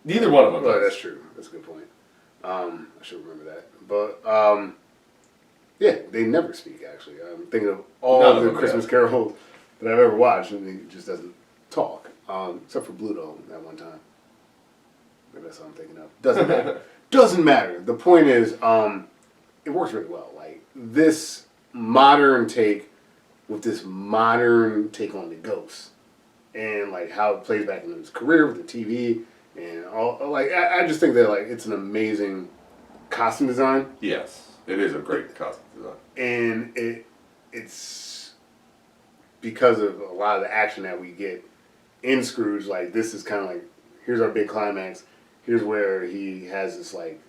Neither one of them. Oh, that's true. That's a good point. I should remember that. But yeah, they never speak. Actually, I'm thinking of all of the Christmas carols that I've ever watched, and he just doesn't talk, except for Bluto at one time. Maybe that's what I'm thinking of. Doesn't matter. Doesn't matter. The point is, it works really well. Like this modern take with this modern take on the ghost, and like how it plays back into his career with the TV and all. Like I just think that like it's an amazing costume design. Yes, it is a great costume design, and it's because of a lot of the action that we get in Scrooge. Like this is kind of like, here's our big climax. Here's where he has this like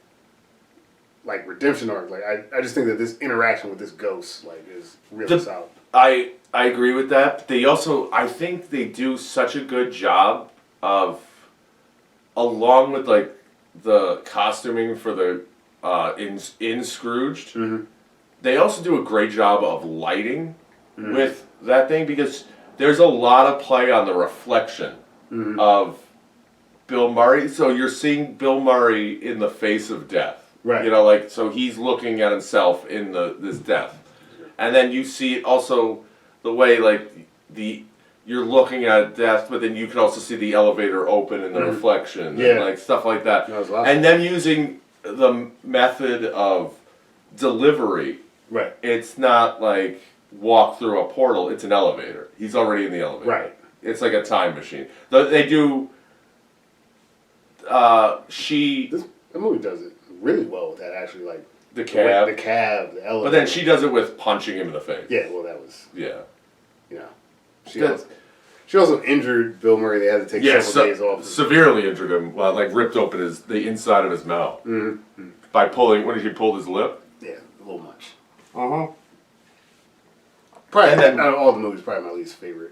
redemption arc. Like I just think that this interaction with this ghost like is really solid. I agree with that. They also, I think they do such a good job of, along with like the costuming for the in Scrooged, they also do a great job of lighting with that thing, because there's a lot of play on the reflection of Bill Murray. So you're seeing Bill Murray in the face of death. Right. You know, like, so he's looking at himself in this death. And then you see also the way, like, you're looking at death, but then you can also see the elevator open and the reflection. And, like, stuff like that. And them using the method of delivery. Right. It's not like walk through a portal, it's an elevator. He's already in the elevator. Right. It's like a time machine. They do... The movie does it really well with that, actually, like... The cab, the elevator. But then she does it with punching him in the face. Yeah, well, that was... Yeah. You know. She also injured Bill Murray. They had to take several days off. Severely injured him. Like, ripped open the inside of his mouth. Mm-hmm. By pulling... What did he pull his lip? Yeah, a little much. Uh-huh. Probably, and then, out of all the movies, probably my least favorite.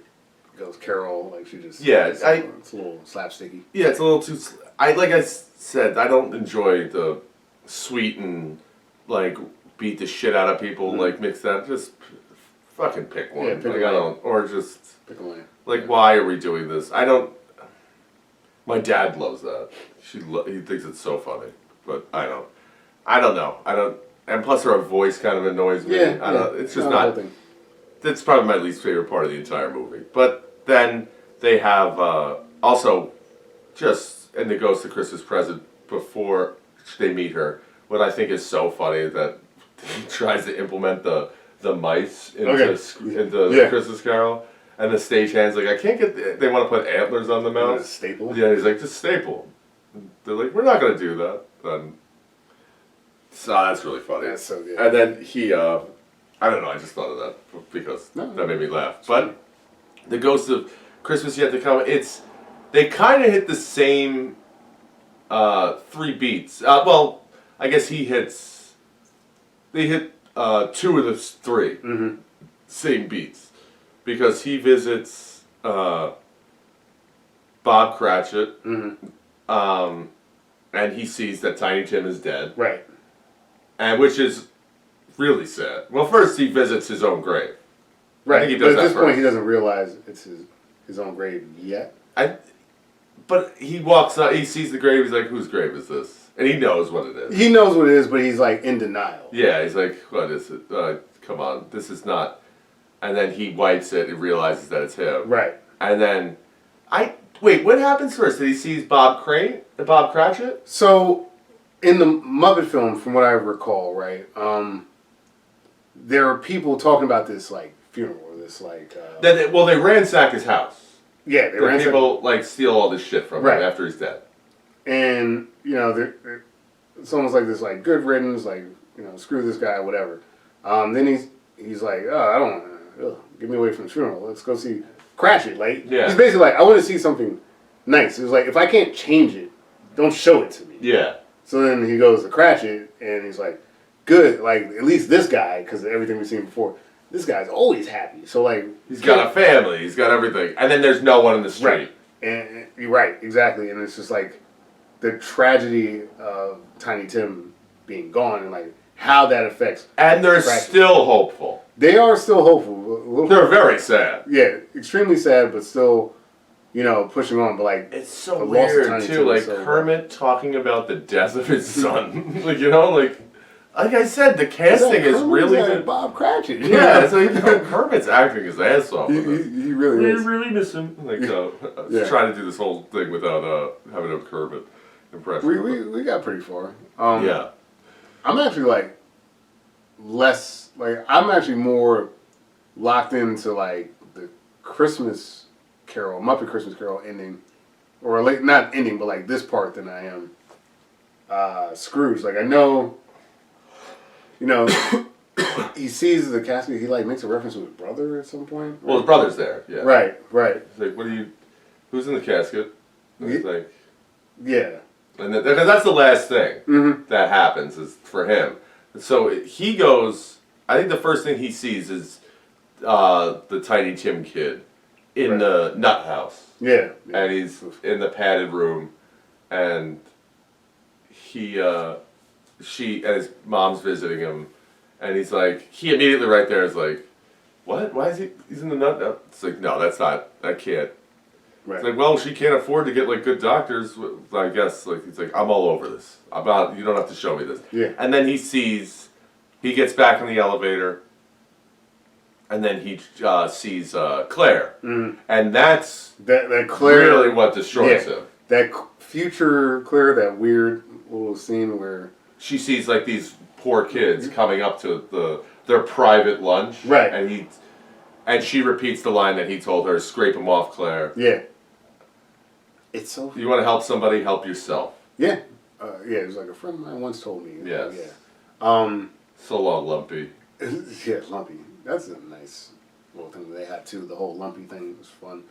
Because Carol, like, she just... Yeah, it's a little slapsticky. Yeah, it's a little too... like I said, I don't enjoy the sweet and, like, beat the shit out of people, like, mix that. Just fucking pick one. Yeah, pick like, a I don't... Or just... Pick a lane. Like, why are we doing this? I don't... My dad loves that. He thinks it's so funny. But I don't. I don't know. And plus her voice kind of annoys me. Yeah, it's just not... That's probably my least favorite part of the entire movie. But then they have also just in the Ghost of Christmas Present before they meet her. What I think is so funny is that he tries to implement the mice into Christmas Carol, and the stagehand's like, I can't get. They want to put antlers on the mouse. Staple. Yeah, he's like, just staple. They're like, we're not gonna do that. Then, so that's really funny. That's so good. And then he. I don't know, I just thought of that because that made me laugh. But the Ghost of Christmas Yet to Come, they kind of hit the same 3 beats. Well, I guess they hit 2 of the 3 same beats. Because he visits Bob Cratchit, and he sees that Tiny Tim is dead. Right. And which is... really sad. Well, first he visits his own grave. Right. I think he does but at this that point, first. he doesn't realize it's his own grave yet. But he walks up, he sees the grave, he's like, whose grave is this? And he knows what it is. He knows what it is, but he's like in denial. Yeah, he's like, what is it? Come on, this is not... And then he wipes it and realizes that it's him. Right. And then... Wait, what happens first? Did he see Bob Cratchit? So, in the Muppet film, from what I recall, right, there are people talking about this, like, funeral, this, like... they ransack his house. Yeah, they ransack... People, like, steal all this shit from him after he's dead. And, you know, it's almost like this, like, good riddance, like, you know, screw this guy, whatever. Then he's like, oh, I don't want to... Get me away from the funeral. Let's go see Cratchit. Like, he's basically like, I want to see something nice. It was like, if I can't change it, don't show it to me. Yeah. So then he goes to Cratchit, and he's like, good, like, at least this guy, because of everything we've seen before, this guy's always happy. So, like... He's got a family, he's got everything. And then there's no one in the street. Right. And you're right, exactly. And it's just like the tragedy of Tiny Tim being gone and, like, how that affects... And they're still hopeful. They are still hopeful. They're very sad. Yeah, extremely sad, but still... You know, pushing on, but like... It's so weird, too, like, Kermit talking about the death of his son. Like, you know, like I said, the casting is really good. Bob Cratchit. Yeah, it's like, Kermit's acting his ass off. He really is. We really miss him. Like, trying to do this whole thing without having a Kermit impression. We got pretty far. Yeah. I'm actually, like, less... Like, I'm actually more locked into, like, the Christmas... Carol, Muppet Christmas Carol ending, or like not ending, but like this part than I am Scrooge. Like I know, you know, he sees the casket. He like makes a reference to his brother at some point. Right? Well, his brother's there. Yeah. Right. He's like, "What are you? Who's in the casket?" And he's like, "Yeah." And because that's the last thing that happens is for him. So he goes. I think the first thing he sees is the Tiny Tim kid. In the nut house. Yeah. And he's in the padded room, and he, and his mom's visiting him, and he's like, he immediately right there is like, what? Why is he's in the nut? It's like, no, that's not, I can't. Right. It's like, well, she can't afford to get like good doctors. I guess like he's like, I'm all over this. You don't have to show me this. Yeah. And then he gets back in the elevator, and then he sees Claire, and that's that Claire really what destroys him. That future Claire, that weird little scene where she sees like these poor kids coming up to their private lunch, right? And she repeats the line that he told her: "Scrape them off, Claire." Yeah. It's so. You want to help somebody, help yourself. Yeah. Yeah. It was like a friend of mine once told me. Yes. Yeah. So long, Lumpy. Yeah, Lumpy. That's a nice little thing that they had too. The whole Lumpy thing was fun.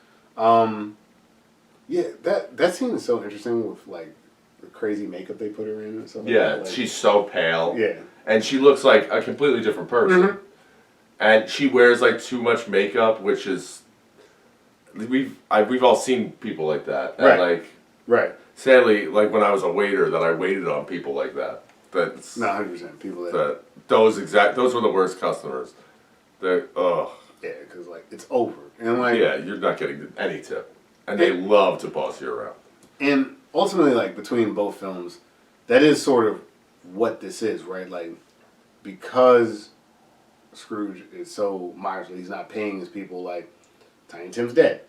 Yeah, that scene is so interesting with like the crazy makeup they put her in and stuff. Yeah, like she's so pale. Yeah. And she looks like a completely different person. And she wears like too much makeup, which is we've all seen people like that. And right. Sadly, like when I was a waiter, that I waited on people like that. That's no, 100% people those were the worst customers. They're yeah, because like it's over and like you're not getting any tip, and they love to boss you around. And ultimately, like between both films, that is sort of what this is, right? Like because Scrooge is so miserly, he's not paying his people. Like Tiny Tim's dead.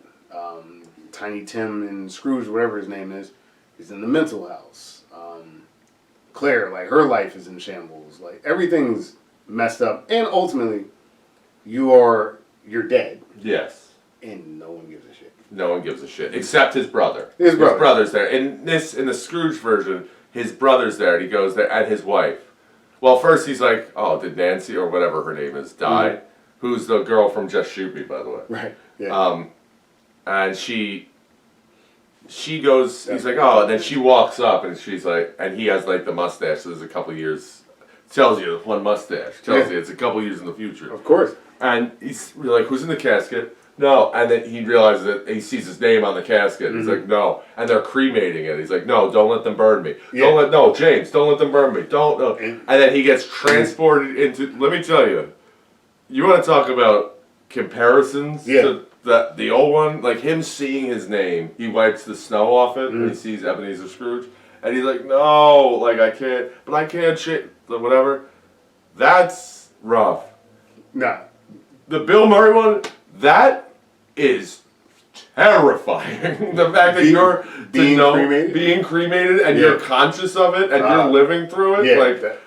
Tiny Tim and Scrooge, whatever his name is, he's in the mental house. Claire, like her life is in shambles. Like everything's messed up, and ultimately, you're dead. Yes. And no one gives a shit. No one gives a shit except his brother. His brother's there. In the Scrooge version, his brother's there, and he goes there, and his wife. Well, first he's like, "Oh, did Nancy or whatever her name is die?" Who's the girl from Just Shoot Me, by the way. Right. Yeah. And she goes. He's like, "Oh," and then she walks up, and she's like, and he has like the mustache. So there's a couple years. Tells you one mustache. Tells you it's a couple years in the future. Of course. And he's like, "Who's in the casket?" No, and then he realizes that he sees his name on the casket. He's like, "No," and they're cremating it. He's like, "No, don't let them burn me. James, don't let them burn me. Don't." No. And then he gets transported into. Let me tell you, you want to talk about comparisons to the old one? Like him seeing his name, he wipes the snow off it, and he sees Ebenezer Scrooge, and he's like, "No, like I can't, but I can't shit, whatever." That's rough. Nah. The Bill Murray one, that is terrifying. The fact that you're being cremated and you're conscious of it and you're living through it,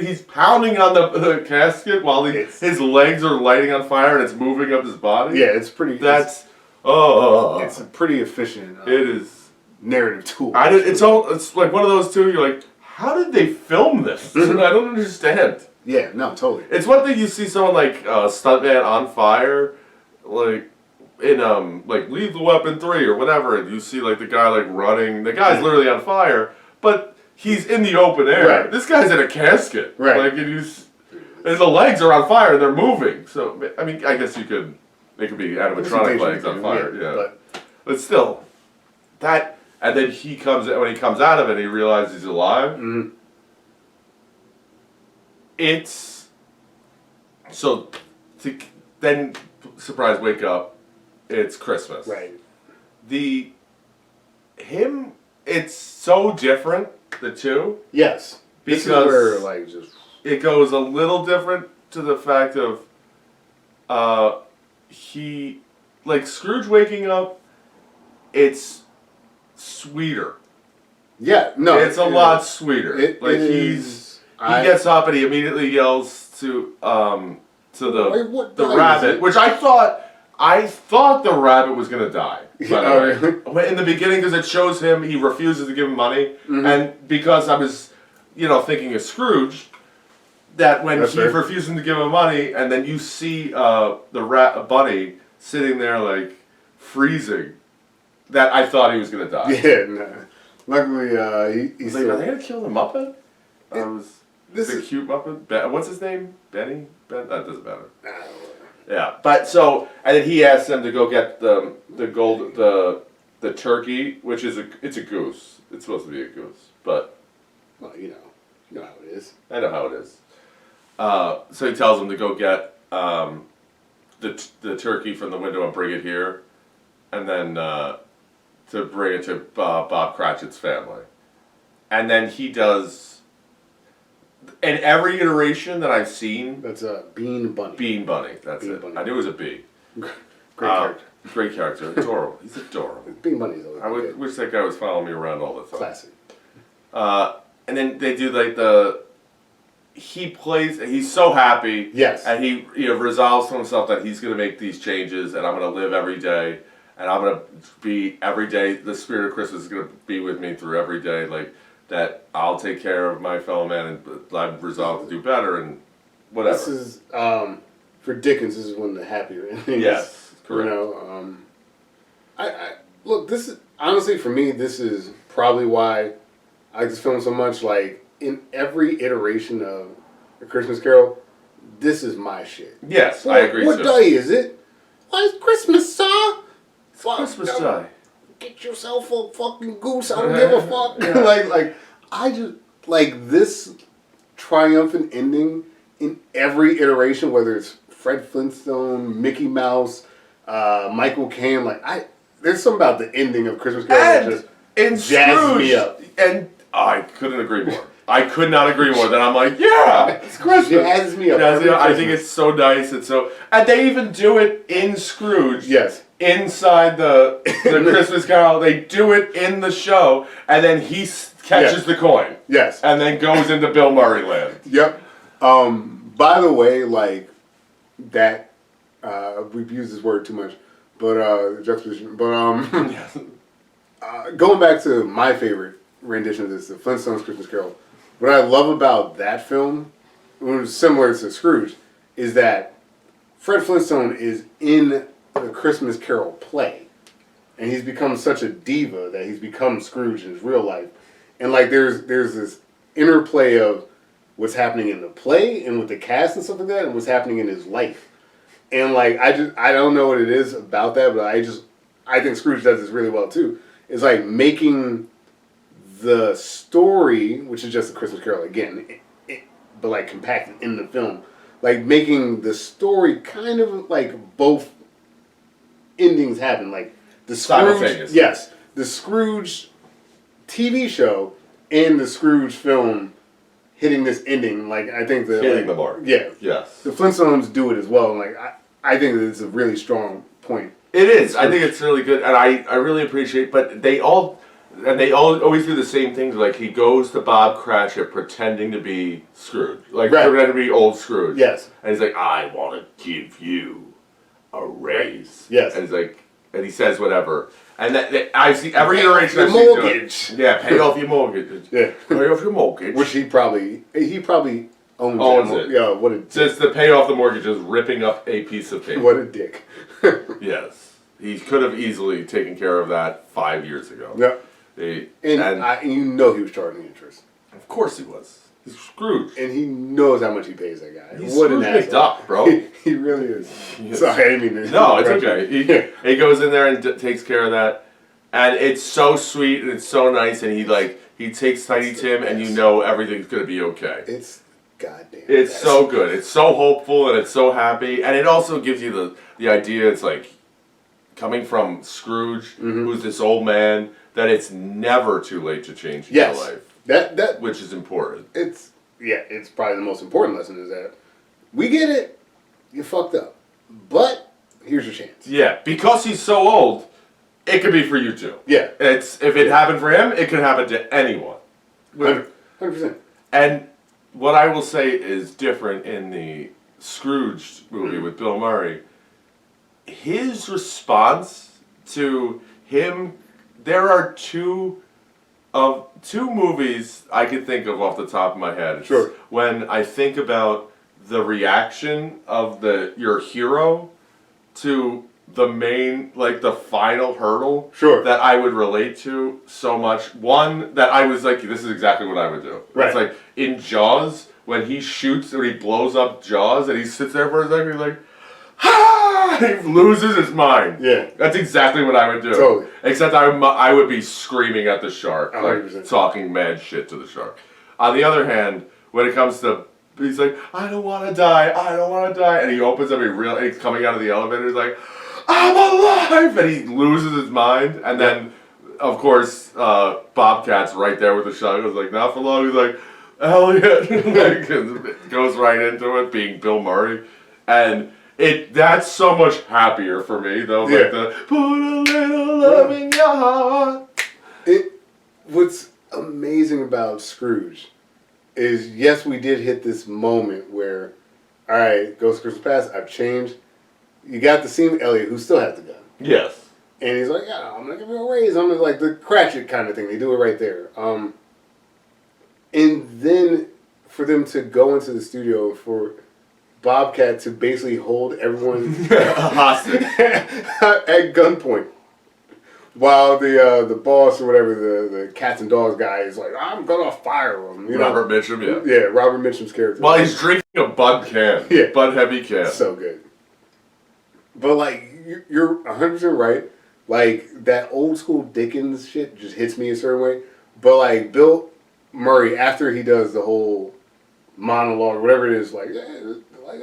he's pounding on the casket while his legs are lighting on fire and it's moving up his body. Yeah, it's pretty. It's a pretty efficient. It is narrative tool. It's like one of those two. You're like, how did they film this? I don't understand. Yeah, no, totally. It's one thing you see someone like stuntman on fire, like in like Lethal Weapon 3 or whatever, and you see like the guy like running. The guy's literally on fire, but he's in the open air. Right. This guy's in a casket. Right. Like and the legs are on fire and they're moving. So I mean, I guess they could be animatronic legs on fire. Yeah. But still, that and then when he comes out of it, he realizes he's alive. It's so then surprise wake up, it's Christmas. Right. It's so different, the two. Yes. Because this is where like just it goes a little different to the fact of he like Scrooge waking up, it's sweeter. Yeah, no. It's a lot sweeter. He gets up and he immediately yells to the rabbit, which I thought the rabbit was gonna die. By the way, in the beginning, because it shows him he refuses to give him money, and because I was, thinking of Scrooge, that when he refuses to give him money, and then you see the bunny sitting there like freezing, that I thought he was gonna die. Yeah, no. Luckily, he's like, are they gonna kill the Muppet? The cute Muppet? What's his name? Benny? That doesn't matter. Yeah, but so, and then he asks them to go get the turkey, which is it's a goose. It's supposed to be a goose, but well, you know how it is. I know how it is. So he tells them to go get the turkey from the window and bring it here, and then to bring it to Bob Cratchit's family. And then he does, in every iteration that I've seen... That's a Bean Bunny. Bean Bunny, that's Bean it. Bunny. I knew it was a B. Great character. Great character. Adorable. He's adorable. Bean Bunny's always I would wish that guy was following me around all the time. Classic. And then they do like he plays, he's so happy. Yes. And he resolves to himself that he's going to make these changes and I'm going to live every day. And I'm going to be every day, the spirit of Christmas is going to be with me through every day. Like, that I'll take care of my fellow man and I've resolved to do better and whatever. This is, for Dickens, this is one of the happier endings. Yes, correct. I look, this is, honestly, for me, this is probably why I like this film so much. Like, in every iteration of A Christmas Carol, this is my shit. Yes, I agree What too. day is it? Why it's Christmas, sir? It's Christmas day. Get yourself a fucking goose. I don't give a fuck. like, I just, like, this triumphant ending in every iteration, whether it's Fred Flintstone, Mickey Mouse, Michael Caine, like, there's something about the ending of Christmas Carol that just jazzed me up. And I couldn't agree more. I could not agree more. Then I'm like, yeah, it's Christmas. Jazzes me up. I think it's so nice. And they even do it in Scrooge. Yes. Inside the Christmas Carol, they do it in the show, and then he catches the coin. Yes. And then goes into Bill Murray land. Yep. By the way, like, that, we've used this word too much, but, juxtaposition, but, going back to my favorite rendition of this, the Flintstones Christmas Carol, what I love about that film, when it's similar to Scrooge, is that Fred Flintstone is in the Christmas Carol play, and he's become such a diva that he's become Scrooge in his real life, and like there's this interplay of what's happening in the play and with the cast and stuff like that, and what's happening in his life, and like I don't know what it is about that, but I think Scrooge does this really well too. It's like making the story, which is just a Christmas Carol again, but like compacted in the film, like making the story kind of like both endings happen, like the Scrooge, yes, the Scrooge TV show and the Scrooge film hitting this ending. Like I think the hitting the mark. Yeah, yes, the Flintstones do it as well. And like I think that it's a really strong point. It is. I think it's really good, and I really appreciate. But they always do the same things. Like he goes to Bob Cratchit pretending to be Scrooge, like pretending to be old Scrooge. Yes, and he's like, I want to give you a raise. Yes. And he's like, and he says whatever. And that I've seen every iteration. Your mortgage. Yeah, pay off your mortgage. Yeah, pay off your mortgage. Which he probably owns it. Yeah, what a dick. Just to pay off the mortgage is ripping up a piece of paper. What a dick. Yes, he could have easily taken care of that 5 years ago. Yeah. And you know he was charging interest. Of course he was. He's Scrooge. And he knows how much he pays that guy. He's Scrooge McDuck, bro. He really is. Sorry, I didn't mean to. No, it's okay. He goes in there and takes care of that. And it's so sweet and it's so nice. And he takes Tiny Tim and you know everything's going to be okay. It's goddamn. It's so good. It's so hopeful and it's so happy. And it also gives you the idea, it's like coming from Scrooge, who's this old man, that it's never too late to change your life. That which is important. It's probably the most important lesson is that we get it, you fucked up, but here's your chance. Yeah, because he's so old, it could be for you too. Yeah, if it happened for him, it could happen to anyone. 100%. And what I will say is different in the Scrooge movie with Bill Murray. His response to him, there are two movies I could think of off the top of my head. Sure. When I think about the reaction of your hero to the main, like the final hurdle. Sure. That I would relate to so much. One that I was like, this is exactly what I would do. Right. It's like in Jaws when he blows up Jaws and he sits there for a second, he's like, ah! He loses his mind. Yeah. That's exactly what I would do. Totally. Except I would be screaming at the shark, 100%. like talking mad shit to the shark. On the other hand, when it comes to, he's like, I don't want to die, and he opens up and he's coming out of the elevator, he's like, I'm alive, and he loses his mind, and then, of course, Bobcat's right there with the shotgun. He's like, not for long. He's like, Elliot, like, it goes right into it, being Bill Murray, and that's so much happier for me, though. Like the put a little love in your heart. What's amazing about Scrooge is, yes, we did hit this moment where, all right, Ghost of Christmas Past, I've changed. You got the scene with Elliot, who still has the gun. Yes. And he's like, yeah, I'm going to give you a raise. I'm gonna, like the Cratchit kind of thing. They do it right there. And then for them to go into the studio, for Bobcat to basically hold everyone hostage at gunpoint. While the boss or whatever, the cats and dogs guy is like, I'm gonna fire him. You know? Robert Mitchum, yeah. Yeah, Robert Mitchum's character. While he's drinking a Bud can. Yeah. Bud Heavy can. So good. But, like, you're 100% right. Like, that old school Dickens shit just hits me a certain way. But, like, Bill Murray, after he does the whole monologue, whatever it is, like,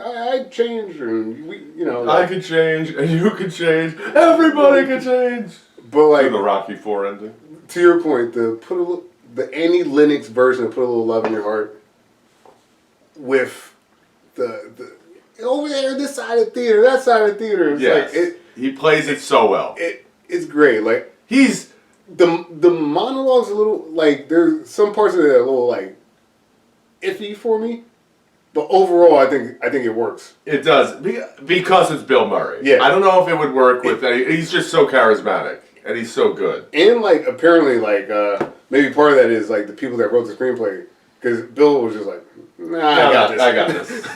I changed, and we, you know. I could change, and you could change. Everybody could change. But, like, the Rocky IV ending. To your point, the Annie Lennox version of Put a Little Love in Your Heart with the over there, this side of the theater, that side of the theater. It's like, he plays it so well. It's great. Like, he's the monologue's a little, like, there's some parts of it that are a little, like, iffy for me. But overall, I think it works. It does, because it's Bill Murray. Yeah. I don't know if it would work with any. He's just so charismatic, and he's so good. And, like, apparently, like, maybe part of that is, like, the people that wrote the screenplay, because Bill was just like, nah, I got this.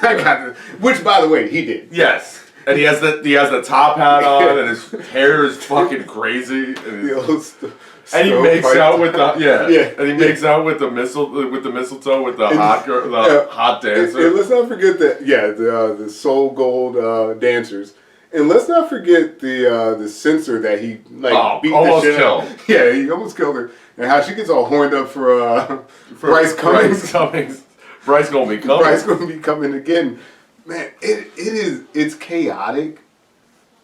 I got this. Which, by the way, he did. Yes. And he has the top hat on, and his hair is fucking crazy. And he makes out with the and he makes out with the mistletoe with the hot girl, hot dancer. And let's not forget that the Soul Gold dancers, and let's not forget the censor that he beat almost the shit killed. out. Yeah, he almost killed her, and how she gets all horned up for Bryce Cummings. Bryce gonna be coming. Bryce gonna be coming again. Man, it's chaotic,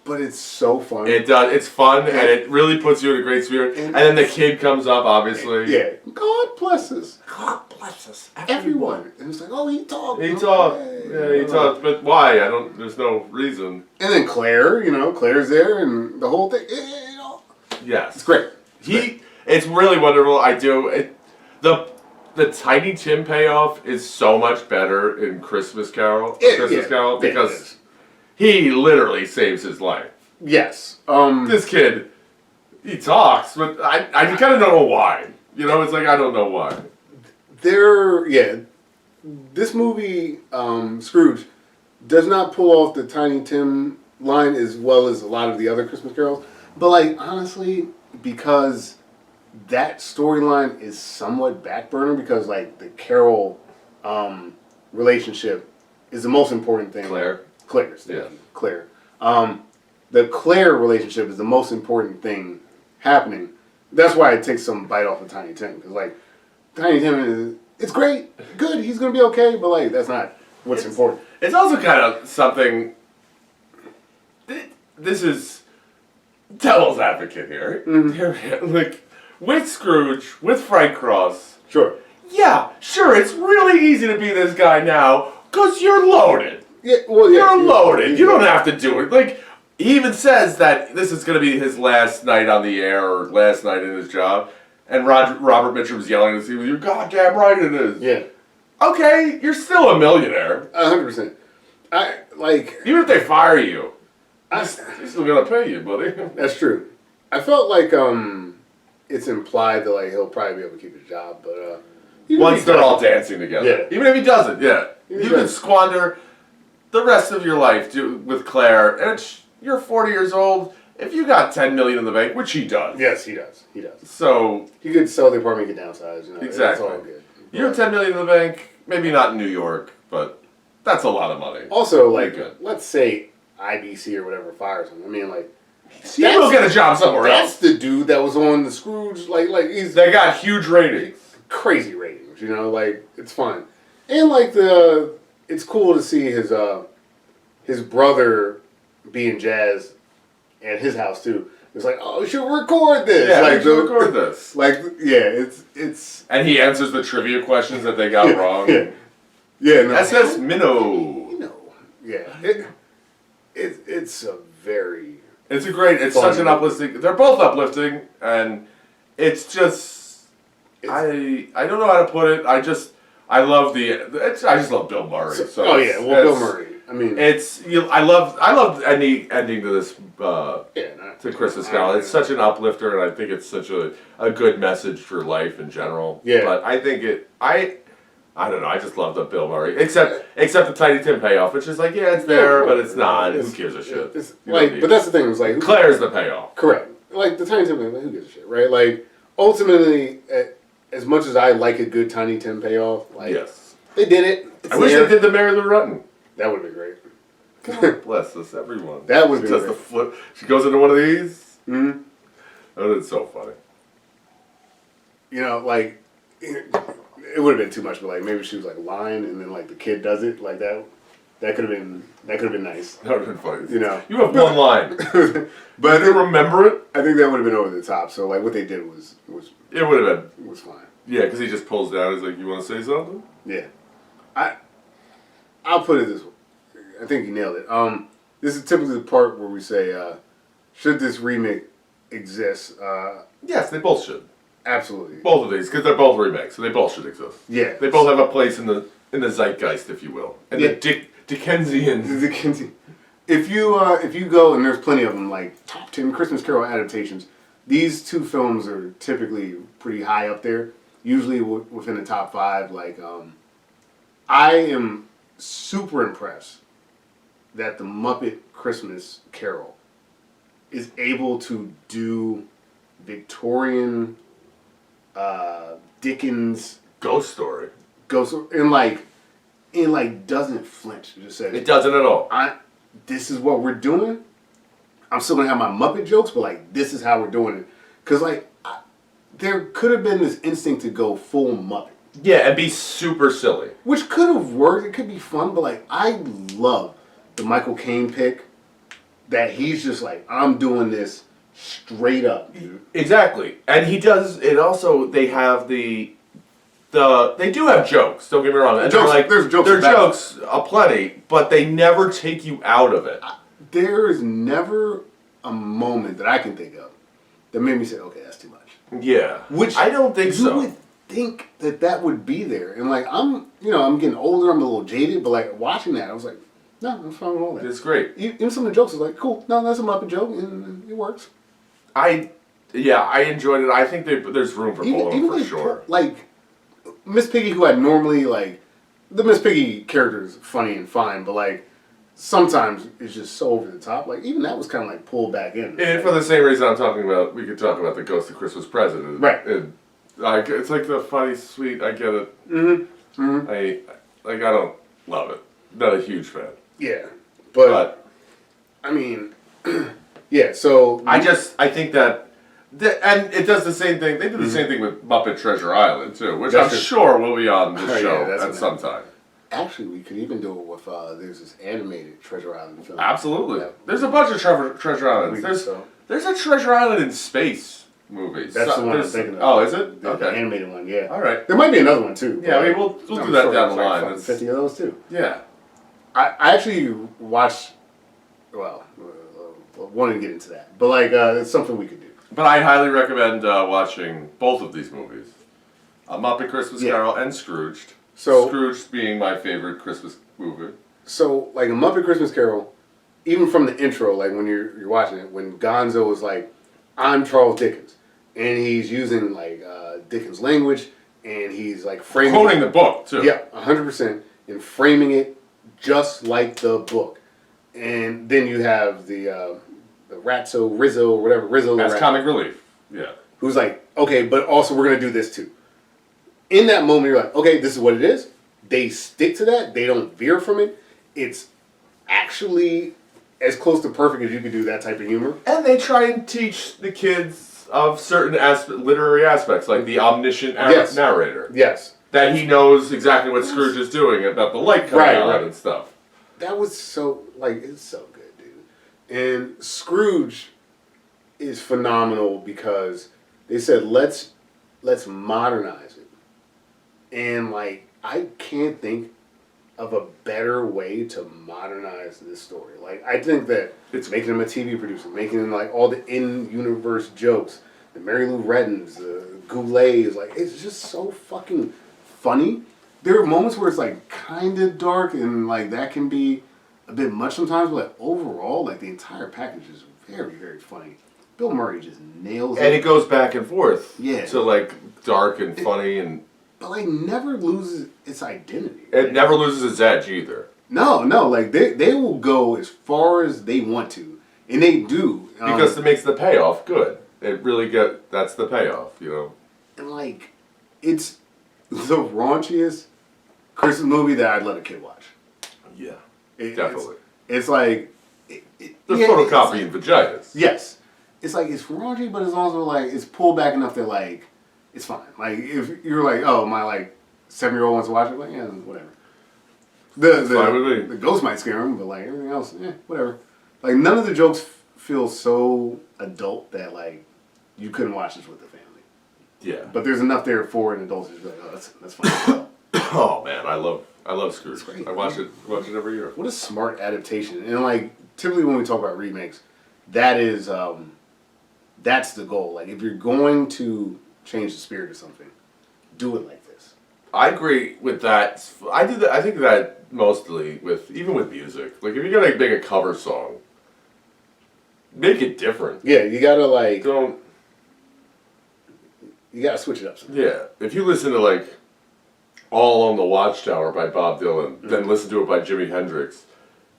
but it's so fun. It does. It's fun, and it really puts you in a great spirit. And then the kid comes up, obviously. Yeah. God bless us. God bless us. Everyone. And it's like, oh, he talked. He talked. Yeah, he talked. But why? There's no reason. And then Claire, Claire's there, and the whole thing. Yes. It's great. It's really wonderful. The Tiny Tim payoff is so much better in Christmas Carol. Carol, because he literally saves his life. Yes. This kid, he talks, but I kind of don't know why. It's like, I don't know why. This movie, Scrooge, does not pull off the Tiny Tim line as well as a lot of the other Christmas carols. But, like, honestly, because that storyline is somewhat backburner, because, like, the Carol relationship is the most important thing. Claire's. Yeah. Claire. The Claire relationship is the most important thing happening. That's why it takes some bite off of Tiny Tim. Because, like, Tiny Tim it's great, good, he's going to be okay, but, like, that's not what's important. It's also kind of something. This is devil's advocate here. Mm-hmm. Like, with Scrooge, with Frank Cross. Sure. Yeah, sure, it's really easy to be this guy now, because you're loaded. Yeah, well, yeah. You're loaded. You don't have to do it. Like, he even says that this is going to be his last night on the air, or last night in his job. And Robert Mitchum was yelling at him, "You're goddamn right it is." Yeah. Okay, you're still a millionaire. 100%. Even if they fire you, they're still going to pay you, buddy. That's true. I felt like it's implied that, like, he'll probably be able to keep his job, but once they're all dancing together. Yeah. Even if he doesn't, you can squander the rest of your life with Claire, and you're 40 years old. If you got $10 million in the bank, which he does. Yes, he does. He does. So you could sell the apartment, get downsized. Exactly. That's all good. You have $10 million in the bank. Maybe not in New York, but that's a lot of money. Also, like, let's say IBC or whatever fires him. I mean, like, he will get a job somewhere else. That's the dude that was on the Scrooge. Like they got huge ratings, crazy ratings. Like, it's fun, and like it's cool to see his brother being Jazz. at his house too. It's like, oh, we should record this. Yeah, like, we should record this. Like, yeah, it's. And he answers the trivia questions that they got wrong. Yeah, no. SS Minnow. Yeah, it's a very. It's a great. It's such an uplifting. They're both uplifting, and it's just. I don't know how to put it. I just love I just love Bill Murray. So Bill Murray. I mean, I love ending to this to Christmas Carol. It's such an uplifter, and I think it's such a good message for life in general. Yeah. But I think I don't know. I just love the Bill Murray, except the Tiny Tim payoff, which is like, yeah, it's there, but it's not. Who gives a shit? But that's the thing. It's like Claire's the payoff. Correct. Like the Tiny Tim, like, who gives a shit, right? Like ultimately, as much as I like a good Tiny Tim payoff, like they did it. I wish they did the Mary Lou Retton. That would have been great. God bless us, everyone. That would be just great. the flip. She goes into one of these. Mm-hmm. That is so funny. You know, like it would have been too much, but like maybe she was like lying, and then like the kid does it like that. That could have been nice. That would have been funny. You know, you have one line, but do you remember it? I think that would have been over the top. So like what they did was it would have been was fine. Yeah, because he just pulls down. He's like, "You want to say something?" Yeah, I'll put it this way. I think you nailed it. This is typically the part where we say, should this remake exist? Yes, they both should. Absolutely. Both of these, because they're both remakes, so they both should exist. Yeah. They both have a place in the zeitgeist, if you will. And the Dickensian. If you go, and there's plenty of them, like top 10 Christmas Carol adaptations, these two films are typically pretty high up there, usually within the top 5. Like, I am super impressed that the Muppet Christmas Carol is able to do Victorian Dickens ghost story, and like doesn't flinch. It just says it doesn't at all. This is what we're doing. I'm still gonna have my Muppet jokes, but like this is how we're doing it. Cause like there could have been this instinct to go full Muppet. Yeah, and be super silly. Which could have worked. It could be fun, but like I love the Michael Caine pick. That he's just like, I'm doing this straight up, dude. Exactly, and he does it. Also, they have they do have jokes. Don't get me wrong. There's jokes. There are jokes aplenty, but they never take you out of it. There is never a moment that I can think of that made me say, "Okay, that's too much." Yeah, which I don't think so. You would think that would be there, and like I'm getting older. I'm a little jaded, but like watching that, I was like, no, I'm fine with all that. It's great. Even some of the jokes was like, cool. No, that's a Muppet joke, and it works. I enjoyed it. I think there's room for both for sure. Like Miss Piggy, who I normally like, the Miss Piggy character is funny and fine, but like sometimes it's just so over the top. Like even that was kind of like pulled back in. And for the same reason I'm talking about, we could talk about the Ghost of Christmas Present. Right. It's like the funny, sweet. I get it. Mm-hmm. Mm-hmm. I don't love it. Not a huge fan. Yeah, but I mean, yeah. So I think that, and it does the same thing. They did the same thing with Muppet Treasure Island too, which I'm sure will be on the show at some time. Actually, we could even do it with there's this animated Treasure Island film. Absolutely, there's a bunch of Treasure Islands. There's a Treasure Island in space movie. That's the one I'm thinking of. Oh, is it? The animated one, yeah. All right. There might be another one too. Yeah, I mean we'll do that down the line. Like 50 of those too. Yeah. I actually watched, wanted to get into that, but like it's something we could do. But I highly recommend watching both of these movies, A Muppet Christmas Carol and Scrooged. So Scrooged being my favorite Christmas movie. So like A Muppet Christmas Carol, even from the intro, like when you're watching it, when Gonzo is like, "I'm Charles Dickens," and he's using like Dickens language, and he's like quoting the book too. Yeah, 100%, and framing it just like the book. And then you have the Ratso, Rizzo, whatever, Rizzo. That's comic relief. Yeah. Who's like, okay, but also we're going to do this too. In that moment, you're like, okay, this is what it is. They stick to that. They don't veer from it. It's actually as close to perfect as you could do that type of humor. And they try and teach the kids of certain literary aspects, like the omniscient narrator. Yes. That he knows exactly what Scrooge is doing about the light coming on and stuff. That was so, like, it's so good, dude. And Scrooge, is phenomenal because they said let's modernize it, and like I can't think of a better way to modernize this story. Like I think that it's making him a TV producer, making him like all the in-universe jokes, the Mary Lou Rettons, the Goulets, like it's just so fucking funny. There are moments where it's like kind of dark and like that can be a bit much sometimes, but like overall, like the entire package is very, very funny. Bill Murray just nails it. And it goes back and forth. Yeah. To like dark and funny and... But like never loses its identity. It never loses its edge either. No, like they will go as far as they want to. And they do. Because it makes the payoff good. It really that's the payoff, you know? And like, it's the raunchiest Christmas movie that I'd let a kid watch. Yeah, definitely. It's like... They're photocopying vaginas. Yes. It's like, it's raunchy, but it's also like, it's pulled back enough that like, it's fine. Like, if you're like, oh, my like 7-year-old wants to watch it, like, yeah, whatever. The ghost might scare him, but like everything else, whatever. Like, none of the jokes feel so adult that like, you couldn't watch this with the family. Yeah. But there's enough there for an adult to just be like, oh, that's fine. Oh man, I love Scrooge. I watch it every year. What a smart adaptation. And like typically when we talk about remakes, that is that's the goal. Like if you're going to change the spirit of something, do it like this. I agree with that. I do that. I think that mostly even with music. Like if you're gonna make a cover song, make it different. Yeah, you gotta like you gotta switch it up sometimes. Yeah. If you listen to like All Along the Watchtower by Bob Dylan, then listen to it by Jimi Hendrix.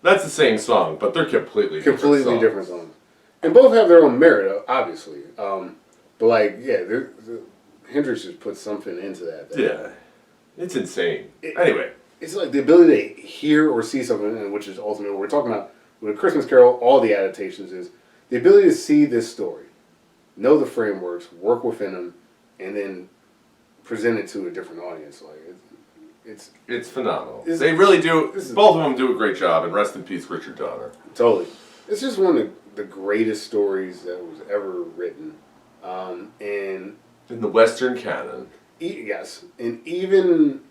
That's the same song, but they're completely different songs. And both have their own merit, obviously. But like, yeah, Hendrix just put something into that. Yeah, it's insane. Anyway, it's like the ability to hear or see something, and which is ultimately what we're talking about with A Christmas Carol. All the adaptations is the ability to see this story, know the frameworks, work within them, and then present it to a different audience. Like it's phenomenal. They really do. Both of them do a great job. And rest in peace, Richard Donner. Totally. It's just one of the greatest stories that was ever written, and in the Western canon. Yes, and even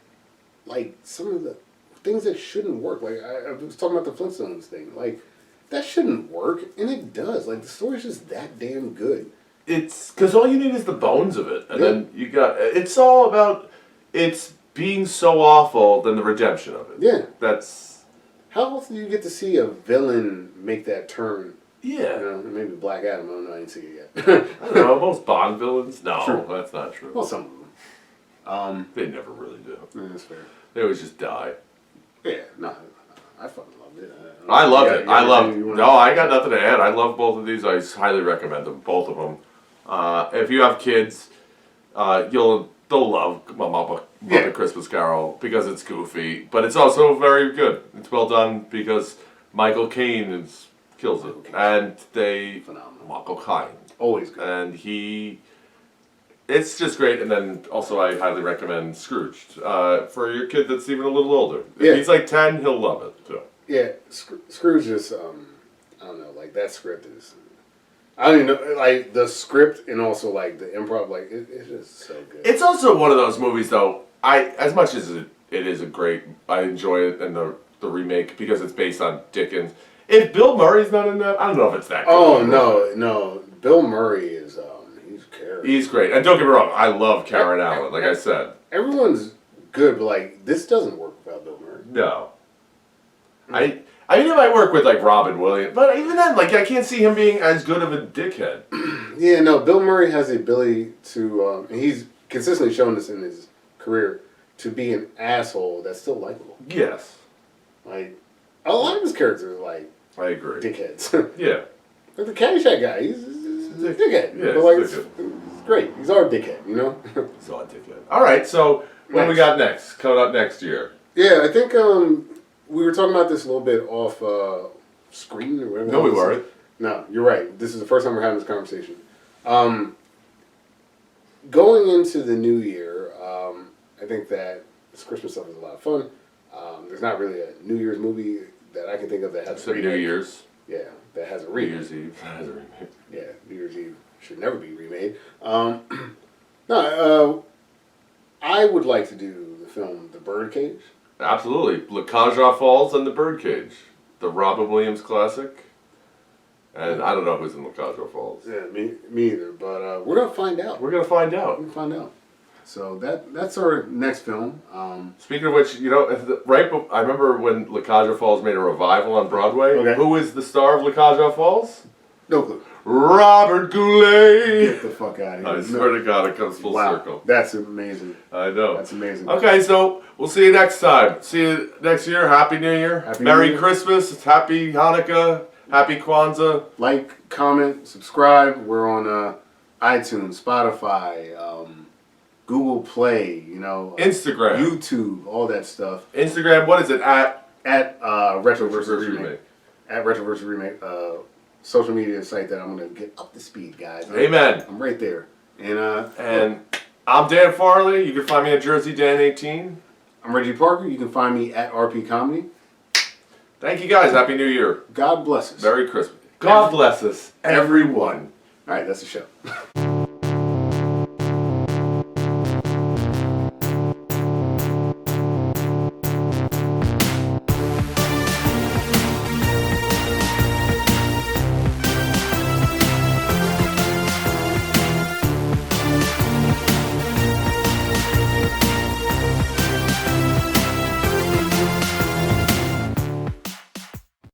like some of the things that shouldn't work. Like I was talking about the Flintstones thing. Like that shouldn't work, and it does. Like the story's just that damn good. It's because all you need is the bones of it, and then you got. It's all about it's being so awful, then the redemption of it. Yeah, that's. How else do you get to see a villain make that turn? Yeah, you know, maybe Black Adam. I don't know. I didn't see it yet. I don't know. Most Bond villains, no, that's not true. Well, some of them. They never really do. Yeah, that's fair. They always just die. Yeah, no, I fucking loved it. I love it. No, I got nothing to add. I love both of these. I highly recommend them, both of them. If you have kids, they'll love Muppet Christmas Carol because it's goofy, but it's also very good. It's well done because Michael Caine kills it, and phenomenal. Michael Caine always good, and it's just great. And then also I highly recommend Scrooged for your kid that's even a little older. If he's like 10, he'll love it too. Yeah, Scrooge just I don't know, like that script is. I don't even know, like, the script and also, like, the improv, like, it's just so good. It's also one of those movies, though, as much as it is I enjoy it in the remake because it's based on Dickens. If Bill Murray's not in that, I don't know if it's that good. Oh, no. Bill Murray is, he's Karen. He great. And don't get me wrong, I love Karen Allen, like I said. Everyone's good, but, like, this doesn't work without Bill Murray. No. I mean, it might work with, like, Robin Williams, but even then, like, I can't see him being as good of a dickhead. Yeah, no, Bill Murray has the ability to, and he's consistently shown this in his career, to be an asshole that's still likable. Yes. Like, a lot of his characters are, like, I agree. dickheads. Yeah. Like the Caddyshack guy, he's a dickhead. Yeah, but, like, it's great. He's our dickhead, you know? He's our dickhead. All right, so what do we got next? Coming up next year? Yeah, I think, we were talking about this a little bit off screen or whatever. No, we weren't. No, you're right. This is the first time we're having this conversation. Going into the new year, I think that this Christmas stuff is a lot of fun. There's not really a New Year's movie that I can think of that has New Year's. Yeah, that has a New remake. Year's Eve has a remake. Yeah, New Year's Eve should never be remade. I would like to do the film The Birdcage. Absolutely. Lakaja Falls and The Birdcage. The Robin Williams classic. And I don't know who's in Lakaja Falls. Yeah, me either. But we're gonna find out. We're gonna find out. We're gonna find out. So that's our next film. Speaking of which, you know, I remember when Lakaja Falls made a revival on Broadway. Okay. Who is the star of Lakaja Falls? No clue. Robert Goulet. Get the fuck out of here. I swear to God, it comes full circle. That's amazing. I know. That's amazing. Okay, so we'll see you next time. See you next year. Happy New Year. Merry New Year. Christmas. Happy Hanukkah. Happy Kwanzaa. Like, comment, subscribe. We're on iTunes, Spotify, Google Play, Instagram. YouTube, all that stuff. Instagram, what is it? At Retro vs. Remake. At Retro vs. Remake. Social media site that I'm going to get up to speed, guys. Amen. I'm right there. And I'm Dan Farley. You can find me at Jersey Dan 18. I'm Reggie Parker. You can find me at RP Comedy. Thank you guys. Happy New Year. God bless us. Merry Christmas. God bless us, everyone. All right, that's the show.